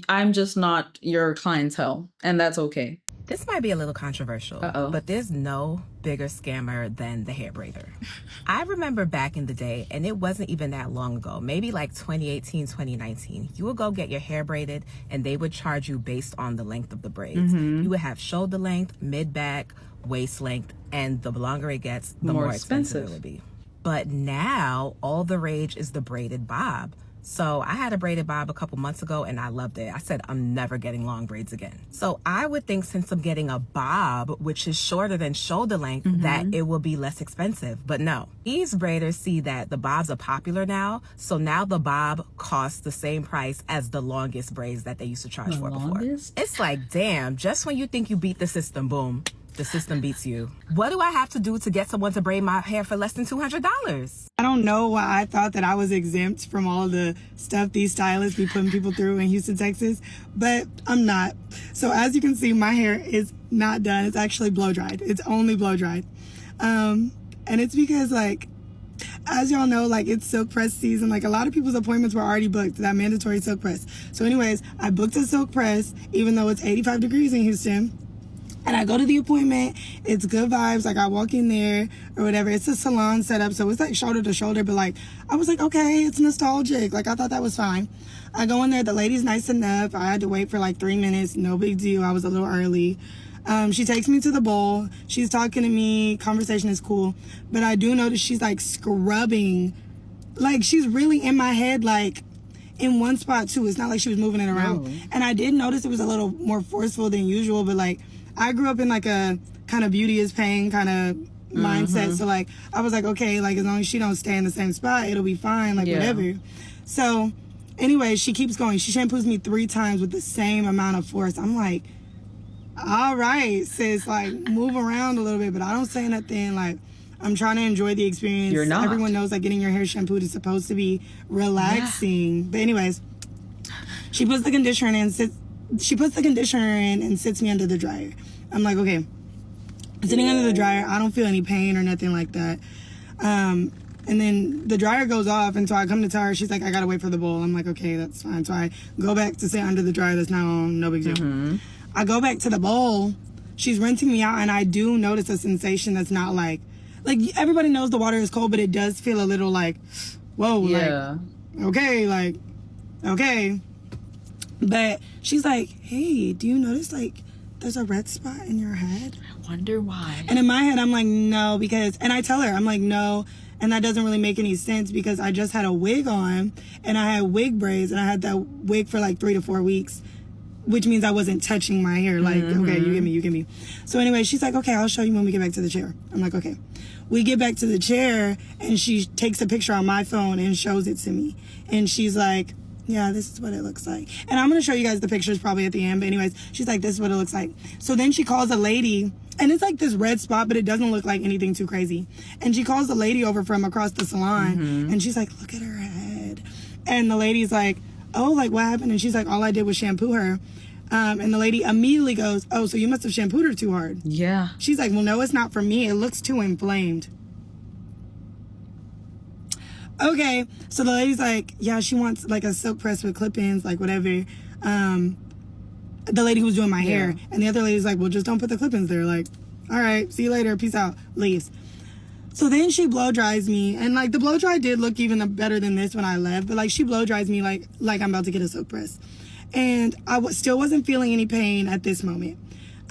I'm just not your clientele, and that's okay. This might be a little controversial, but there's no bigger scammer than the hair braider. I remember back in the day, and it wasn't even that long ago, maybe like 2018, 2019, you would go get your hair braided and they would charge you based on the length of the braids. You would have shoulder length, mid-back, waist length, and the longer it gets, the more expensive it would be. But now all the rage is the braided bob. So I had a braided bob a couple months ago and I loved it. I said, I'm never getting long braids again. So I would think since I'm getting a bob, which is shorter than shoulder length, that it will be less expensive. But no, these braiders see that the bobs are popular now. So now the bob costs the same price as the longest braids that they used to charge for before. It's like, damn, just when you think you beat the system, boom, the system beats you. What do I have to do to get someone to braid my hair for less than $200? I don't know why I thought that I was exempt from all the stuff these stylists be putting people through in Houston, Texas, but I'm not. So as you can see, my hair is not done. It's actually blow dried. It's only blow dried. And it's because, like, as y'all know, like, it's silk press season. Like, a lot of people's appointments were already booked, that mandatory silk press. So anyways, I booked a silk press, even though it's 85 degrees in Houston. And I go to the appointment, it's good vibes, like I walk in there or whatever. It's a salon setup, so it's like shoulder to shoulder, but like, I was like, okay, it's nostalgic. Like, I thought that was fine. I go in there, the lady's nice enough. I had to wait for like 3 minutes, no big deal. I was a little early. She takes me to the bowl. She's talking to me, conversation is cool. But I do notice she's like scrubbing, like she's really in my head, like in one spot too. It's not like she was moving it around. And I did notice it was a little more forceful than usual, but like, I grew up in like a kind of beauty is pain kind of mindset. So like, I was like, okay, like as long as she don't stay in the same spot, it'll be fine, like whatever. So anyway, she keeps going. She shampoos me 3 times with the same amount of force. I'm like, all right, sis, like move around a little bit, but I don't say nothing. Like, I'm trying to enjoy the experience. You're not. Everyone knows like getting your hair shampooed is supposed to be relaxing. But anyways, she puts the conditioner in and sits me under the dryer. I'm like, okay, sitting under the dryer, I don't feel any pain or nothing like that. And then the dryer goes off, and so I come to tell her, she's like, I gotta wait for the bowl. I'm like, okay, that's fine. So I go back to sit under the dryer that's now on, no big deal. I go back to the bowl, she's rinsing me out, and I do notice a sensation that's not like everybody knows the water is cold, but it does feel a little like, whoa, like, okay. But she's like, hey, do you notice like there's a red spot in your head? I wonder why. And in my head, I'm like, no, because, and I tell her, I'm like, no, and that doesn't really make any sense because I just had a wig on and I had wig braids and I had that wig for like 3 to 4 weeks, which means I wasn't touching my hair. Like, okay, you get me. So anyway, she's like, okay, I'll show you when we get back to the chair. I'm like, okay. We get back to the chair and she takes a picture on my phone and shows it to me. And she's like, Yeah, this is what it looks like. And I'm going to show you guys the pictures probably at the end. But anyways, she's like, this is what it looks like. So then she calls a lady, and it's like this red spot, but it doesn't look like anything too crazy. And she calls the lady over from across the salon, and she's like, look at her head. And the lady's like, oh, like, what happened? And she's like, all I did was shampoo her. And the lady immediately goes, oh, so you must have shampooed her too hard. Yeah. She's like, well, no, it's not for me. It looks too inflamed. Okay, so the lady's like, yeah, she wants like a silk press with clip-ins, like whatever. The lady who was doing my hair. And the other lady's like, well, just don't put the clip-ins there. Like, all right, see you later, peace out, leaves. So then she blow dries me, and like the blow dry did look even better than this when I left, but like she blow dries me like I'm about to get a silk press. And I still wasn't feeling any pain at this moment.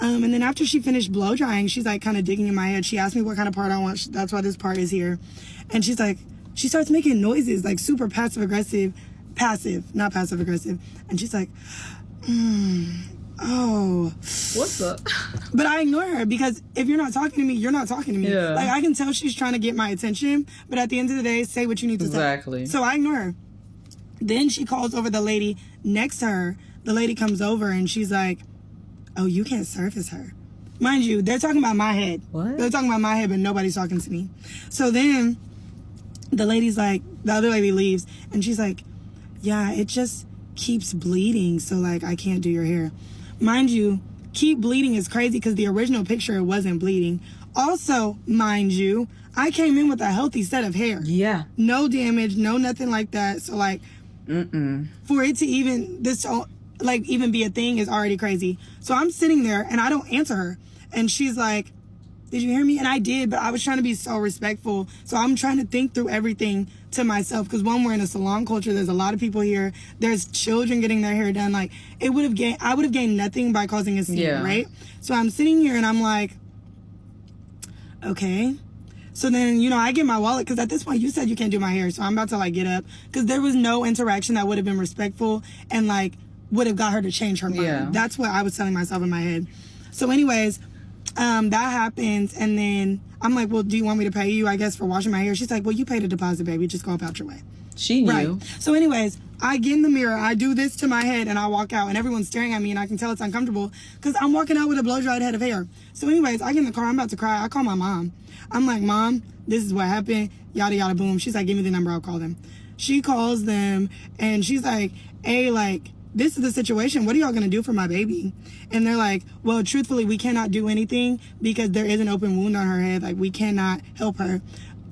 And then after she finished blow drying, she's like kind of digging in my head. She asked me what kind of part I want. That's why this part is here. And she's like, she starts making noises like super passive, not passive aggressive. And she's like, oh. What's up? But I ignore her because if you're not talking to me, you're not talking to me. Yeah. Like I can tell she's trying to get my attention, but at the end of the day, say what you need to say. Exactly. So I ignore her. Then she calls over the lady next to her. The lady comes over and she's like, oh, you can't surface her. Mind you, they're talking about my head. What? They're talking about my head, but nobody's talking to me. So then the lady's like, the other lady leaves and she's like, yeah, it just keeps bleeding. So like, I can't do your hair. Mind you, keep bleeding is crazy because the original picture, it wasn't bleeding. Also, mind you, I came in with a healthy set of hair. Yeah. No damage, no nothing like that. So like, for it to even even be a thing is already crazy. So I'm sitting there and I don't answer her. And she's like, did you hear me? And I did, but I was trying to be so respectful. So I'm trying to think through everything to myself. Because one, we're in a salon culture. There's a lot of people here. There's children getting their hair done. Like I would have gained nothing by causing a scene, right? So I'm sitting here and I'm like, okay. So then, you know, I get my wallet because at this point you said you can't do my hair. So I'm about to like get up because there was no interaction that would have been respectful and like would have got her to change her mind. Yeah. That's what I was telling myself in my head. So anyways, that happens. And then I'm like, well, do you want me to pay you, I guess, for washing my hair? She's like, well, you paid a deposit, baby. Just go about your way. She knew. Right. So anyways, I get in the mirror, I do this to my head, and I walk out, and everyone's staring at me, and I can tell it's uncomfortable because I'm walking out with a blow-dried head of hair. So anyways, I get in the car, I'm about to cry. I call my mom. I'm like, Mom, this is what happened, yada, yada, boom. She's like, give me the number, I'll call them. She calls them, and she's like, hey, like, this is the situation. What are y'all going to do for my baby? And they're like, well, truthfully, we cannot do anything because there is an open wound on her head. Like, we cannot help her.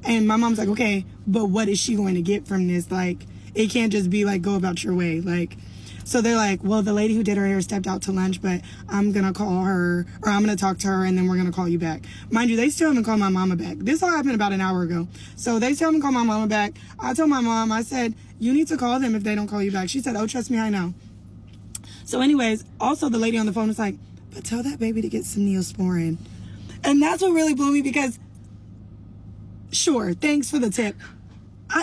And my mom's like, okay, but what is she going to get from this? Like, it can't just be like, go about your way. Like, so they're like, well, the lady who did her hair stepped out to lunch, but I'm going to call her, or I'm going to talk to her, and then we're going to call you back. Mind you, they still haven't called my mama back. This all happened about an hour ago. So they still haven't called my mama back. I told my mom, I said, you need to call them if they don't call you back. She said, oh, trust me, I know. So anyways, also the lady on the phone was like, but tell that baby to get some Neosporin. And that's what really blew me because, sure, thanks for the tip.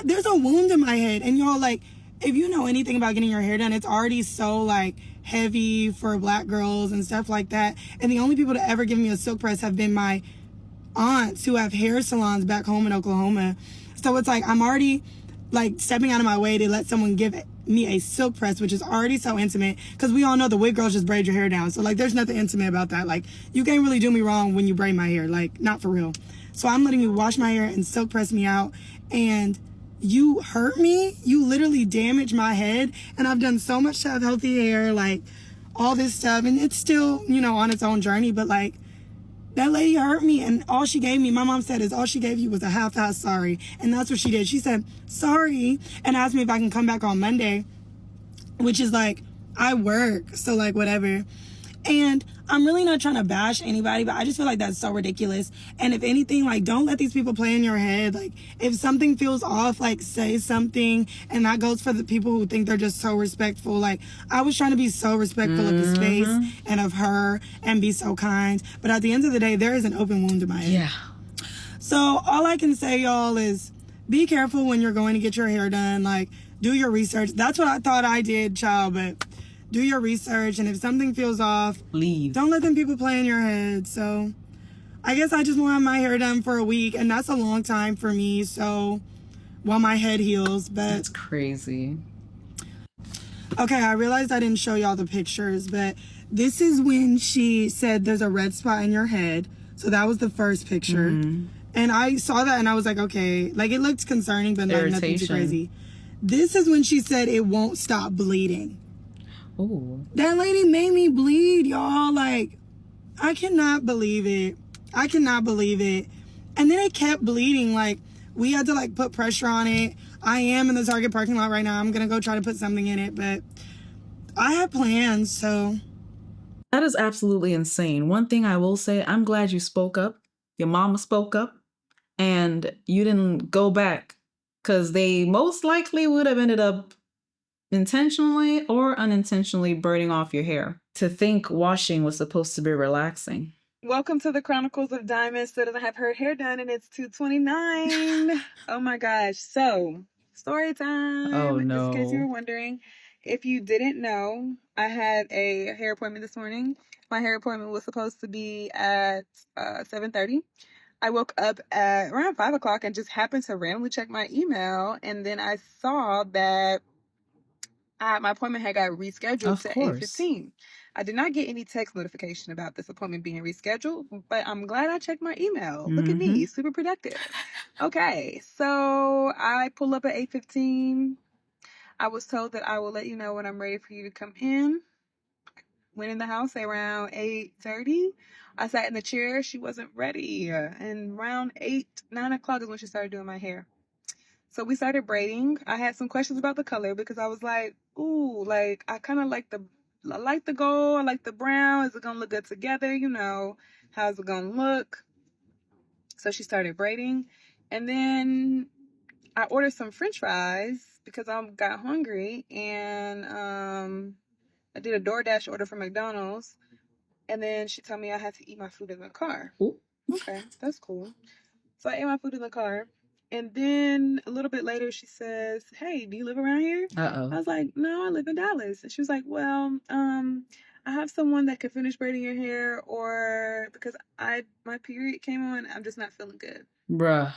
There's a wound in my head. And y'all, like, if you know anything about getting your hair done, it's already so, like, heavy for black girls and stuff like that. And the only people to ever give me a silk press have been my aunts who have hair salons back home in Oklahoma. So it's like, I'm already, like, stepping out of my way to let someone give me a silk press, which is already so intimate, because we all know the wig girls just braid your hair down. So, like, there's nothing intimate about that. Like, you can't really do me wrong when you braid my hair. Like, not for real. So I'm letting you wash my hair and silk press me out, and you hurt me. You literally damaged my head, and I've done so much to have healthy hair, like, all this stuff, and it's still, you know, on its own journey, but, like, that lady hurt me, and all she gave me, my mom said, is all she gave you was a half-ass sorry. And that's what she did. She said, sorry, and asked me if I can come back on Monday, which is like, I work, so like, whatever. And I'm really not trying to bash anybody, but I just feel like that's so ridiculous. And if anything, like, don't let these people play in your head. Like, if something feels off, like, say something. And that goes for the people who think they're just so respectful. Like, I was trying to be so respectful of the space and of her and be so kind. But at the end of the day, there is an open wound in my head. Yeah. So all I can say, y'all, is be careful when you're going to get your hair done. Like, do your research. That's what I thought I did, child, but do your research, and if something feels off, leave. Don't let them people play in your head. So I guess I just want to have my hair done for a week, and that's a long time for me, so while my head heals. But that's crazy. Okay, I realized I didn't show y'all the pictures, but this is when she said there's a red spot in your head. So that was the first picture. And I saw that and I was like, okay, like it looked concerning, but like nothing too crazy. This is when she said it won't stop bleeding. Ooh. That lady made me bleed, y'all. Like, I cannot believe it. I cannot believe it. And then it kept bleeding. Like, we had to like put pressure on it. I am in the Target parking lot right now. I'm gonna go try to put something in it, but I have plans, so. That is absolutely insane. One thing I will say, I'm glad you spoke up. Your mama spoke up. And you didn't go back. Because they most likely would have ended up intentionally or unintentionally burning off your hair. To think washing was supposed to be relaxing. Welcome to the Chronicles of Diamonds. Still doesn't have her hair done, and it's 2:29. Oh my gosh. So, story time. Oh no. Just in case you were wondering. If you didn't know, I had a hair appointment this morning. My hair appointment was supposed to be at 7:30. I woke up at around 5 o'clock and just happened to randomly check my email. And then I saw that my appointment had got rescheduled to 8:15. I did not get any text notification about this appointment being rescheduled, but I'm glad I checked my email. Look at me, super productive. Okay, so I pull up at 8:15. I was told that I will let you know when I'm ready for you to come in. Went in the house around 8:30. I sat in the chair. She wasn't ready. And around 9 o'clock is when she started doing my hair. So we started braiding. I had some questions about the color because I was like, ooh, like I kind of like the gold. I like the brown. Is it going to look good together? You know, how's it going to look? So she started braiding. And then I ordered some French fries because I got hungry. And I did a DoorDash order from McDonald's. And then she told me I had to eat my food in the car. Ooh. Okay, that's cool. So I ate my food in the car. And then a little bit later, she says, hey, do you live around here? Uh-oh. I was like, no, I live in Dallas. And she was like, well, I have someone that could finish braiding your hair, or because my period came on, I'm just not feeling good. Bruh.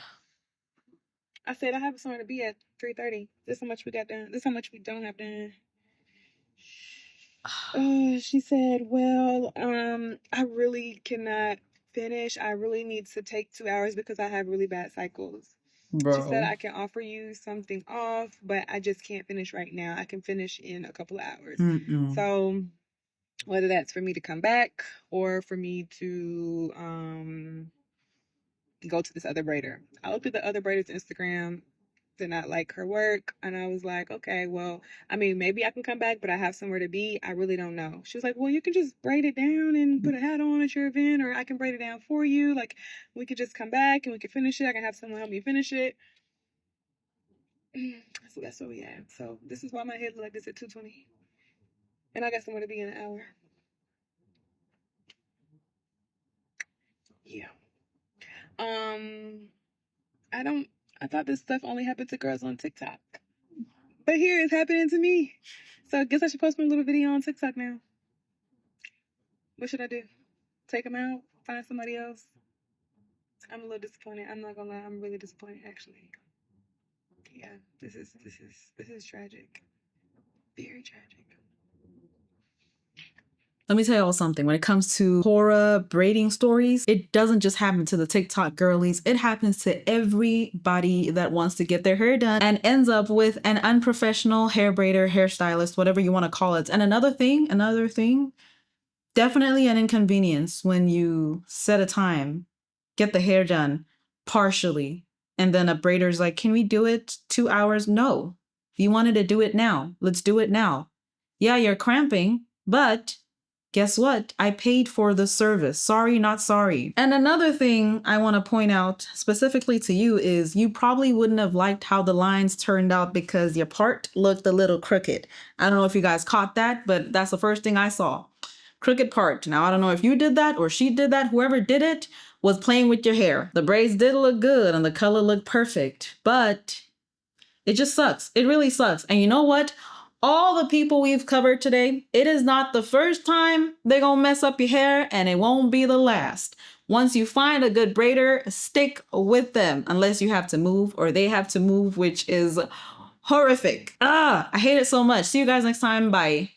I said, I have somewhere to be at 3:30. This is how much we got done. This is how much we don't have done. She said, well, I really cannot finish. I really need to take 2 hours because I have really bad cycles. Bro. She said, I can offer you something off, but I just can't finish right now. I can finish in a couple of hours. So whether that's for me to come back or for me to go to this other braider. I looked at the other braider's Instagram, did not like her work, and I was like, okay, well, I mean, maybe I can come back, but I have somewhere to be. I really don't know. She was like, well, you can just braid it down and put a hat on at your event, or I can braid it down for you. Like, we could just come back and we could finish it. I can have someone help me finish it. So that's what we have. So this is why my head look like this at 2:20. And I got somewhere to be in an hour. Yeah. I thought this stuff only happened to girls on TikTok. But here it's happening to me. So I guess I should post my little video on TikTok now. What should I do? Take them out? Find somebody else? I'm a little disappointed. I'm not gonna lie. I'm really disappointed, actually. Yeah, this is tragic. Very tragic. Let me tell y'all something. When it comes to horror braiding stories, it doesn't just happen to the TikTok girlies. It happens to everybody that wants to get their hair done and ends up with an unprofessional hair braider, hairstylist, whatever you want to call it. And another thing, definitely an inconvenience when you set a time, get the hair done partially, and then a braider's like, can we do it 2 hours? No. You wanted to do it now. Let's do it now. Yeah, you're cramping, but guess what? I paid for the service. Sorry, not sorry. And another thing I want to point out specifically to you is you probably wouldn't have liked how the lines turned out because your part looked a little crooked. I don't know if you guys caught that, but that's the first thing I saw. Crooked part. Now, I don't know if you did that or she did that. Whoever did it was playing with your hair. The braids did look good and the color looked perfect, but it just sucks. It really sucks. And you know what? All the people we've covered today, it is not the first time they're gonna mess up your hair, and it won't be the last. Once you find a good braider, stick with them unless you have to move or they have to move, which is Horrific. I hate it so much. See you guys next time. Bye.